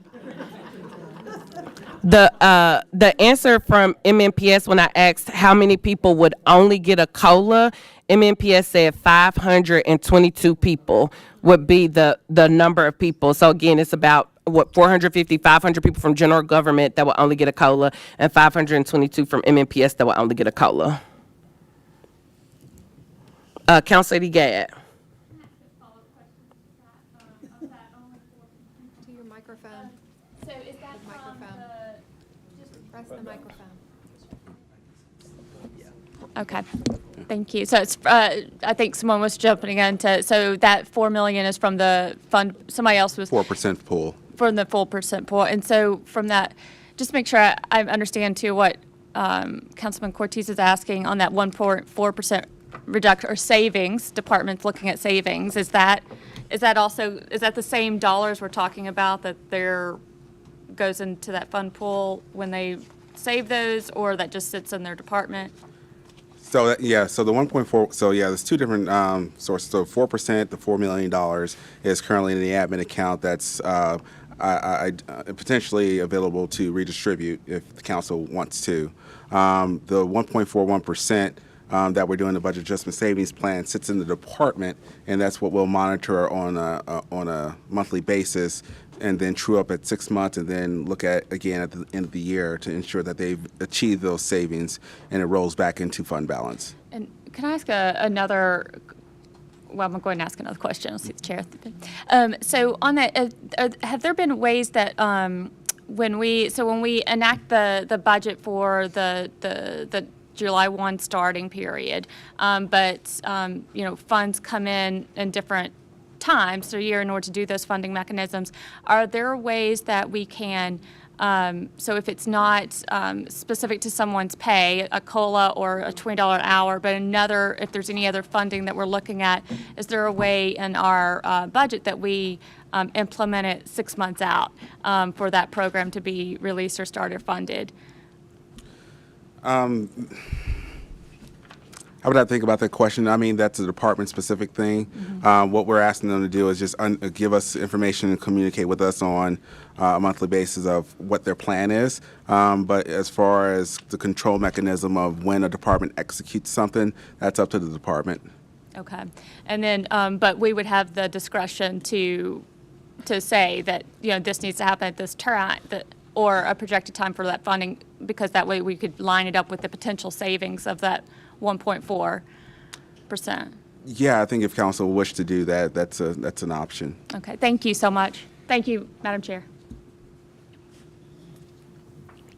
answer from MNPS when I asked how many people would only get a COLA, MNPS said 522 people would be the number of people. So again, it's about 450, 500 people from general government that will only get a COLA, and 522 from MNPS that will only get a COLA. Councilor Gad. To your microphone. So is that microphone? Just press the microphone. Okay, thank you. So it's, I think someone was jumping into, so that 4 million is from the fund, somebody else was. 4% pool. From the full percent pool. And so from that, just make sure I understand too what Councilman Cortez is asking on that 1.4% reduction or savings, departments looking at savings. Is that the same dollars we're talking about that goes into that fund pool when they save those, or that just sits in their department? So so the 1.4, so yeah, there's two different sources. So 4%, the $4 million is currently in the admin account that's potentially available to redistribute if the council wants to. The 1.41% that we're doing the budget adjustment savings plan sits in the department, and that's what we'll monitor on a monthly basis, and then true up at 6 months, and then look at again at the end of the year to ensure that they've achieved those savings, and it rolls back into fund balance. And can I ask another? Well, I'm going to ask another question. I'll see the chair. So on that, have there been ways that when we enact the budget for the July 1 starting period, but funds come in different times through a year in order to do those funding mechanisms, are there ways that we can, so if it's not specific to someone's pay, a COLA or a $20 an hour, but if there's any other funding that we're looking at, is there a way in our budget that we implement it 6 months out for that program to be released or started or funded? I would have to think about that question. I mean, that's a department-specific thing. What we're asking them to do is just give us information and communicate with us on a monthly basis of what their plan is. But as far as the control mechanism of when a department executes something, that's up to the department. Okay. And then, but we would have the discretion to say that, this needs to happen at this time, or a projected time for that funding, because that way we could line it up with the potential savings of that 1.4%. Yeah, I think if council wish to do that, that's an option. Okay, thank you so much. Thank you, Madam Chair.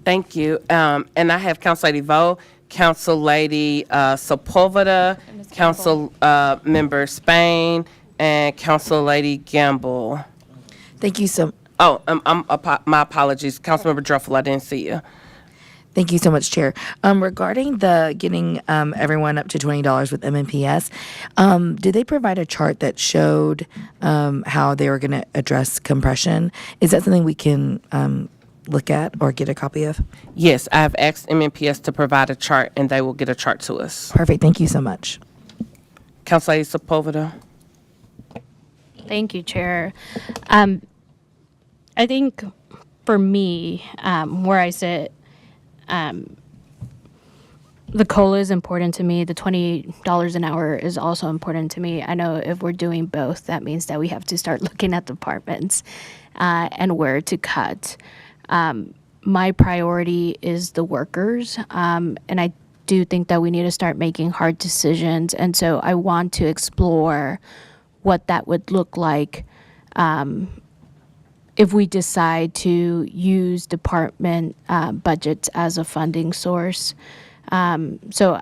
Thank you. And I have Council Lady Vo, Council Lady Sepulveda, Council Member Spain, and Council Lady Gamble. Thank you so. Oh, my apologies, Councilmember Druffel. I didn't see you. Thank you so much, Chair. Regarding the getting everyone up to $20 with MNPS, did they provide a chart that showed how they were going to address compression? Is that something we can look at or get a copy of? Yes, I have asked MNPS to provide a chart, and they will get a chart to us. Perfect. Thank you so much. Council Lady Sepulveda. Thank you, Chair. I think for me, where I sit, the COLA is important to me. The $20 an hour is also important to me. I know if we're doing both, that means that we have to start looking at departments and where to cut. My priority is the workers, and I do think that we need to start making hard decisions. And so I want to explore what that would look like if we decide to use department budgets as a funding source. So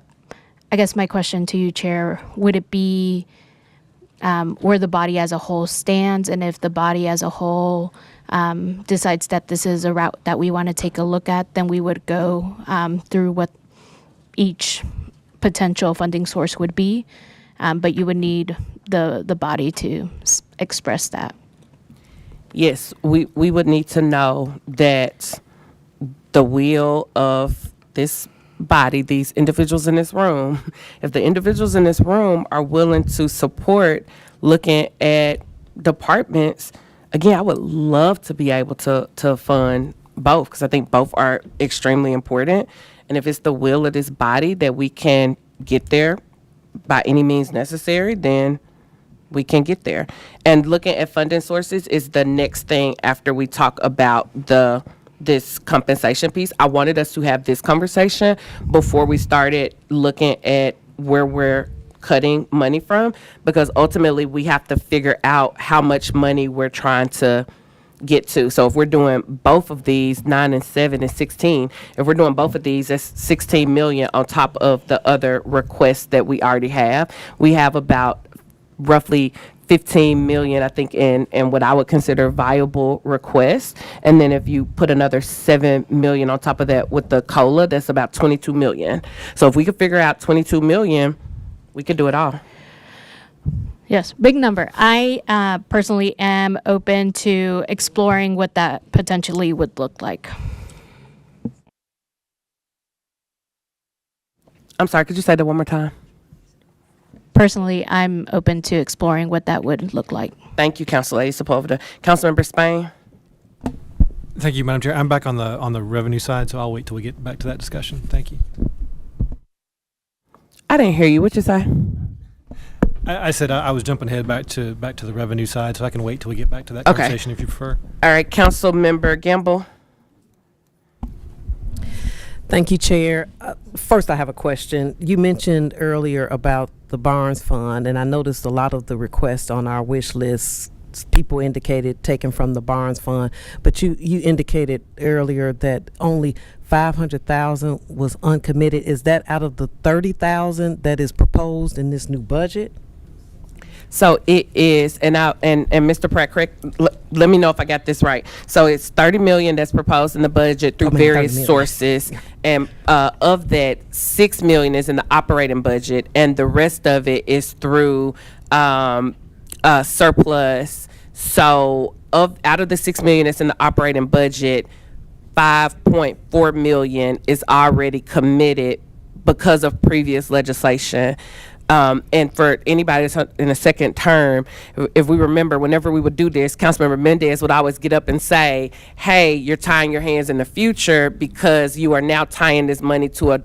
I guess my question to you, Chair, would it be where the body as a whole stands, and if the body as a whole decides that this is a route that we want to take a look at, then we would go through what each potential funding source would be, but you would need the body to express that. Yes, we would need to know that the will of this body, these individuals in this room, if the individuals in this room are willing to support looking at departments, again, I would love to be able to fund both, because I think both are extremely important. And if it's the will of this body that we can get there by any means necessary, then we can get there. And looking at funding sources is the next thing after we talk about this compensation piece. I wanted us to have this conversation before we started looking at where we're cutting money from, because ultimately we have to figure out how much money we're trying to get to. So if we're doing both of these, 9 and 7 and 16, if we're doing both of these, that's 16 million on top of the other requests that we already have. We have about roughly 15 million, I think, in what I would consider viable requests. And then if you put another 7 million on top of that with the COLA, that's about 22 million. So if we could figure out 22 million, we could do it all. Yes, big number. I personally am open to exploring what that potentially would look like. I'm sorry, could you say that one more time? Personally, I'm open to exploring what that would look like. Thank you, Council Lady Sepulveda. Councilmember Spain. Thank you, Madam Chair. I'm back on the revenue side, so I'll wait till we get back to that discussion. Thank you. I didn't hear you. What'd you say? I said I was jumping ahead back to the revenue side, so I can wait till we get back to that conversation if you prefer. All right, Council Member Gamble. Thank you, Chair. First, I have a question. You mentioned earlier about the Barnes Fund, and I noticed a lot of the requests on our wish list, people indicated taken from the Barnes Fund, but you indicated earlier that only 500,000 was uncommitted. Is that out of the 30,000 that is proposed in this new budget? So it is, and Mr. Pratt, correct, let me know if I got this right. So it's 30 million that's proposed in the budget through various sources, and of that, 6 million is in the operating budget, and the rest of it is through surplus. So out of the 6 million that's in the operating budget, 5.4 million is already committed because of previous legislation. And for anybody that's in a second term, if we remember, whenever we would do this, Councilmember Mendez would always get up and say, hey, you're tying your hands in the future because you are now tying this money to a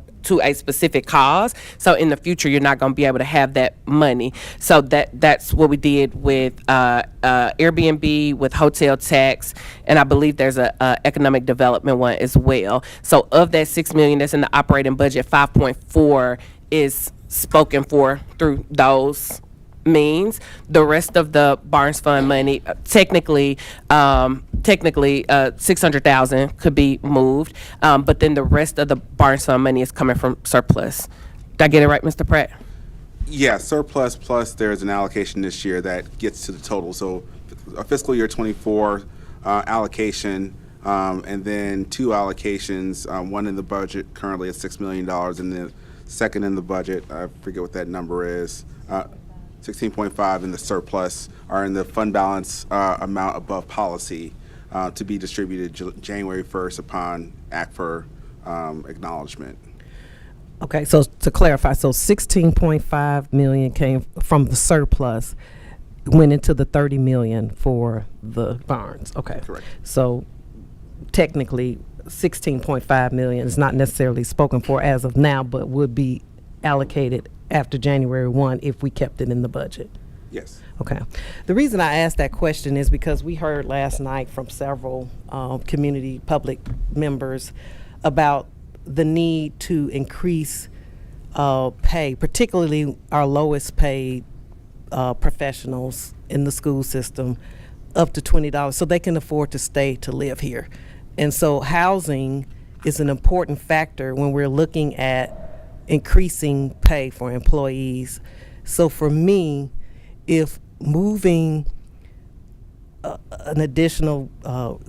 specific cause. So in the future, you're not going to be able to have that money. So that's what we did with Airbnb, with hotel tax, and I believe there's a economic development one as well. So of that $6 million that's in the operating budget, 5.4 is spoken for through those means. The rest of the Barnes Fund money, technically 600,000 could be moved, but then the rest of the Barnes Fund money is coming from surplus. Did I get it right, Mr. Pratt? Yeah, surplus plus there's an allocation this year that gets to the total. So a fiscal year 24 allocation, and then 2 allocations, one in the budget currently at $6 million, and the second in the budget, I forget what that number is, 16.5 in the surplus, are in the fund balance amount above policy to be distributed January 1st upon ACFR acknowledgement. Okay, so to clarify, so 16.5 million came from the surplus, went into the 30 million for the Barnes. Okay. Correct. So technically 16.5 million is not necessarily spoken for as of now, but would be allocated after January 1 if we kept it in the budget. Yes. Okay. The reason I asked that question is because we heard last night from several community public members about the need to increase pay, particularly our lowest paid professionals in the school system, up to $20 so they can afford to stay to live here. And so housing is an important factor when we're looking at increasing pay for employees. So for me, if moving an additional,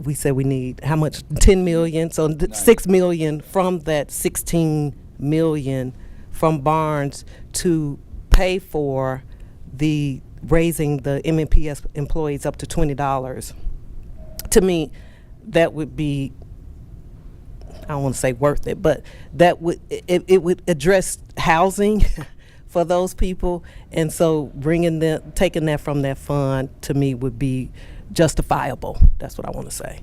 we said we need how much? 10 million, so 6 million from that 16 million from Barnes to pay for the raising the MNPS employees up to $20. To me, that would be, I don't want to say worth it, but that would it would address housing for those people, and so taking that from that fund to me would be justifiable. That's what I want to say.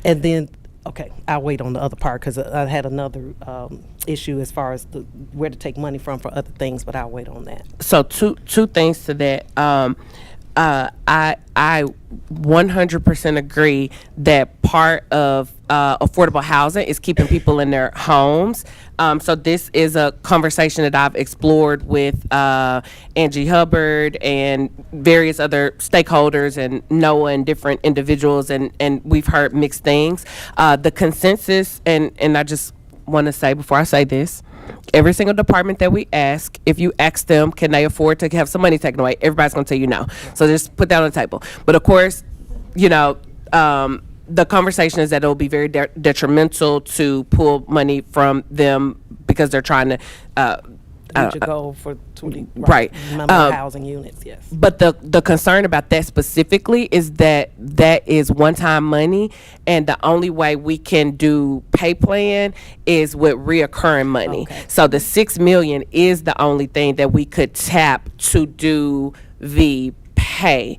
And then, okay, I'll wait on the other part because I had another issue as far as where to take money from for other things, but I'll wait on that. So two things to that. I 100% agree that part of affordable housing is keeping people in their homes. So this is a conversation that I've explored with Angie Hubbard and various other stakeholders and Noah and different individuals, and we've heard mixed things. The consensus, and I just want to say before I say this, every single department that we ask, if you ask them, can they afford to have some money taken away? Everybody's going to tell you no. So just put that on the table. But of course, the conversation is that it'll be very detrimental to pull money from them because they're trying to Reach a goal for 20 right. number of housing units. Yes. But the concern about that specifically is that is one-time money, and the only way we can do pay plan is with reoccurring money. Okay. So the $6 million is the only thing that we could tap to do the pay.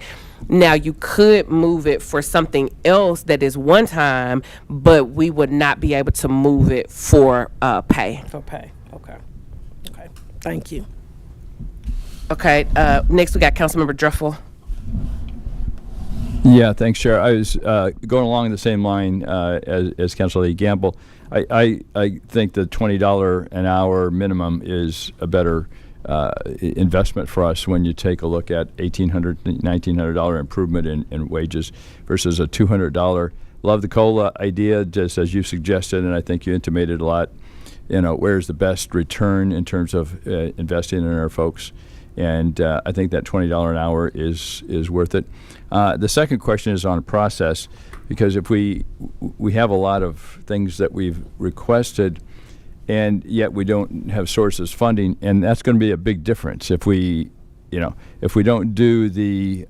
Now, you could move it for something else that is one time, but we would not be able to move it for pay. For pay. Okay. Okay. Thank you. Okay. Next, we got Councilmember Druffel. Yeah, thanks, Chair. I was going along the same line as Councilor Lee Gamble. I think the $20 an hour minimum is a better investment for us when you take a look at $1,800, $1,900 improvement in wages versus a $200. Love the COLA idea, just as you suggested, and I think you intimated a lot. Where's the best return in terms of investing in our folks? And I think that $20 an hour is worth it. The second question is on process, because if we have a lot of things that we've requested, and yet we don't have sources funding, and that's going to be a big difference if we don't do the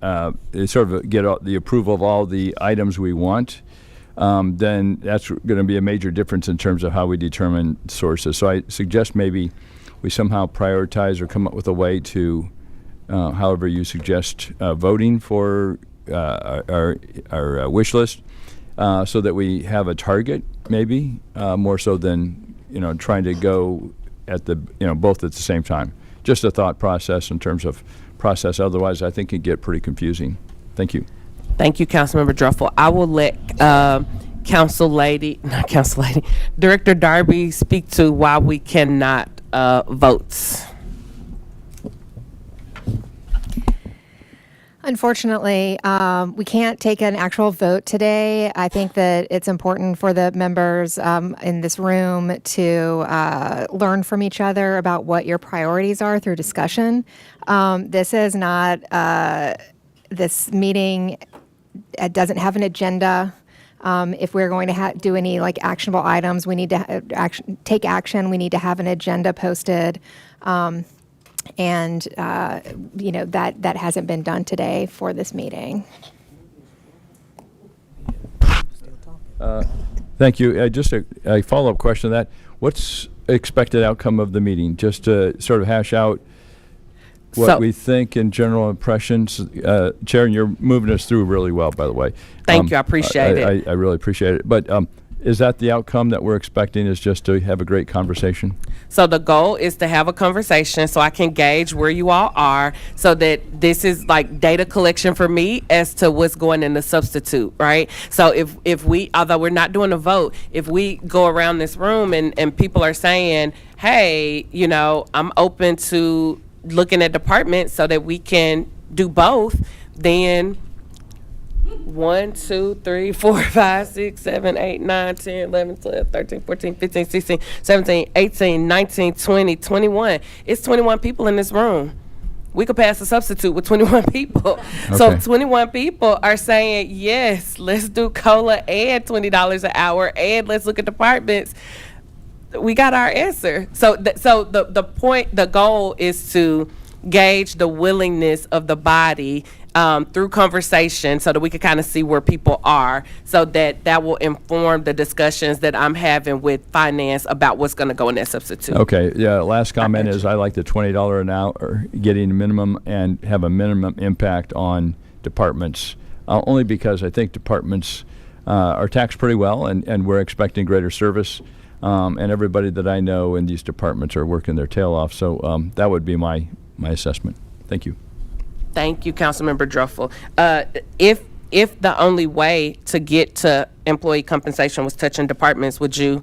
sort of get the approval of all the items we want. then that's going to be a major difference in terms of how we determine sources. So I suggest maybe we somehow prioritize or come up with a way to, however you suggest, voting for our wish list, so that we have a target, maybe more so than trying to go at the both at the same time. Just a thought process in terms of process. Otherwise, I think it can get pretty confusing. Thank you. Thank you, Councilmember Druffel. I will let Director Darby speak to why we cannot vote. Unfortunately, we can't take an actual vote today. I think that it's important for the members in this room to learn from each other about what your priorities are through discussion. This is not, this meeting doesn't have an agenda. If we're going to do any actionable items, we need to take action. We need to have an agenda posted. And that hasn't been done today for this meeting. Thank you. Just a follow-up question to that. What's expected outcome of the meeting? Just to sort of hash out what we think in general impressions. Chair, and you're moving us through really well, by the way. Thank you. I appreciate it. I really appreciate it. But is that the outcome that we're expecting, is just to have a great conversation? So the goal is to have a conversation so I can gauge where you all are, so that this is like data collection for me as to what's going in the substitute, right? So if we, although we're not doing a vote, if we go around this room and people are saying, hey, I'm open to looking at departments so that we can do both, then 1, 2, 3, 4, 5, 6, 7, 8, 9, 10, 11, 12, 13, 14, 15, 16, 17, 18, 19, 20, 21. It's 21 people in this room. We could pass a substitute with 21 people. Okay. So 21 people are saying, yes, let's do COLA and $20 an hour, and let's look at departments. We got our answer. So the goal is to gauge the willingness of the body through conversation, so that we can kind of see where people are, so that will inform the discussions that I'm having with finance about what's going to go in that substitute. Okay. Yeah. Last comment is I like the $20 an hour, getting a minimum and have a minimum impact on departments, only because I think departments are taxed pretty well, and we're expecting greater service. And everybody that I know in these departments are working their tail off. So that would be my assessment. Thank you. Thank you, Councilmember Druffel. If the only way to get to employee compensation was touching departments, would you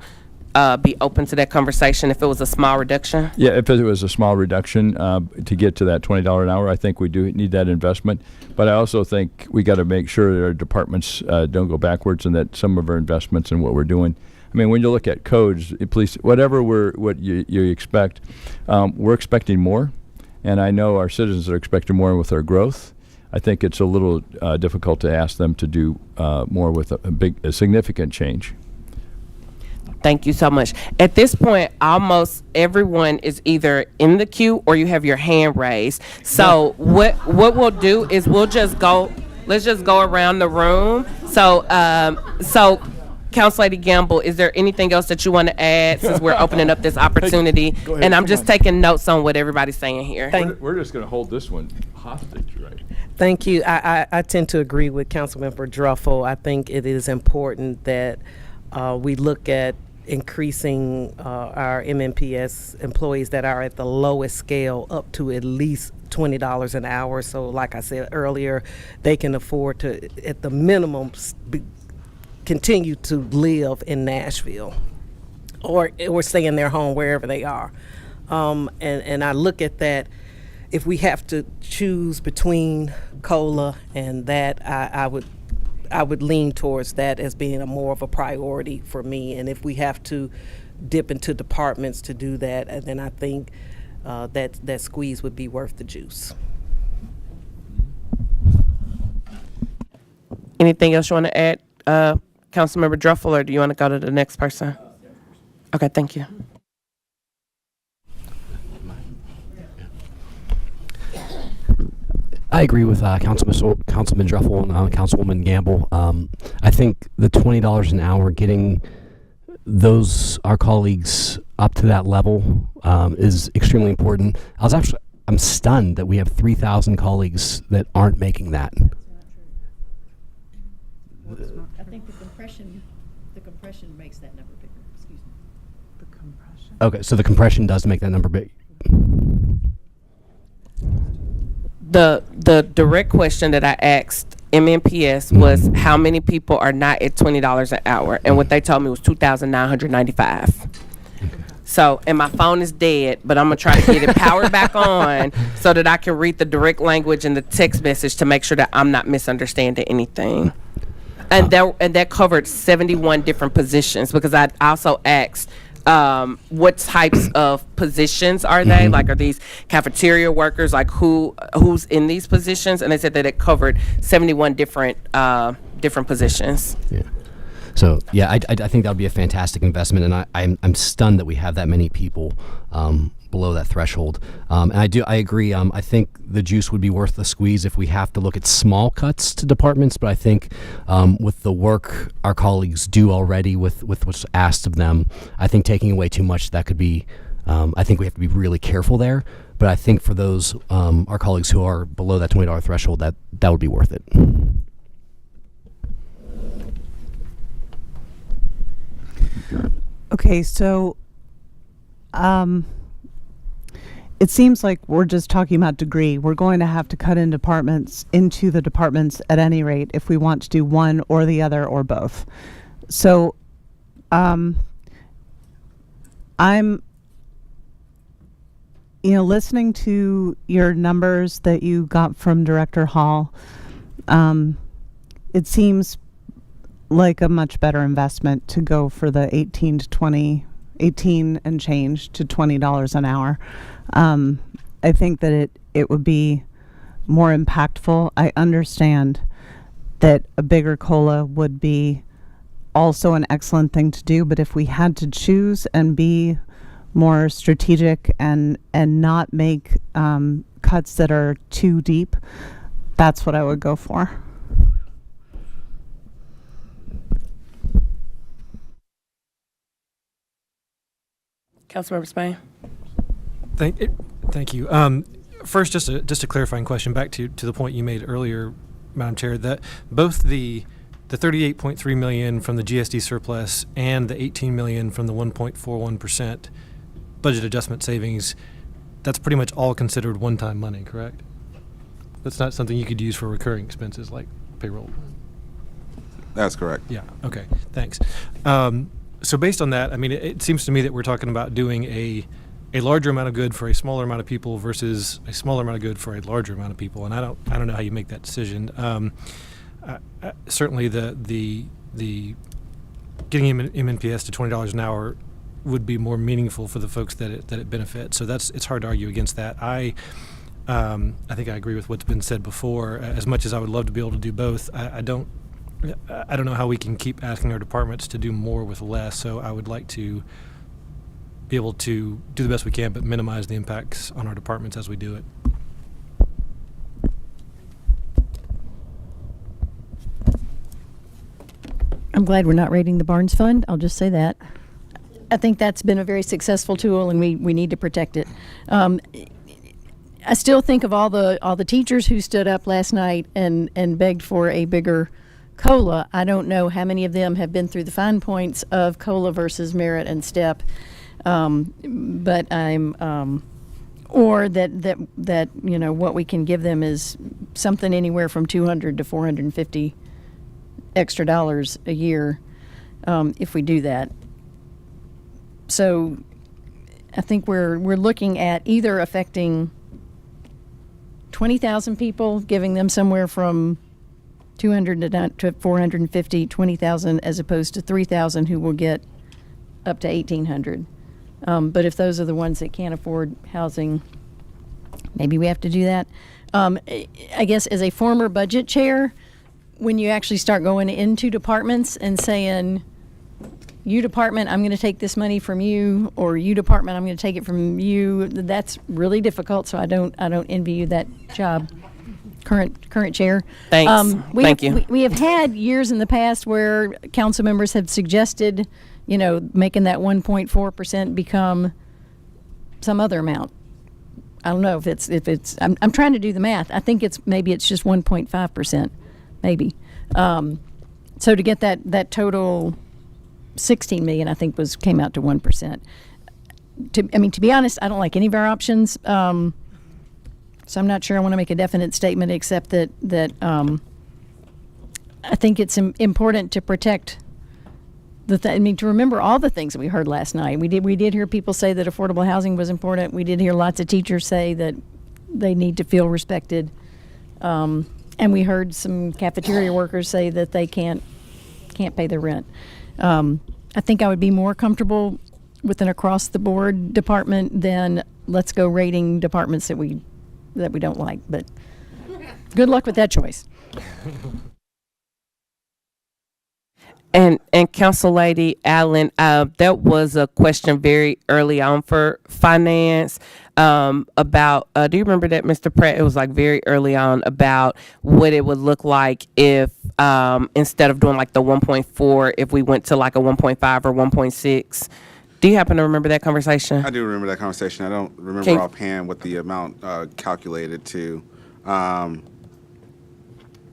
be open to that conversation if it was a small reduction? Yeah, if it was a small reduction to get to that $20 an hour, I think we do need that investment. But I also think we got to make sure that our departments don't go backwards, and that some of our investments in what we're doing. I mean, when you look at codes, police, whatever what you expect, we're expecting more. And I know our citizens are expecting more with our growth. I think it's a little difficult to ask them to do more with a significant change. Thank you so much. At this point, almost everyone is either in the queue or you have your hand raised. So what we'll do is let's just go around the room. So Council Lady Gamble, is there anything else that you want to add, since we're opening up this opportunity? Go ahead, and I'm just taking notes on what everybody's saying here. We're just going to hold this one hostage, right? Thank you. I tend to agree with Councilmember Druffel. I think it is important that we look at increasing our MNPS employees that are at the lowest scale up to at least $20 an hour. So like I said earlier, they can afford to, at the minimum, continue to live in Nashville or stay in their home wherever they are. And I look at that, if we have to choose between COLA and that, I would lean towards that as being a more of a priority for me. And if we have to dip into departments to do that, and then I think that squeeze would be worth the juice. Anything else you want to add, Councilmember Druffel, or do you want to go to the next person? Okay, thank you. I agree with Councilman Druffel and Councilwoman Gamble. I think the $20 an hour, getting our colleagues up to that level is extremely important. I'm stunned that we have 3,000 colleagues that aren't making that. I think the compression makes that number bigger. Excuse me. The compression. Okay, so the compression does make that number big. The direct question that I asked MNPS was how many people are not at $20 an hour, and what they told me was 2,995. So, and my phone is dead, but I'm gonna try to get it powered back on so that I can read the direct language and the text message to make sure that I'm not misunderstanding anything. And that covered 71 different positions, because I also asked what types of positions are they? Like, are these cafeteria workers? Like, who's in these positions? And they said that it covered 71 different positions. Yeah. So yeah, I think that would be a fantastic investment, and I'm stunned that we have that many people below that threshold. And I agree. I think the juice would be worth the squeeze if we have to look at small cuts to departments. But I think with the work our colleagues do already, with what's asked of them, I think taking away too much, that could be. I think we have to be really careful there. But I think for those our colleagues who are below that $20 threshold, that would be worth it. Okay, so it seems like we're just talking about degree. We're going to have to cut into the departments at any rate if we want to do one or the other or both. So I'm listening to your numbers that you got from Director Hall. It seems like a much better investment to go for the 18 and change to $20 an hour. I think that it would be more impactful. I understand that a bigger COLA would be also an excellent thing to do, but if we had to choose and be more strategic and not make cuts that are too deep, that's what I would go for. Councilmember Spain. Thank you. First, just a clarifying question back to the point you made earlier, Madam Chair, that both the $38.3 million from the GSD surplus and the $18 million from the 1.41% budget adjustment savings, that's pretty much all considered one-time money, correct? That's not something you could use for recurring expenses like payroll. That's correct. Yeah. Okay. Thanks. So based on that, I mean, it seems to me that we're talking about doing a larger amount of good for a smaller amount of people versus a smaller amount of good for a larger amount of people, and I don't know how you make that decision. Certainly, the getting MNPS to $20 an hour would be more meaningful for the folks that it benefits. So it's hard to argue against that. I think I agree with what's been said before. As much as I would love to be able to do both, I don't know how we can keep asking our departments to do more with less. So I would like to be able to do the best we can, but minimize the impacts on our departments as we do it. I'm glad we're not raiding the Barnes Fund. I'll just say that. I think that's been a very successful tool, and we need to protect it. I still think of all the teachers who stood up last night and begged for a bigger COLA. I don't know how many of them have been through the fine points of COLA versus merit and step, but I'm or that what we can give them is something anywhere from $200 to $450 extra dollars a year if we do that. So I think we're looking at either affecting 20,000 people, giving them somewhere from 200 to 450, 20,000, as opposed to 3,000 who will get up to 1,800. But if those are the ones that can't afford housing, maybe we have to do that. I guess as a former budget chair, when you actually start going into departments and saying, you department, I'm going to take this money from you, or you department, I'm going to take it from you, that's really difficult. So I don't envy you that job. current chair. Thanks. Thank you. We have had years in the past where council members have suggested, making that 1.4% become some other amount. I don't know if it's. I'm trying to do the math. I think it's just 1.5%, maybe. So to get that total 16 million, I think came out to 1%. To be honest, I don't like any of our options. So I'm not sure I want to make a definite statement, except that I think it's important to protect to remember all the things that we heard last night. We did hear people say that affordable housing was important. We did hear lots of teachers say that they need to feel respected, and we heard some cafeteria workers say that they can't pay their rent. I think I would be more comfortable with an across the board department than let's go rating departments that we don't like, but good luck with that choice. And Council Lady Allen, that was a question very early on for finance about. Do you remember that, Mr. Pratt? It was like very early on about what it would look like if instead of doing like the 1.4, if we went to like a 1.5 or 1.6. Do you happen to remember that conversation? I do remember that conversation. I don't remember offhand what the amount calculated to.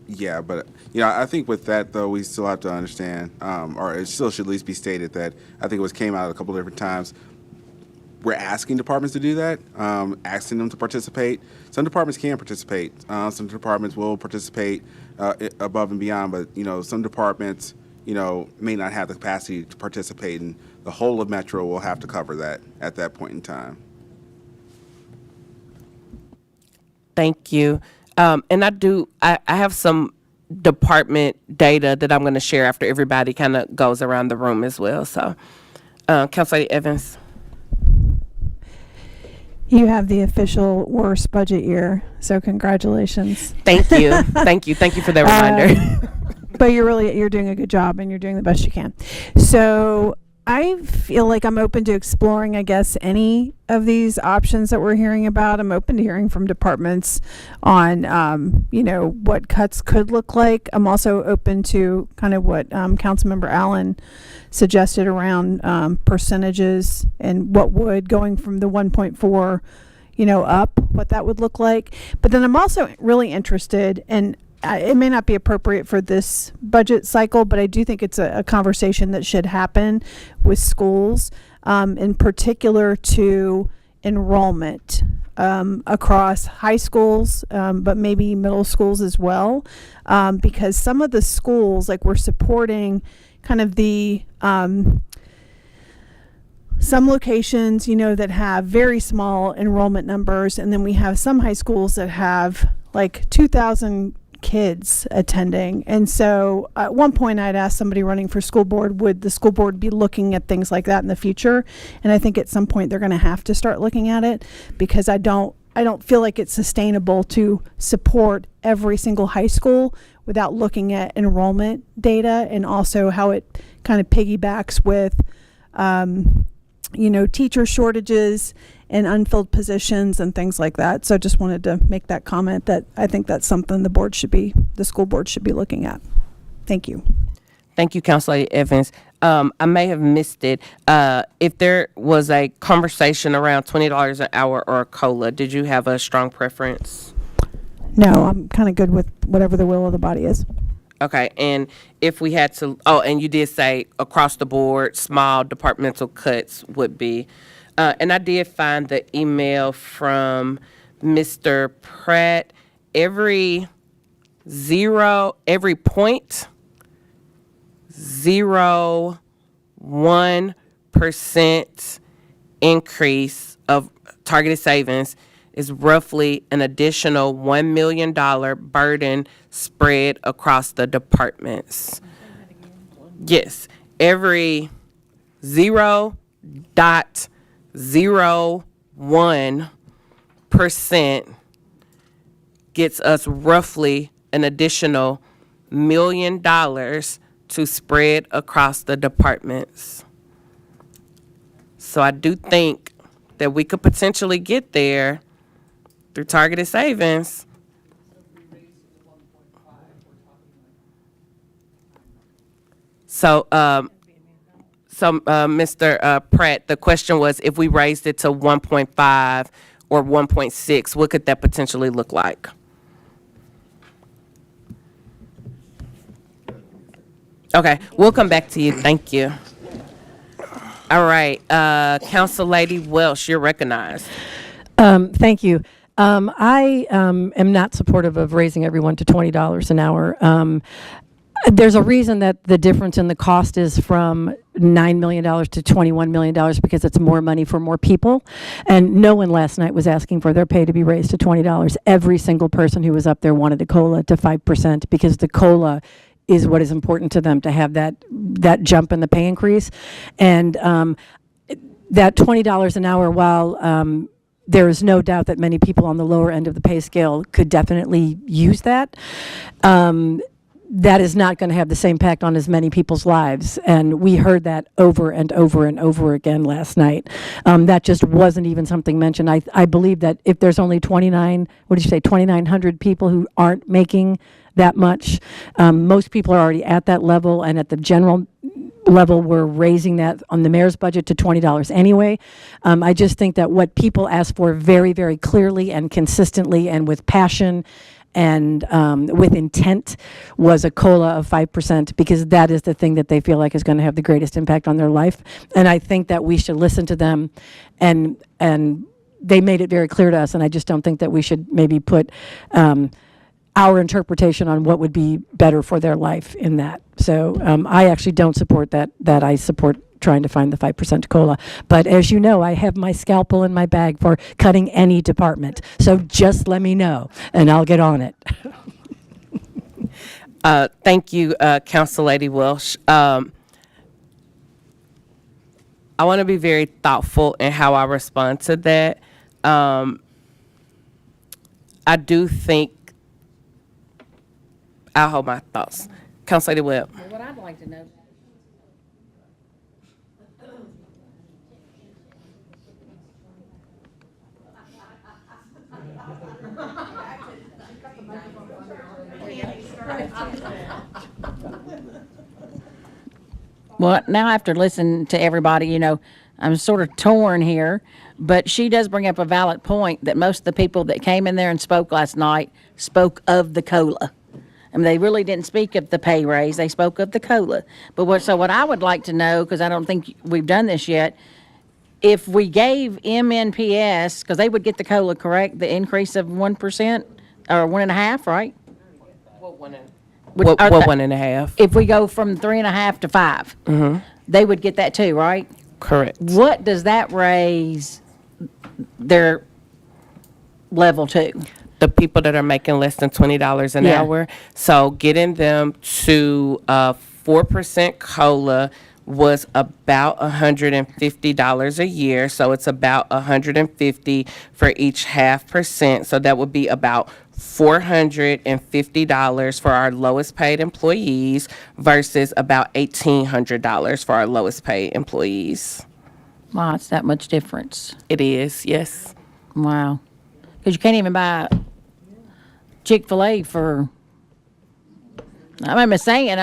Yeah, but I think with that though, we still have to understand, or it still should at least be stated that I think came out a couple different times. We're asking departments to do that, asking them to participate. Some departments can participate. Some departments will participate above and beyond, but some departments may not have the capacity to participate, and the whole of Metro will have to cover that at that point in time. Thank you. And I have some department data that I'm going to share after everybody kind of goes around the room as well. So, Councilor Evans. You have the official worst budget year, so congratulations. Thank you. Thank you for that reminder. But you're doing a good job, and you're doing the best you can. So I feel like I'm open to exploring, I guess, any of these options that we're hearing about. I'm open to hearing from departments on, what cuts could look like. I'm also open to kind of what Councilmember Allen suggested around percentages and what would going from the 1.4, up, what that would look like. But then I'm also really interested in. It may not be appropriate for this budget cycle, but I do think it's a conversation that should happen with schools, in particular to enrollment across high schools, but maybe middle schools as well, because some of the schools, like we're supporting kind of the some locations, that have very small enrollment numbers, and then we have some high schools that have like 2,000 kids attending. And so at one point I'd asked somebody running for school board, would the school board be looking at things like that in the future? And I think at some point they're going to have to start looking at it, because I don't feel like it's sustainable to support every single high school without looking at enrollment data, and also how it kind of piggybacks with teacher shortages and unfilled positions and things like that. So I just wanted to make that comment that I think that's something the school board should be looking at. Thank you. Thank you, Councilor Evans. I may have missed it. If there was a conversation around $20 an hour or a COLA, did you have a strong preference? No, I'm kind of good with whatever the will of the body is. Okay, and if we had to, and you did say across the board, small departmental cuts would be, and I did find the email from Mr. Pratt. Every 0.01% increase of targeted savings is roughly an additional $1 million burden spread across the departments. Yes, every 0.01% gets us roughly an additional $1 million to spread across the departments. So I do think that we could potentially get there through targeted savings. So, Mr. Pratt, the question was if we raised it to 1.5 or 1.6, what could that potentially look like? Okay, we'll come back to you. Thank you. All right, Council Lady Welsh, you're recognized. Thank you. I am not supportive of raising everyone to $20 an hour. There's a reason that the difference in the cost is from $9 million to $21 million because it's more money for more people. And no one last night was asking for their pay to be raised to $20. Every single person who was up there wanted a COLA to 5% because the COLA is what is important to them, to have that jump in the pay increase. And that $20 an hour, while there is no doubt that many people on the lower end of the pay scale could definitely use that, that is not going to have the same impact on as many people's lives. And we heard that over and over and over again last night. That just wasn't even something mentioned. I believe that if there's only 2,900 people who aren't making that much, most people are already at that level, and at the general level, we're raising that on the mayor's budget to $20 anyway. I just think that what people ask for very, very clearly and consistently and with passion and with intent was a COLA of 5%, because that is the thing that they feel like is going to have the greatest impact on their life. And I think that we should listen to them, and they made it very clear to us, and I just don't think that we should maybe put our interpretation on what would be better for their life in that. So I actually don't support that. I support trying to find the 5% COLA. But as you know, I have my scalpel in my bag for cutting any department. So just let me know, and I'll get on it. Thank you, Council Lady Welsh. I want to be very thoughtful in how I respond to that. I do think I'll hold my thoughts. Council Lady Webb. What I'd like to know. Well, now after listening to everybody, I'm sort of torn here, but she does bring up a valid point that most of the people that came in there and spoke last night spoke of the COLA. I mean, they really didn't speak of the pay raise. They spoke of the COLA. But what I would like to know, because I don't think we've done this yet, if we gave MNPS, because they would get the COLA, correct? The increase of 1% or 1.5%, right? What 1.5? What if we go from 3.5 to 5, they would get that too, right? Correct. What does that raise their level to? The people that are making less than $20 an hour. So getting them to 4% COLA was about $150 a year. So it's about $150 for each 0.5%. So that would be about $450 for our lowest paid employees versus about $1,800 for our lowest paid employees. Wow, it's that much difference. It is, yes. Wow. Because you can't even buy Chick-fil-A for, I'm just saying,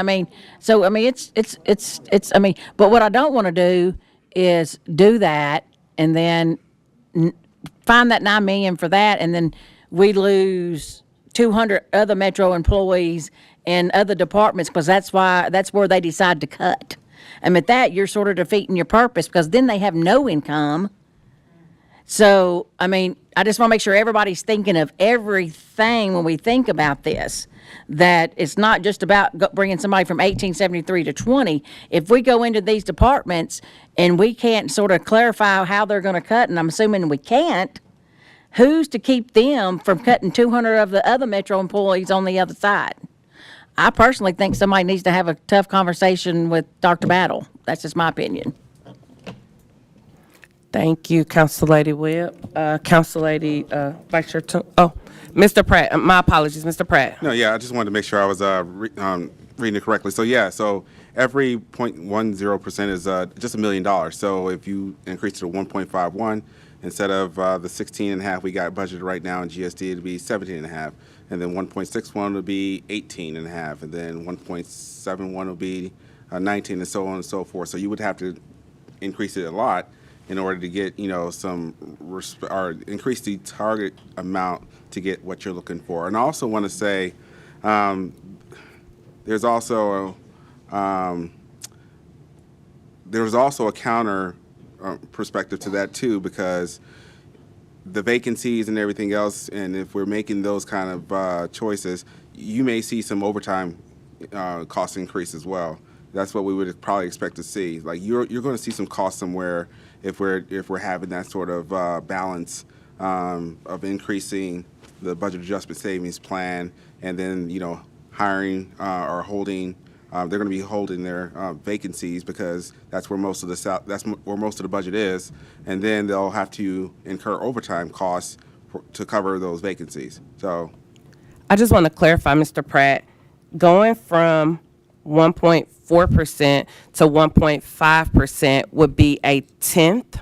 but what I don't want to do is do that and then find that $9 million for that, and then we lose 200 other Metro employees in other departments, because that's where they decide to cut. And at that, you're sort of defeating your purpose, because then they have no income. So, I just want to make sure everybody's thinking of everything when we think about this, that it's not just about bringing somebody from 1873 to 20. If we go into these departments and we can't sort of clarify how they're going to cut, and I'm assuming we can't, who's to keep them from cutting 200 of the other Metro employees on the other side? I personally think somebody needs to have a tough conversation with Dr. Battle. That's just my opinion. Thank you, Council Lady Webb. Council Lady Vice Chair. Mr. Pratt. My apologies, Mr. Pratt. No, I just wanted to make sure I was reading it correctly. So every 0.10% is just $1 million. So if you increase it to 1.51, instead of the 16.5 we got budgeted right now in GSD, it'd be 17.5, and then 1.61 would be 18.5, and then 1.71 would be 19, and so on and so forth. So you would have to increase it a lot in order to get, some or increase the target amount to get what you're looking for. And I also want to say there's also a counter perspective to that too, because the vacancies and everything else, and if we're making those kind of choices, you may see some overtime cost increase as well. That's what we would probably expect to see. Like you're going to see some cost somewhere if we're having that sort of balance of increasing the budget adjustment savings plan, and then hiring or holding. They're going to be holding their vacancies because that's where most of the budget is, and then they'll have to incur overtime costs to cover those vacancies. So, I just want to clarify, Mr. Pratt, going from 1.4% to 1.5% would be a tenth.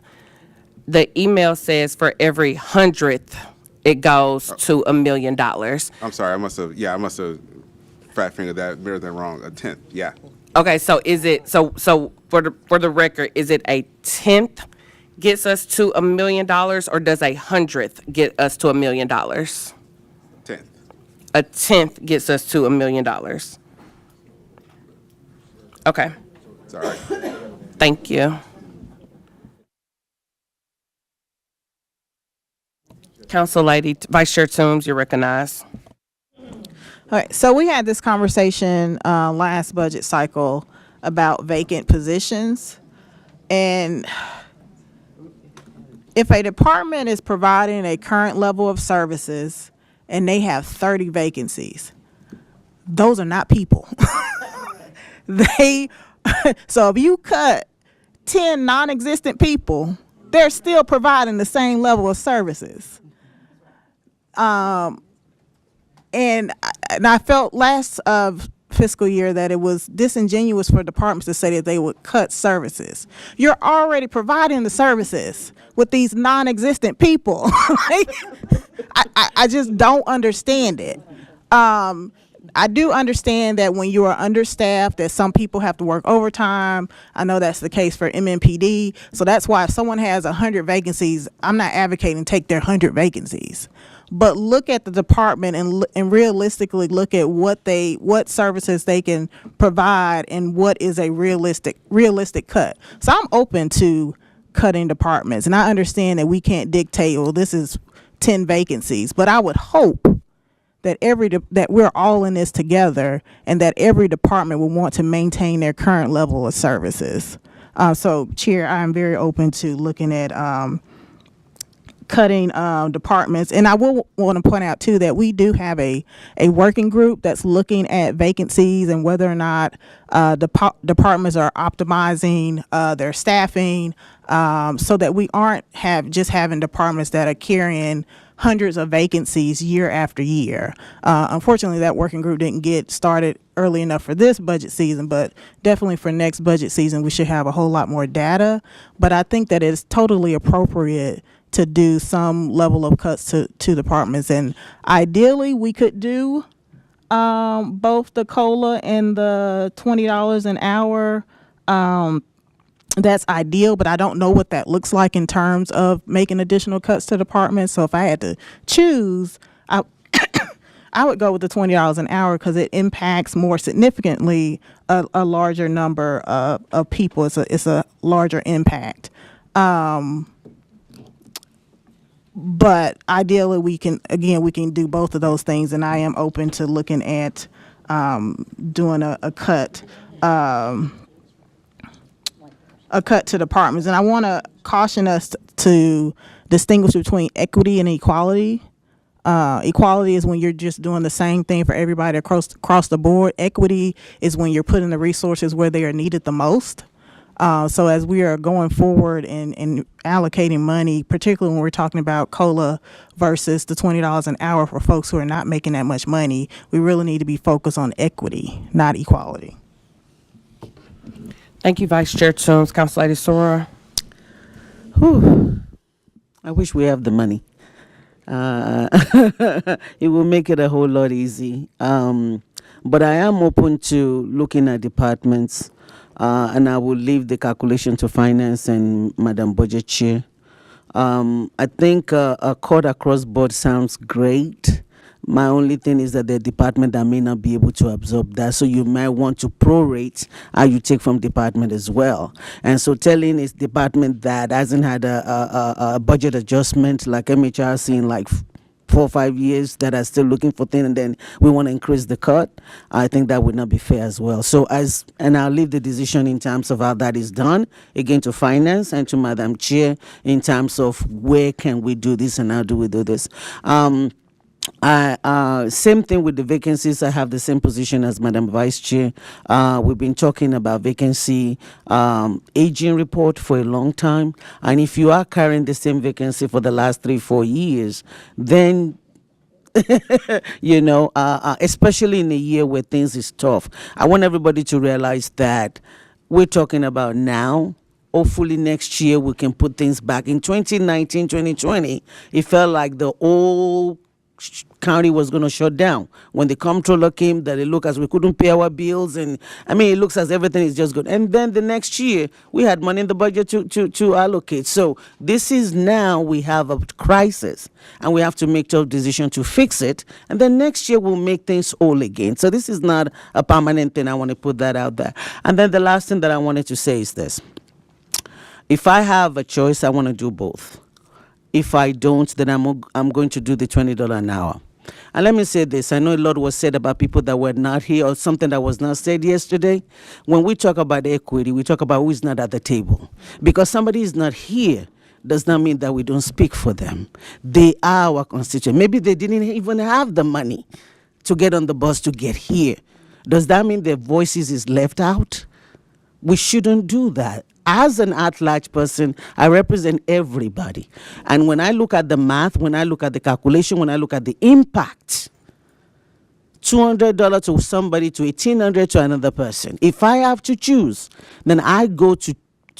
The email says for every 100th, it goes to $1 million. I'm sorry, I must have fat fingered that better than wrong. A tenth, yeah. Okay, so is it so for the record, is it a tenth gets us to $1 million, or does a 100th get us to $1 million? Tenth. A tenth gets us to $1 million. Okay. Sorry. Thank you. Council Lady, Vice Chair Toombs, you're recognized. All right, so we had this conversation last budget cycle about vacant positions, and if a department is providing a current level of services and they have 30 vacancies, those are not people. So if you cut 10 non-existent people, they're still providing the same level of services. And I felt last fiscal year that it was disingenuous for departments to say that they would cut services. You're already providing the services with these non-existent people. I just don't understand it. I do understand that when you are understaffed, that some people have to work overtime. I know that's the case for MMPD. So that's why if someone has 100 vacancies, I'm not advocating take their 100 vacancies. But look at the department and realistically look at what services they can provide and what is a realistic cut. So I'm open to cutting departments, and I understand that we can't dictate, well, this is 10 vacancies, but I would hope that that we're all in this together, and that every department will want to maintain their current level of services. So, Chair, I'm very open to looking at cutting departments. And I will want to point out too that we do have a working group that's looking at vacancies and whether or not departments are optimizing their staffing, so that we aren't having departments that are carrying hundreds of vacancies year after year. Unfortunately, that working group didn't get started early enough for this budget season, but definitely for next budget season, we should have a whole lot more data. But I think that it's totally appropriate to do some level of cuts to departments. And ideally, we could do both the COLA and the $20 an hour. That's ideal, but I don't know what that looks like in terms of making additional cuts to departments. So if I had to choose, I would go with the $20 an hour because it impacts more significantly a larger number of people. It's a larger impact. But ideally, we can do both of those things, and I am open to looking at doing a cut. A cut to departments. And I want to caution us to distinguish between equity and equality. Equality is when you're just doing the same thing for everybody across the board. Equity is when you're putting the resources where they are needed the most. So as we are going forward and allocating money, particularly when we're talking about COLA versus the $20 an hour for folks who are not making that much money, we really need to be focused on equity, not equality. Thank you, Vice Chair Toombs. Council Lady Soror. I wish we have the money. It will make it a whole lot easy. But I am open to looking at departments, and I will leave the calculation to finance and Madam Budget Chair. I think a cut across board sounds great. My only thing is that the department that may not be able to absorb that, so you might want to prorate how you take from department as well. And so telling this department that hasn't had a budget adjustment like MHRC in like 4 or 5 years that are still looking for things, and then we want to increase the cut, I think that would not be fair as well. So and I'll leave the decision in terms of how that is done, again, to finance and to Madam Chair in terms of where can we do this and how do we do this. Same thing with the vacancies. I have the same position as Madam Vice Chair. We've been talking about vacancy aging report for a long time, and if you are carrying the same vacancy for the last 3-4 years, then especially in a year where things is tough, I want everybody to realize that we're talking about now. Hopefully next year we can put things back. In 2019, 2020, it felt like the whole county was going to shut down when the comptroller came, that it looked as we couldn't pay our bills, and I mean it looks as everything is just good. And then the next year we had money in the budget to allocate. So this is now we have a crisis and we have to make tough decision to fix it, and then next year we'll make things whole again. So this is not a permanent thing. I want to put that out there. And then the last thing that I wanted to say is this: if I have a choice, I want to do both. If I don't, then I'm going to do the $20 an hour. And let me say this. I know a lot was said about people that were not here, or something that was not said yesterday. When we talk about equity, we talk about who is not at the table. Because somebody is not here does not mean that we don't speak for them. They are our constituents. Maybe they didn't even have the money to get on the bus to get here. Does that mean their voices is left out? We shouldn't do that. As an at-large person, I represent everybody. And when I look at the math, when I look at the calculation, when I look at the impact, $200 to somebody, to $1,800 to another person. If I have to choose, then I go to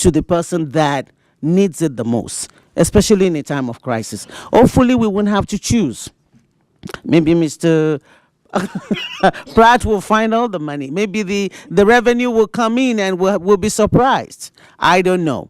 the person that needs it the most, especially in a time of crisis. Hopefully, we won't have to choose. Maybe Mr. Pratt will find all the money. Maybe the revenue will come in and we'll be surprised. I don't know.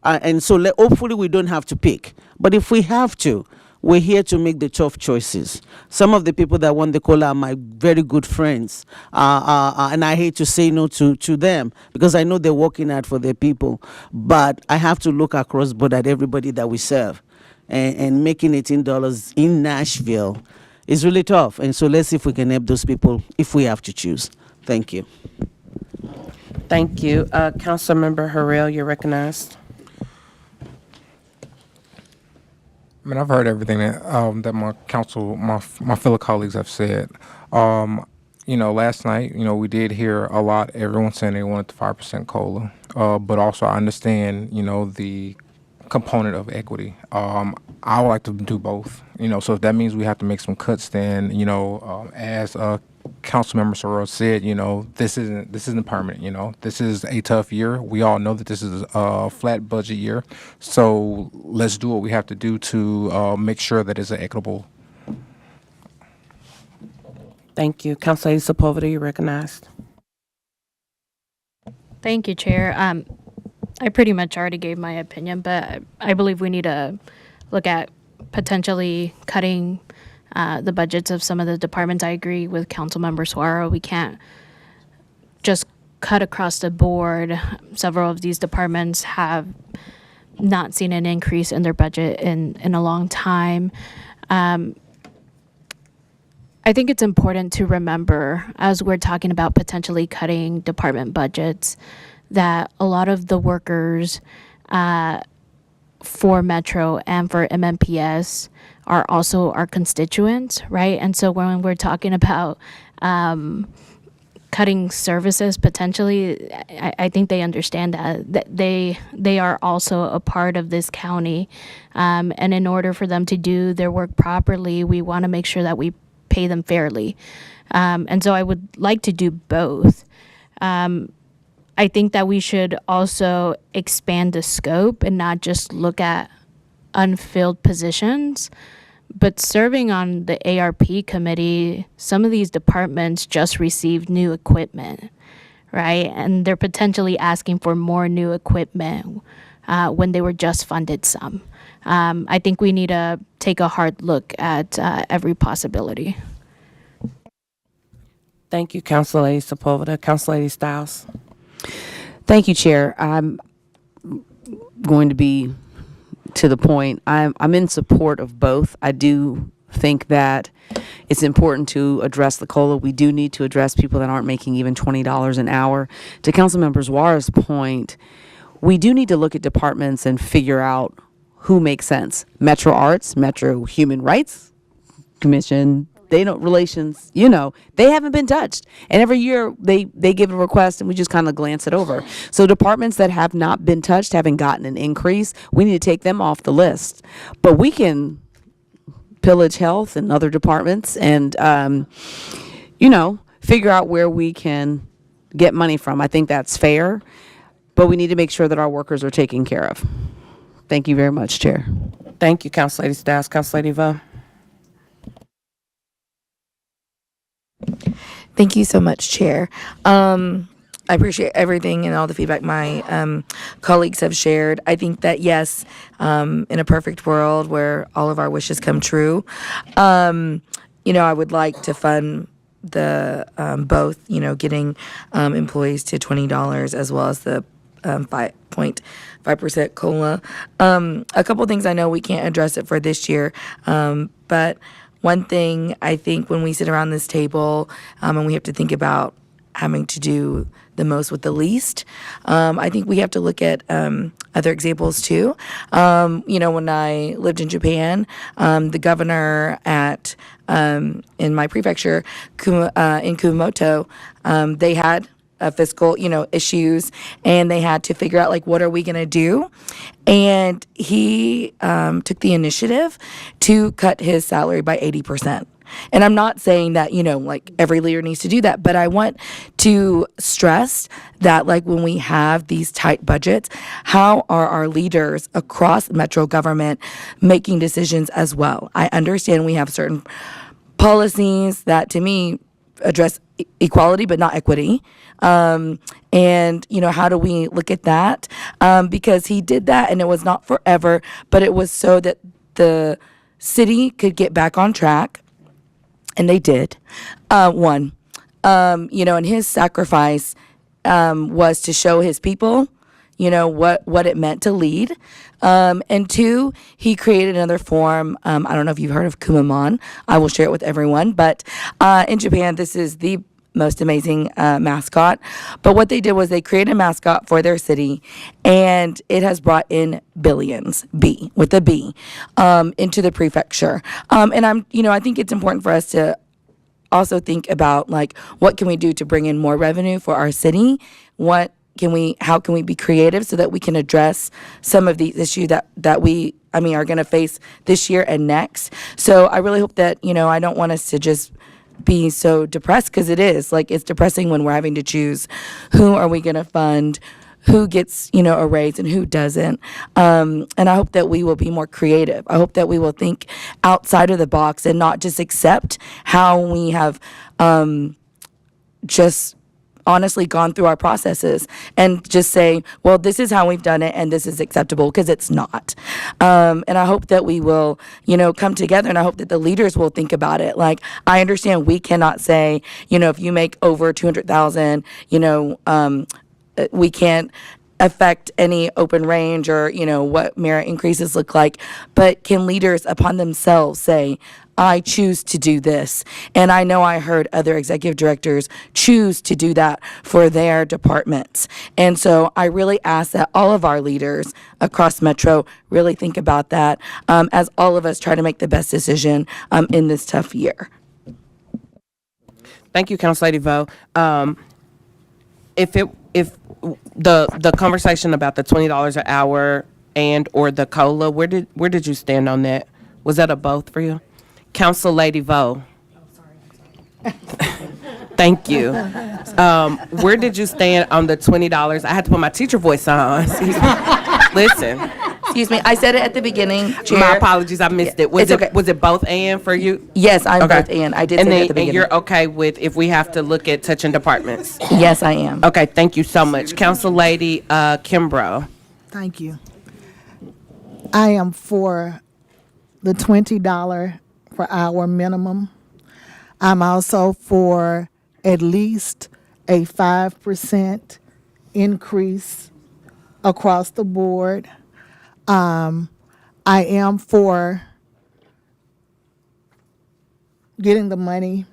And so hopefully we don't have to pick. But if we have to, we're here to make the tough choices. Some of the people that won the COLA are my very good friends. And I hate to say no to them because I know they're working hard for their people. But I have to look across board at everybody that we serve. And making $18 in Nashville is really tough. And so let's see if we can help those people if we have to choose. Thank you. Thank you. Councilmember Harrell, you're recognized. I mean, I've heard everything that my fellow colleagues have said. Last night, we did hear a lot. Everyone saying they wanted the 5% COLA, but also I understand, the component of equity. I would like to do both. So if that means we have to make some cuts, then as Councilmember Sorrell said, this isn't permanent. This is a tough year. We all know that this is a flat budget year. So let's do what we have to do to make sure that it's equitable. Thank you. Councilor Sepulveda, you're recognized. Thank you, Chair. I pretty much already gave my opinion, but I believe we need to look at potentially cutting the budgets of some of the departments. I agree with Councilmember Suarez. We can't just cut across the board. Several of these departments have not seen an increase in their budget in a long time. I think it's important to remember, as we're talking about potentially cutting department budgets, that a lot of the workers for Metro and for MMPS are also our constituents, right? And so when we're talking about cutting services potentially, I think they understand that they are also a part of this county. And in order for them to do their work properly, we want to make sure that we pay them fairly. And so I would like to do both. I think that we should also expand the scope and not just look at unfilled positions, But serving on the ARP committee, some of these departments just received new equipment, right? And they're potentially asking for more new equipment when they were just funded some. I think we need to take a hard look at every possibility. Thank you, Council Lady Sepulveda. Council Lady Stiles. Thank you, Chair. I'm going to be to the point. I'm in support of both. I do think that it's important to address the COLA. We do need to address people that aren't making even $20 an hour. To Councilmember Zuara's point, we do need to look at departments and figure out who makes sense. Metro Arts, Metro Human Rights Commission, they don't relations, they haven't been touched. And every year they give a request and we just kind of glance it over. So departments that have not been touched, haven't gotten an increase, we need to take them off the list. But we can pillage health and other departments and, figure out where we can get money from. I think that's fair, but we need to make sure that our workers are taken care of. Thank you very much, Chair. Thank you, Council Lady Stiles. Council Lady Vo. Thank you so much, Chair. I appreciate everything and all the feedback my colleagues have shared. I think that, yes, in a perfect world where all of our wishes come true, I would like to fund the both, getting employees to $20 as well as the 5.5% COLA. A couple things I know we can't address it for this year, but one thing I think when we sit around this table and we have to think about having to do the most with the least, I think we have to look at other examples too. When I lived in Japan, the governor in my prefecture in Kumamoto, they had fiscal, issues, and they had to figure out what are we going to do? And he took the initiative to cut his salary by 80%. And I'm not saying that, every leader needs to do that, but I want to stress that when we have these tight budgets, how are our leaders across Metro government making decisions as well? I understand we have certain policies that to me address equality but not equity. And how do we look at that? Because he did that and it was not forever, but it was so that the city could get back on track. And they did. And his sacrifice was to show his people, what it meant to lead. And two, he created another form. I don't know if you've heard of Kumamon. I will share it with everyone. But in Japan, this is the most amazing mascot. But what they did was they created a mascot for their city, and it has brought in billions, with a B, into the prefecture. And I think it's important for us to also think about what can we do to bring in more revenue for our city? How can we be creative so that we can address some of these issues that we are going to face this year and next? So I really hope that, I don't want us to just be so depressed, because it is it's depressing when we're having to choose who are we going to fund, who gets a raise and who doesn't. And I hope that we will be more creative. I hope that we will think outside of the box and not just accept how we have just honestly gone through our processes and just say, well, this is how we've done it and this is acceptable, because it's not. And I hope that we will, come together, and I hope that the leaders will think about it. I understand we cannot say, if you make over 200,000, we can't affect any open range or, what merit increases look like. But can leaders upon themselves say, I choose to do this? And I know I heard other executive directors choose to do that for their departments. And so I really ask that all of our leaders across Metro really think about that as all of us try to make the best decision in this tough year. Thank you, Council Lady Vo. If the conversation about the $20 an hour and or the COLA, where did you stand on that? Was that a both for you? Council Lady Vo. Thank you. Where did you stand on the $20? I had to put my teacher voice on. Listen. Excuse me, I said it at the beginning, Chair. My apologies, I missed it. Was It's it okay. was it both and for you? Yes, I'm both and. I did and say then, that at the beginning. And you're okay with if we have to look at touching departments? Yes, I am. Okay, thank you so much. Council Lady Kimbrough. Thank you. I am for the $20 per hour minimum. I'm also for at least a 5% increase across the board. I am for getting the money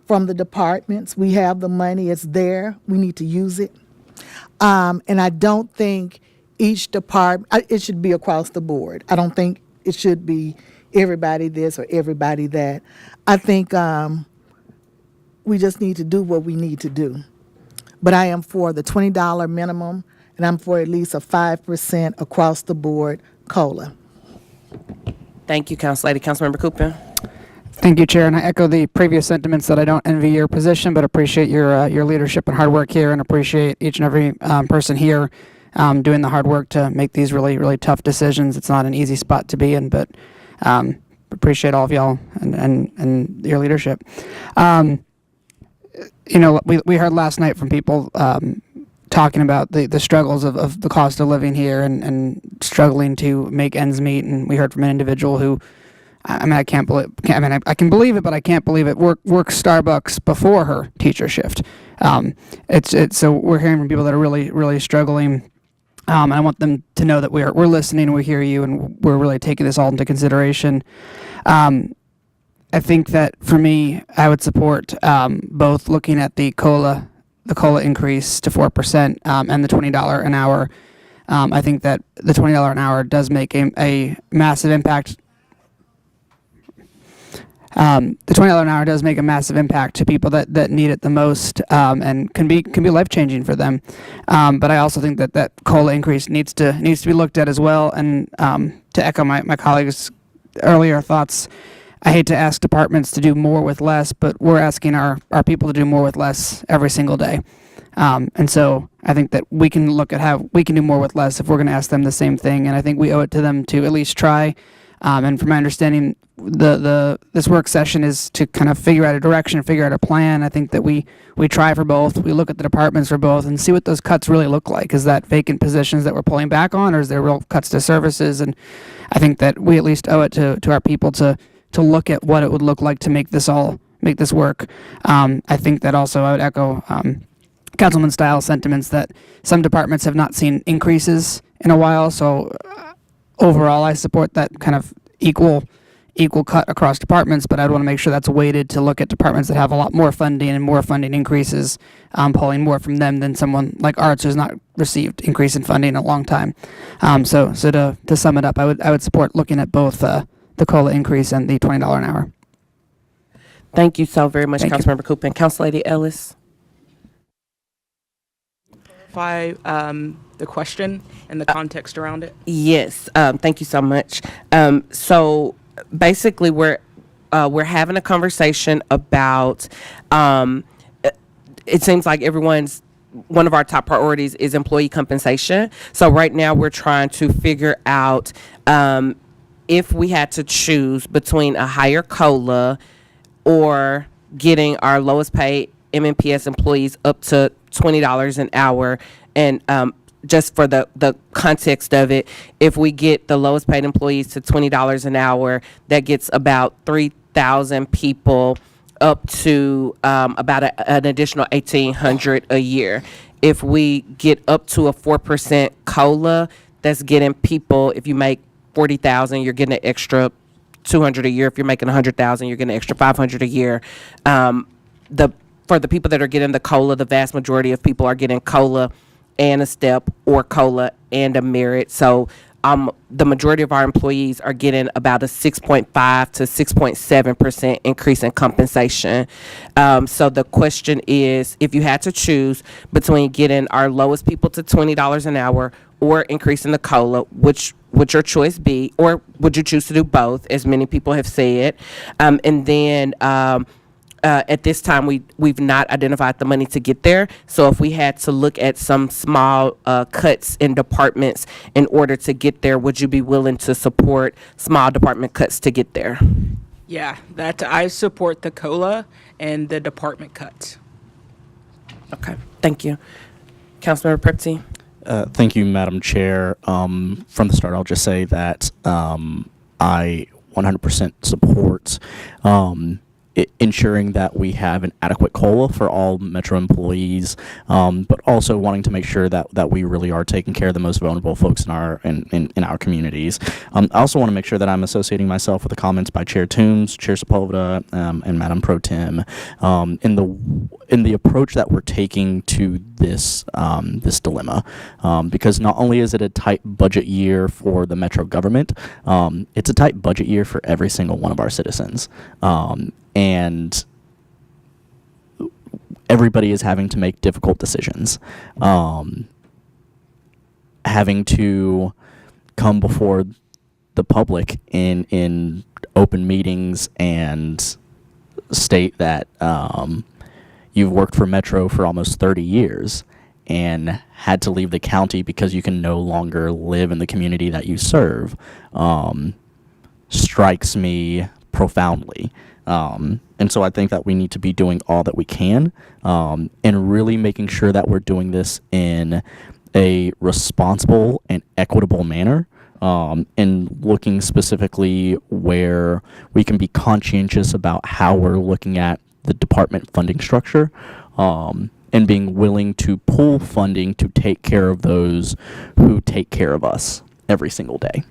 from the departments. We have the money, it's there, we need to use it. And I don't think each department, it should be across the board. I don't think it should be everybody this or everybody that. I think we just need to do what we need to do. But I am for the $20 minimum, and I'm for at least a 5% across the board COLA. Thank you, Council Lady. Councilmember Cooper. Thank you, Chair, and I echo the previous sentiments that I don't envy your position, but appreciate your leadership and hard work here, and appreciate each and every person here doing the hard work to make these really, really tough decisions. It's not an easy spot to be in, but appreciate all of y'all and your leadership. We heard last night from people talking about the struggles of the cost of living here and struggling to make ends meet, and we heard from an individual who, I can believe it, but I can't believe it. Works Starbucks before her teacher shift. So we're hearing from people that are really, really struggling. And I want them to know that we're listening, we hear you, and we're really taking this all into consideration. I think that for me, I would support both looking at the COLA increase to 4% and the $20 an hour. I think that the $20 an hour does make a massive impact. The $20 an hour does make a massive impact to people that need it the most, and can be life changing for them. But I also think that COLA increase needs to be looked at as well. And to echo my colleagues' earlier thoughts, I hate to ask departments to do more with less, but we're asking our people to do more with less every single day. And so I think that we can look at how we can do more with less if we're going to ask them the same thing. And I think we owe it to them to at least try. And from my understanding, this work session is to kind of figure out a direction, figure out a plan. I think that we try for both. We look at the departments for both and see what those cuts really look like. Is that vacant positions that we're pulling back on, or is there real cuts to services? And I think that we at least owe it to our people to look at what it would look like to make this work. I think that also I would echo Councilman Stiles' sentiments that some departments have not seen increases in a while. So overall, I support that kind of equal cut across departments, but I'd want to make sure that's weighted to look at departments that have a lot more funding and more funding increases, pulling more from them than someone like arts who's not received increase in funding in a long time. So to sum it up, I would support looking at both the COLA increase and the $20 an hour. Thank you so very much, Thank you. Councilmember Cooper. And Council Lady Ellis. Clarify the question and the context around it? Yes, thank you so much. So basically, we're having a conversation about. It seems like one of our top priorities is employee compensation. So right now, we're trying to figure out if we had to choose between a higher COLA or getting our lowest paid MNPS employees up to $20 an hour. And just for the context of it, if we get the lowest paid employees to $20 an hour, that gets about 3,000 people up to about an additional $1,800 a year. If we get up to a 4% COLA, that's getting people, if you make 40,000, you're getting an extra 200 a year. If you're making 100,000, you're getting an extra 500 a year. For the people that are getting the COLA, the vast majority of people are getting COLA and a step, or COLA and a merit. So the majority of our employees are getting about a 6.5 to 6.7% increase in compensation. So the question is, if you had to choose between getting our lowest people to $20 an hour or increasing the COLA, which would your choice be, or would you choose to do both, as many people have said? And then at this time, we've not identified the money to get there. So if we had to look at some small cuts in departments in order to get there, would you be willing to support small department cuts to get there? Yeah, that I support the COLA and the department cuts. Okay, thank you. Councilmember Prepty. Thank you, Madam Chair. From the start, I'll just say that I 100% support ensuring that we have an adequate COLA for all Metro employees, but also wanting to make sure that we really are taking care of the most vulnerable folks in our communities. I also want to make sure that I'm associating myself with the comments by Chair Toombs, Chair Sepulveda, and Madam Pro Tem in the approach that we're taking to this this dilemma, because not only is it a tight budget year for the Metro government, it's a tight budget year for every single one of our citizens. And everybody is having to make difficult decisions, having to come before the public in open meetings and state that you've worked for Metro for almost 30 years and had to leave the county because you can no longer live in the community that you serve, strikes me profoundly. And so I think that we need to be doing all that we can, and really making sure that we're doing this in a responsible and equitable manner, and looking specifically where we can be conscientious about how we're looking at the department funding structure, and being willing to pull funding to take care of those who take care of us every single day.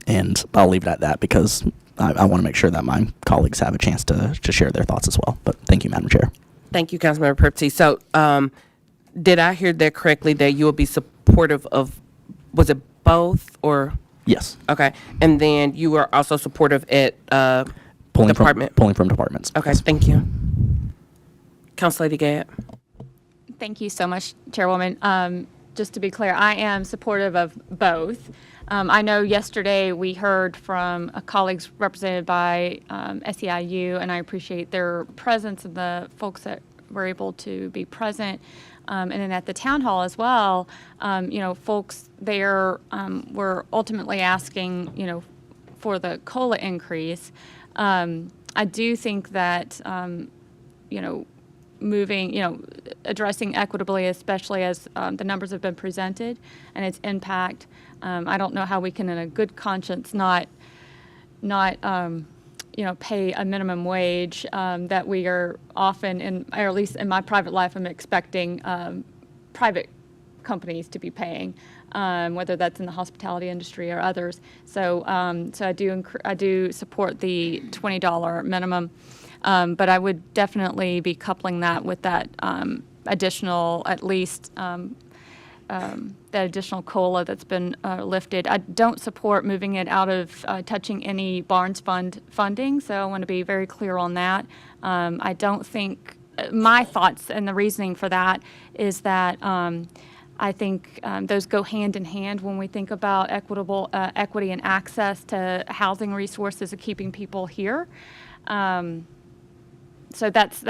And I'll leave it at that because I want to make sure that my colleagues have a chance to share their thoughts as well. But thank you, Madam Chair. Thank you, Councilmember Prepty. So did I hear that correctly, that you will be supportive of, was it both or? Yes. Okay. And then you are also supportive at Pulling from departments. Okay, Yes. thank you. Council Lady Gadd. Thank you so much, Chairwoman. Just to be clear, I am supportive of both. I know yesterday we heard from colleagues represented by SEIU, and I appreciate their presence and the folks that were able to be present. And then at the town hall as well, folks there were ultimately asking, for the COLA increase. I do think that, moving, addressing equitably, especially as the numbers have been presented and its impact. I don't know how we can, in a good conscience, not pay a minimum wage that we are often, or at least in my private life, I'm expecting private companies to be paying, whether that's in the hospitality industry or others. So, I do support the $20 minimum. But I would definitely be coupling that with that additional, at least that additional COLA that's been lifted. I don't support moving it out of touching any Barnes Fund funding, so I want to be very clear on that. I don't think, my thoughts and the reasoning for that is that I think those go hand in hand when we think about equity and access to housing resources and keeping people here. So that's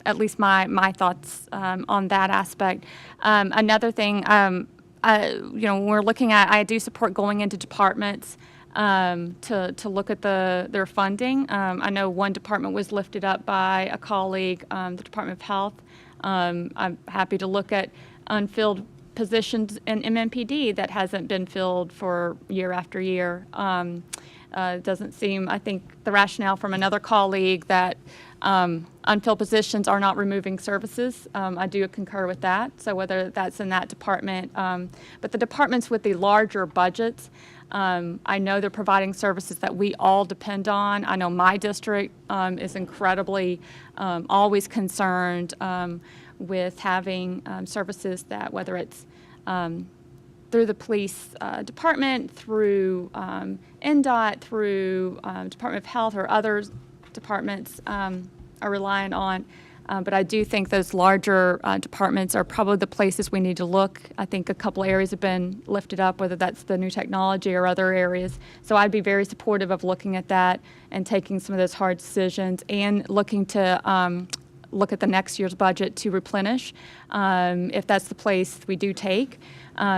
at least my thoughts on that aspect. Another thing, when we're looking at, I do support going into departments to look at their funding. I know one department was lifted up by a colleague, the Department of Health. I'm happy to look at unfilled positions in MMPD that hasn't been filled for year after year. Doesn't seem, I think the rationale from another colleague that unfilled positions are not removing services. I do concur with that. So whether that's in that department, but the departments with the larger budgets, I know they're providing services that we all depend on. I know my district is incredibly always concerned with having services that, whether it's through the police department, through NDOT, through Department of Health or other departments are relying on But I do think those larger departments are probably the places we need to look. I think a couple areas have been lifted up, whether that's the new technology or other areas. So I'd be very supportive of looking at that and taking some of those hard decisions and looking to look at the next year's budget to replenish if that's the place we do take.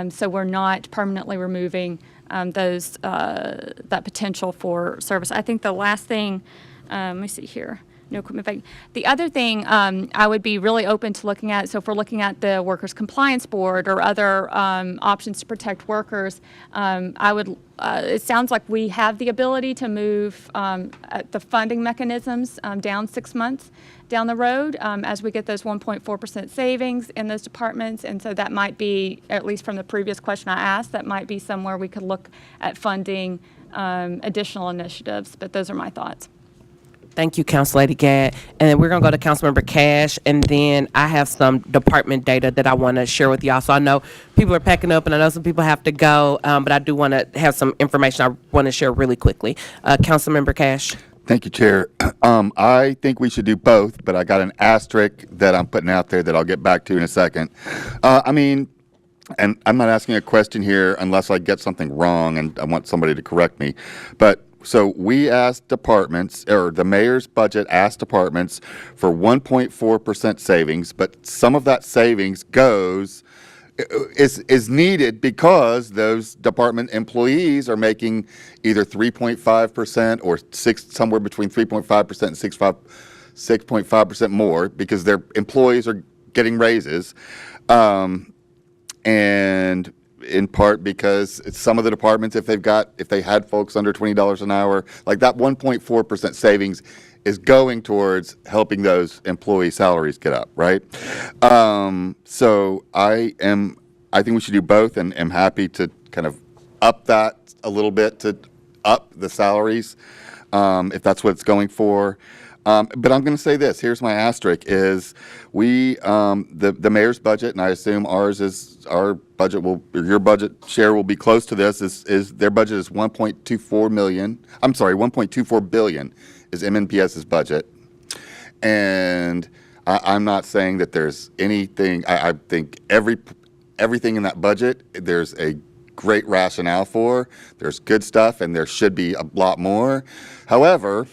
So we're not permanently removing that potential for service. I think the last thing, let me see here. No equipment. The other thing I would be really open to looking at, so if we're looking at the Workers' Compliance Board or other options to protect workers, it sounds like we have the ability to move the funding mechanisms down 6 months down the road as we get those 1.4% savings in those departments. And so that might be, at least from the previous question I asked, that might be somewhere we could look at funding additional initiatives. But those are my thoughts. Thank you, Council Lady Gadd. And then we're going to go to Councilmember Cash, and then I have some department data that I want to share with y'all. So I know people are packing up, and I know some people have to go, but I do want to have some information I want to share really quickly. Councilmember Cash. Thank you, Chair. I think we should do both, but I got an asterisk that I'm putting out there that I'll get back to in a second. And I'm not asking a question here unless I get something wrong and I want somebody to correct me. But so we asked departments, or the mayor's budget asked departments for 1.4% savings, but some of that savings is needed because those department employees are making either 3.5% or somewhere between 3.5% and 6.5% more because their employees are getting raises, and in part because some of the departments, if they had folks under $20 an hour, like that 1.4% savings is going towards helping those employee salaries get up, right? So I think we should do both, and am happy to kind of up that a little bit to up the salaries, if that's what it's going for. But I'm going to say this. Here's my asterisk: is the mayor's budget, and I assume our budget your budget share will be close to this. Is their budget is 1.24 million? I'm sorry, 1.24 billion is MNPS's budget, and I'm not saying that there's anything. I think everything in that budget there's a great rationale for. There's good stuff, and there should be a lot more. However,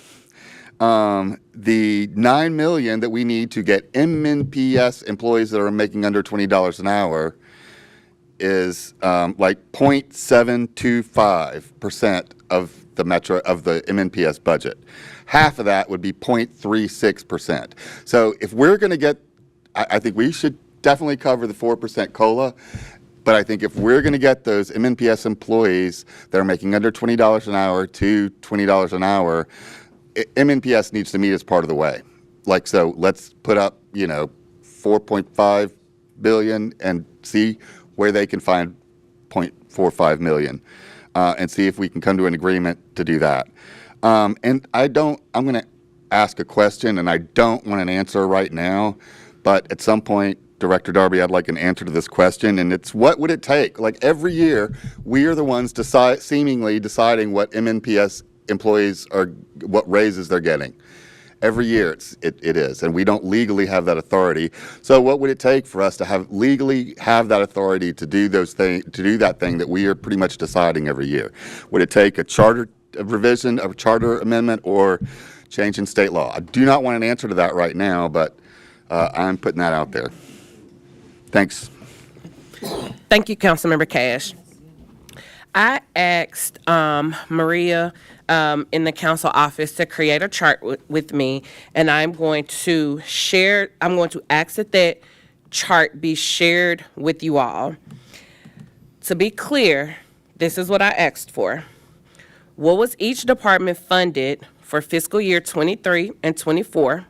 the $9 million that we need to get MNPS employees that are making under $20 an hour is like 0.725% of the MNPS budget. Half of that would be 0.36%. So if we're going to get, I think we should definitely cover the 4% COLA. But I think if we're going to get those MNPS employees that are making under $20 an hour to $20 an hour, MNPS needs to meet as part of the way. Like, so let's put up, 4.5 billion and see where they can find 0.45 million, and see if we can come to an agreement to do that. And I'm going to ask a question, and I don't want an answer right now, but at some point, Director Darby, I'd like an answer to this question, and it's what would it take? Like every year, we are the ones seemingly deciding what MNPS employees are, what raises they're getting. Every year it is, and we don't legally have that authority. So what would it take for us to legally have that authority to do that thing that we are pretty much deciding every year? Would it take a charter revision, a charter amendment, or change in state law? I do not want an answer to that right now, but I'm putting that out there. Thanks. Thank you, Councilmember Cash. I asked Maria in the council office to create a chart with me, and I'm going to ask that chart be shared with you all. To be clear, this is what I asked for. What was each department funded for fiscal year 23 and 24?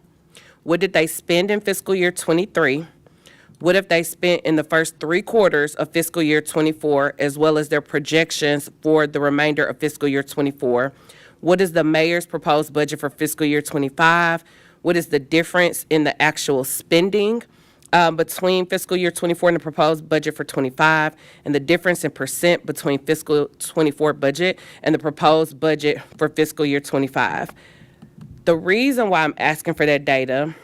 What did they spend in fiscal year 23? What have they spent in the first 3 quarters of fiscal year 24, as well as their projections for the remainder of fiscal year 24? What is the mayor's proposed budget for fiscal year 25? What is the difference in the actual spending between fiscal year 24 and the proposed budget for 25, and the difference in percent between fiscal 24 budget and the proposed budget for fiscal year 25? The reason why I'm asking for that data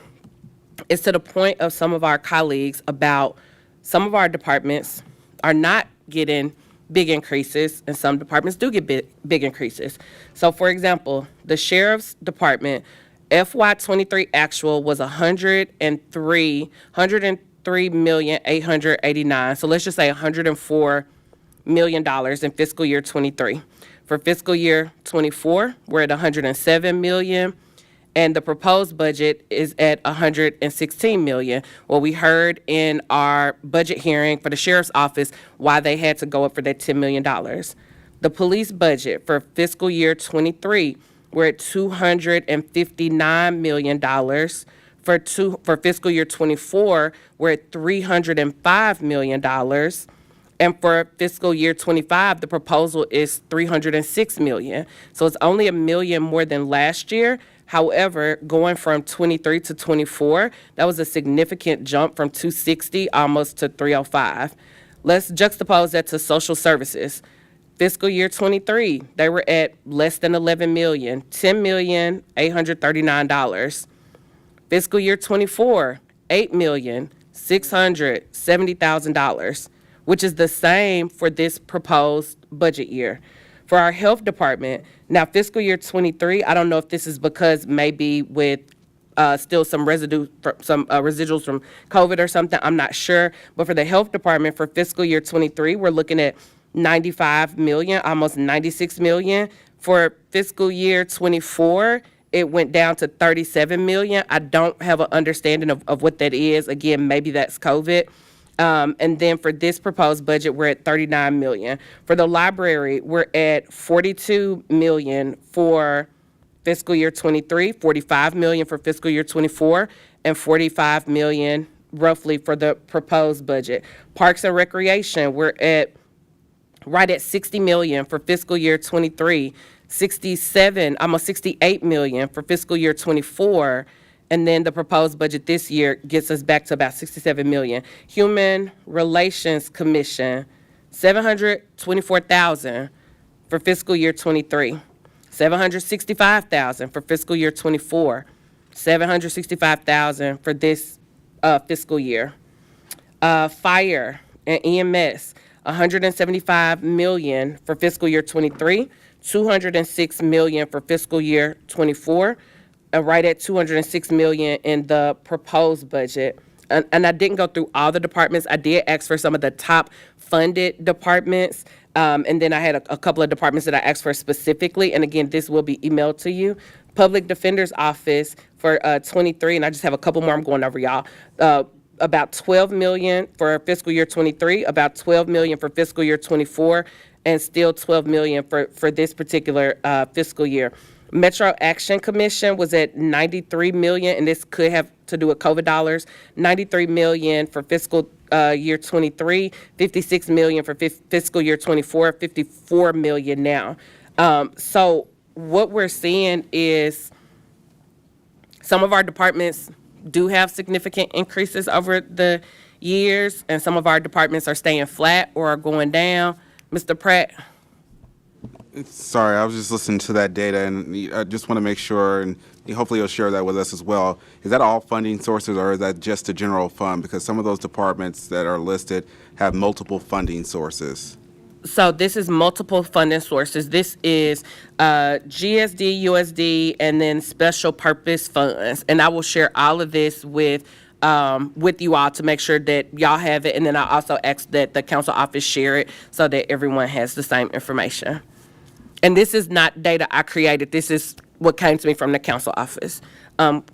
it's to the point of some of our colleagues about some of our departments are not getting big increases, and some departments do get big increases. So, for example, the sheriff's department FY23 actual was 103,889. So let's just say $104 million in fiscal year 23. For fiscal year 24, we're at 107 million. And the proposed budget is at 116 million. Well, we heard in our budget hearing for the sheriff's office why they had to go up for that $10 million. The police budget for fiscal year 23, we're at $259 million. For fiscal year 24, we're at $305 million. And for fiscal year 25, the proposal is $306 million. So it's only $1 million more than last year. However, going from 23 to 24, that was a significant jump from 260 almost to 305. Let's juxtapose that to social services. Fiscal year 23, they were at less than 11 million, $10,839. Fiscal year 24, $8,670,000, which is the same for this proposed budget year. For our health department, now fiscal year 23, I don't know if this is because maybe with still some residuals from COVID or something, I'm not sure. But for the health department for fiscal year 23, we're looking at 95 million, almost 96 million. For fiscal year 24, it went down to 37 million. I don't have an understanding of what that is. Again, maybe that's COVID. And then for this proposed budget, we're at 39 million. For the library, we're at 42 million for fiscal year 23, 45 million for fiscal year 24, and 45 million roughly for the proposed budget. Parks and Recreation, we're at right at 60 million for fiscal year 23, 67, almost 68 million for fiscal year 24. And then the proposed budget this year gets us back to about 67 million. Human Relations Commission, 724,000 for fiscal year 23, 765,000 for fiscal year 24, 765,000 for this fiscal year. Fire and EMS, 175 million for fiscal year 23, 206 million for fiscal year 24. Right at 206 million in the proposed budget. And I didn't go through all the departments. I did ask for some of the top funded departments. And then I had a couple of departments that I asked for specifically. And again, this will be emailed to you. Public Defender's Office for 23, and I just have a couple more I'm going over, y'all. About 12 million for fiscal year 23, about 12 million for fiscal year 24, and still 12 million for this particular fiscal year. Metro Action Commission was at 93 million, and this could have to do with COVID dollars. 93 million for fiscal year 23, 56 million for fiscal year 24, 54 million now. So what we're seeing is some of our departments do have significant increases over the years, and some of our departments are staying flat or are going down. Mr. Pratt? Sorry, I was just listening to that data, and I just want to make sure, and hopefully you'll share that with us as well. Is that all funding sources, or is that just a general fund? Because some of those departments that are listed have multiple funding sources. So this is multiple funding sources. This is GSD, USD, and then special purpose funds. And I will share all of this with you all to make sure that y'all have it. And then I also ask that the council office share it so that everyone has the same information. And this is not data I created. This is what came to me from the council office.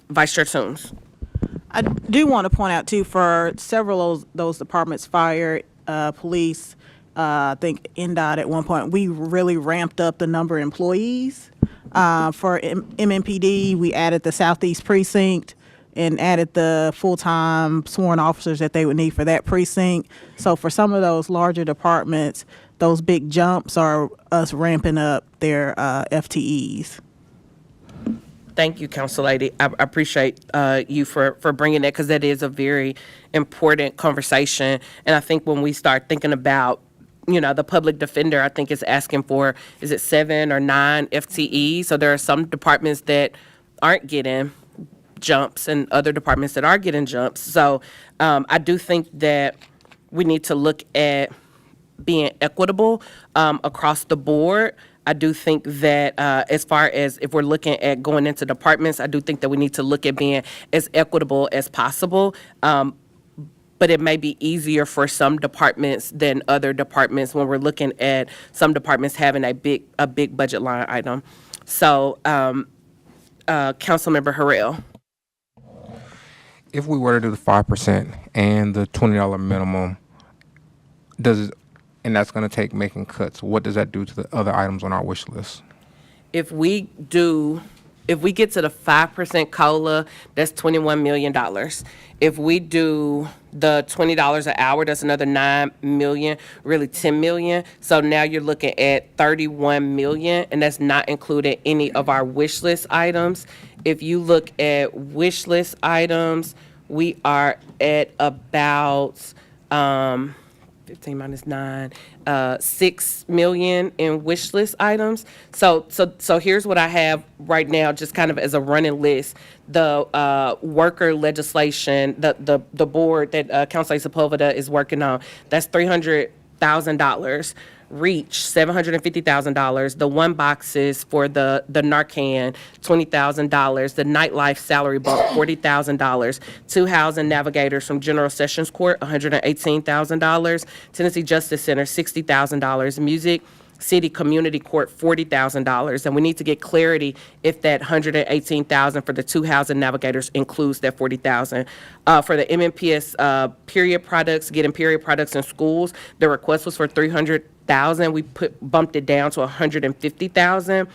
Vice Chair Toombs. I do want to point out, too, for several of those departments, fire, police, I think NDOT at one point, we really ramped up the number of employees. For MMPD, we added the Southeast Precinct and added the full-time sworn officers that they would need for that precinct. So for some of those larger departments, those big jumps are us ramping up their FTEs. Thank you, Council Lady. I appreciate you for bringing that, because that is a very important conversation. And I think when we start thinking about, the public defender, I think is asking for, is it 7 or 9 FTEs? So there are some departments that aren't getting jumps and other departments that are getting jumps. So I do think that we need to look at being equitable across the board. I do think that as far as if we're looking at going into departments, I do think that we need to look at being as equitable as possible. But it may be easier for some departments than other departments when we're looking at some departments having a big budget line item. So, Councilmember Harrell. If we were to do the 5% and the $20 minimum, and that's going to take making cuts, what does that do to the other items on our wish list? If we get to the 5% COLA, that's $21 million. If we do the $20 an hour, that's another $9 million, really $10 million. So now you're looking at $31 million, and that's not including any of our wish list items. If you look at wish list items, we are at about 15 minus 9, 6 million in wish list items. So here's what I have right now, just kind of as a running list. The worker legislation, the board that Councilor Sepulveda is working on, that's $300,000. Reach, $750,000. The one boxes for the Narcan, $20,000. The nightlife salary bump, $40,000. 2 housing navigators from General Sessions Court, $118,000. Tennessee Justice Center, $60,000. Music City Community Court, $40,000. And we need to get clarity if that $118,000 for the 2 housing navigators includes that $40,000. For the MNPS period products, getting period products in schools, the request was for $300,000. We bumped it down to $150,000.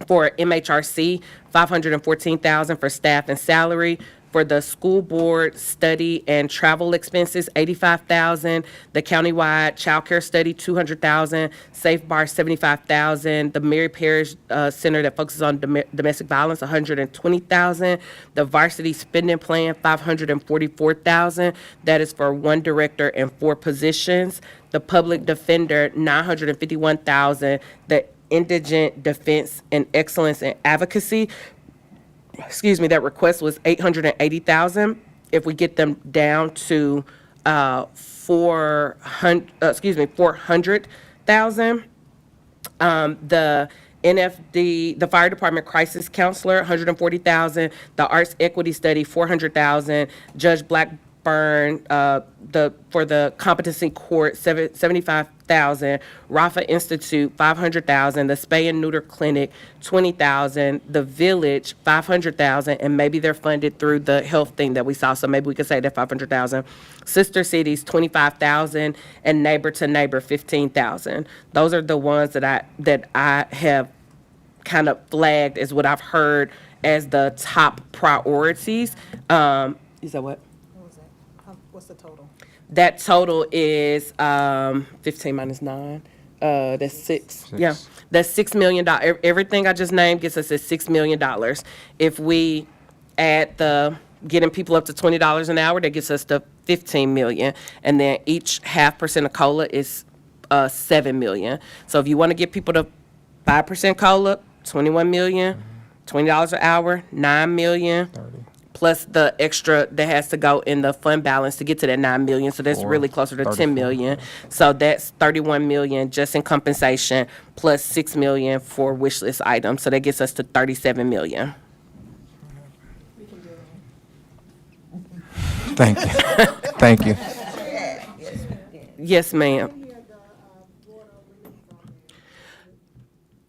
For MHRC, $514,000 for staff and salary. For the school board study and travel expenses, $85,000. The countywide child care study, $200,000. Safe Bar, $75,000. The Mary Parish Center that focuses on domestic violence, $120,000. The varsity spending plan, $544,000. That is for 1 director and 4 positions. The public defender, $951,000. The Indigent Defense and Excellence and Advocacy, that request was $880,000. If we get them down to $400,000. The NFD, the Fire Department Crisis Counselor, $140,000. The Arts Equity Study, $400,000. Judge Blackburn, for the Competency Court, $75,000. Rafa Institute, $500,000. The Spay and Neuter Clinic, $20,000. The Village, $500,000, and maybe they're funded through the health thing that we saw, so maybe we could say that $500,000. Sister Cities, $25,000, and Neighbor to Neighbor, $15,000. Those are the ones that I have kind of flagged as what I've heard as the top priorities. You said what? What's the total? That total is 15 minus 9. That's 6. Yeah, that's $6 million. Everything I just named gets us at $6 million. If we add the getting people up to $20 an hour, that gets us to $15 million. And then each 0.5% of COLA is $7 million. So if you want to get people to 5% COLA, $21 million, $20 an hour, $9 million. 30. Plus the extra that has to go in the fund balance to get to that $9 million. So that's really closer to $10 million. So that's $31 million just in compensation, plus $6 million for wish list items. So that gets us to $37 million. Thank you. Thank you. Yes, ma'am.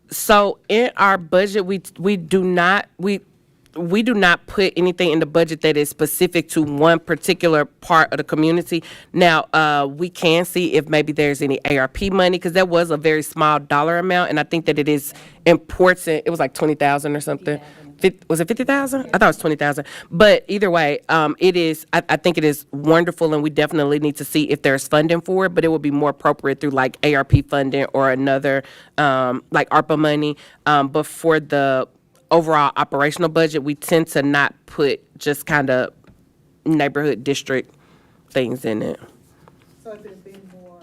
So in our budget, we do not put anything in the budget that is specific to one particular part of the community. Now, we can see if maybe there's any ARP money, because that was a very small dollar amount, and I think that it is important. It was like 20,000 or something. Was it 50,000? I thought it was 20,000. But either way, it is. I think it is wonderful, and we definitely need to see if there's funding for it. But it would be more appropriate through like ARP funding or another like ARPA money. But for the overall operational budget, we tend to not put just kind of neighborhood district things in it. So if it been more,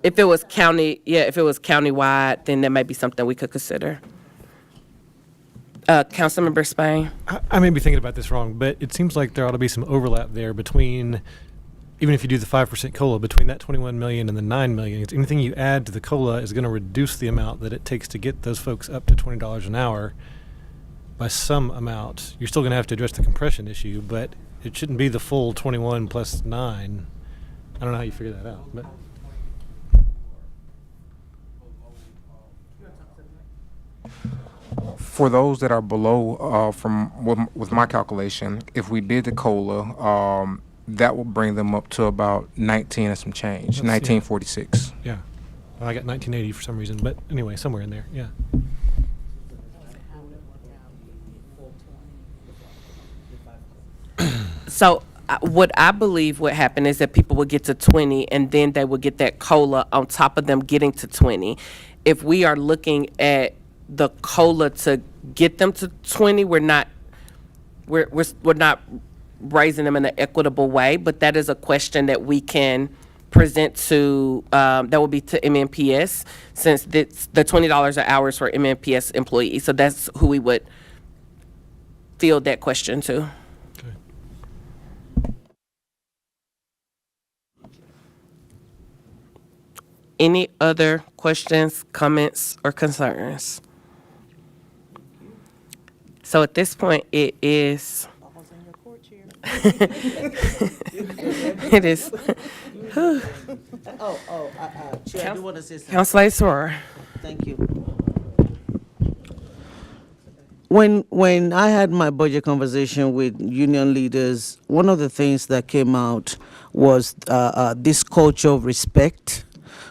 if it was county, if it was countywide, then that might be something we could consider. Councilmember Spain. I may be thinking about this wrong, but it seems like there ought to be some overlap there between, even if you do the 5% COLA, between that 21 million and the 9 million. It's anything you add to the COLA is going to reduce the amount that it takes to get those folks up to $20 an hour by some amount. You're still going to have to address the compression issue, but it shouldn't be the full 21 plus 9. I don't know how you figure that out, but. For those that are below, with my calculation, if we did the COLA, that will bring them up to about 19 and some change, 1946. Yeah. Well, I got 1980 for some reason, but anyway, somewhere in there, yeah. So what I believe would happen is that people would get to 20 and then they would get that COLA on top of them getting to 20. If we are looking at the COLA to get them to 20, we're not raising them in an equitable way, but that is a question that we can present to, that will be to MNPS, since it's the $20 an hour is for MNPS employees. So that's who we would field that question to. Any other questions, comments, or concerns? So at this point, it is. It is. Chair, I do want to say something. Councilor Soror. Thank you. When I had my budget conversation with union leaders, one of the things that came out was this culture of respect,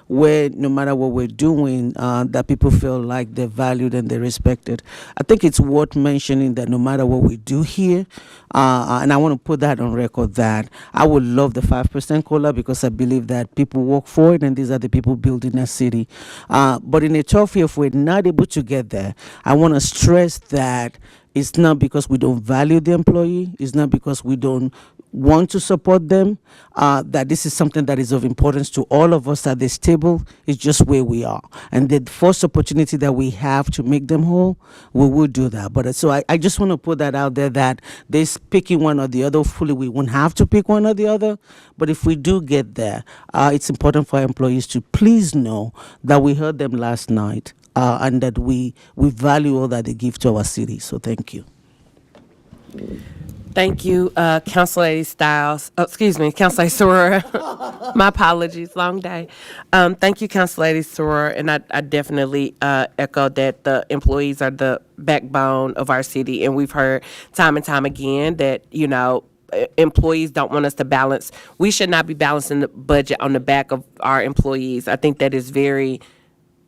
where no matter what we're doing, that people feel like they're valued and they're respected. I think it's worth mentioning that no matter what we do here, and I want to put that on record, that I would love the 5% COLA because I believe that people work for it and these are the people building our city. But in a tough year, if we're not able to get there, I want to stress that it's not because we don't value the employee, it's not because we don't want to support them, that this is something that is of importance to all of us at this table. It's just where we are. And the first opportunity that we have to make them whole, we will do that. But so I just want to put that out there, that this picking one or the other, hopefully we won't have to pick one or the other. But if we do get there, it's important for our employees to please know that we heard them last night and that we value all that they give to our city. So thank you. Thank you, Councilor Lady Styles. Oh, excuse me, Councilor Soror. My apologies, long day. Thank you, Councilor Lady Soror, and I definitely echo that the employees are the backbone of our city, and we've heard time and time again that, you know, employees don't want us to balance. We should not be balancing the budget on the back of our employees. I think that is very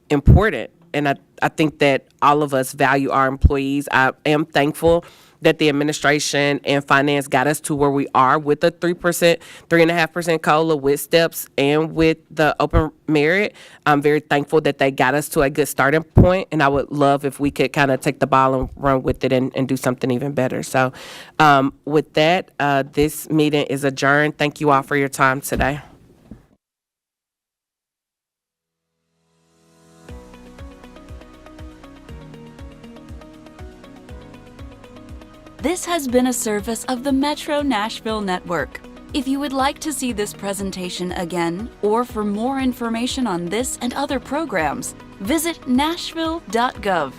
important, and I think that all of us value our employees. I am thankful that the administration and finance got us to where we are with the 3.5% COLA with steps and with the open merit. I'm very thankful that they got us to a good starting point, and I would love if we could kind of take the ball and run with it and do something even better. So with that, this meeting is adjourned. Thank you all for your time today. This has been a service of the Metro Nashville Network. If you would like to see this presentation again, or for more information on this and other programs, visit nashville.gov.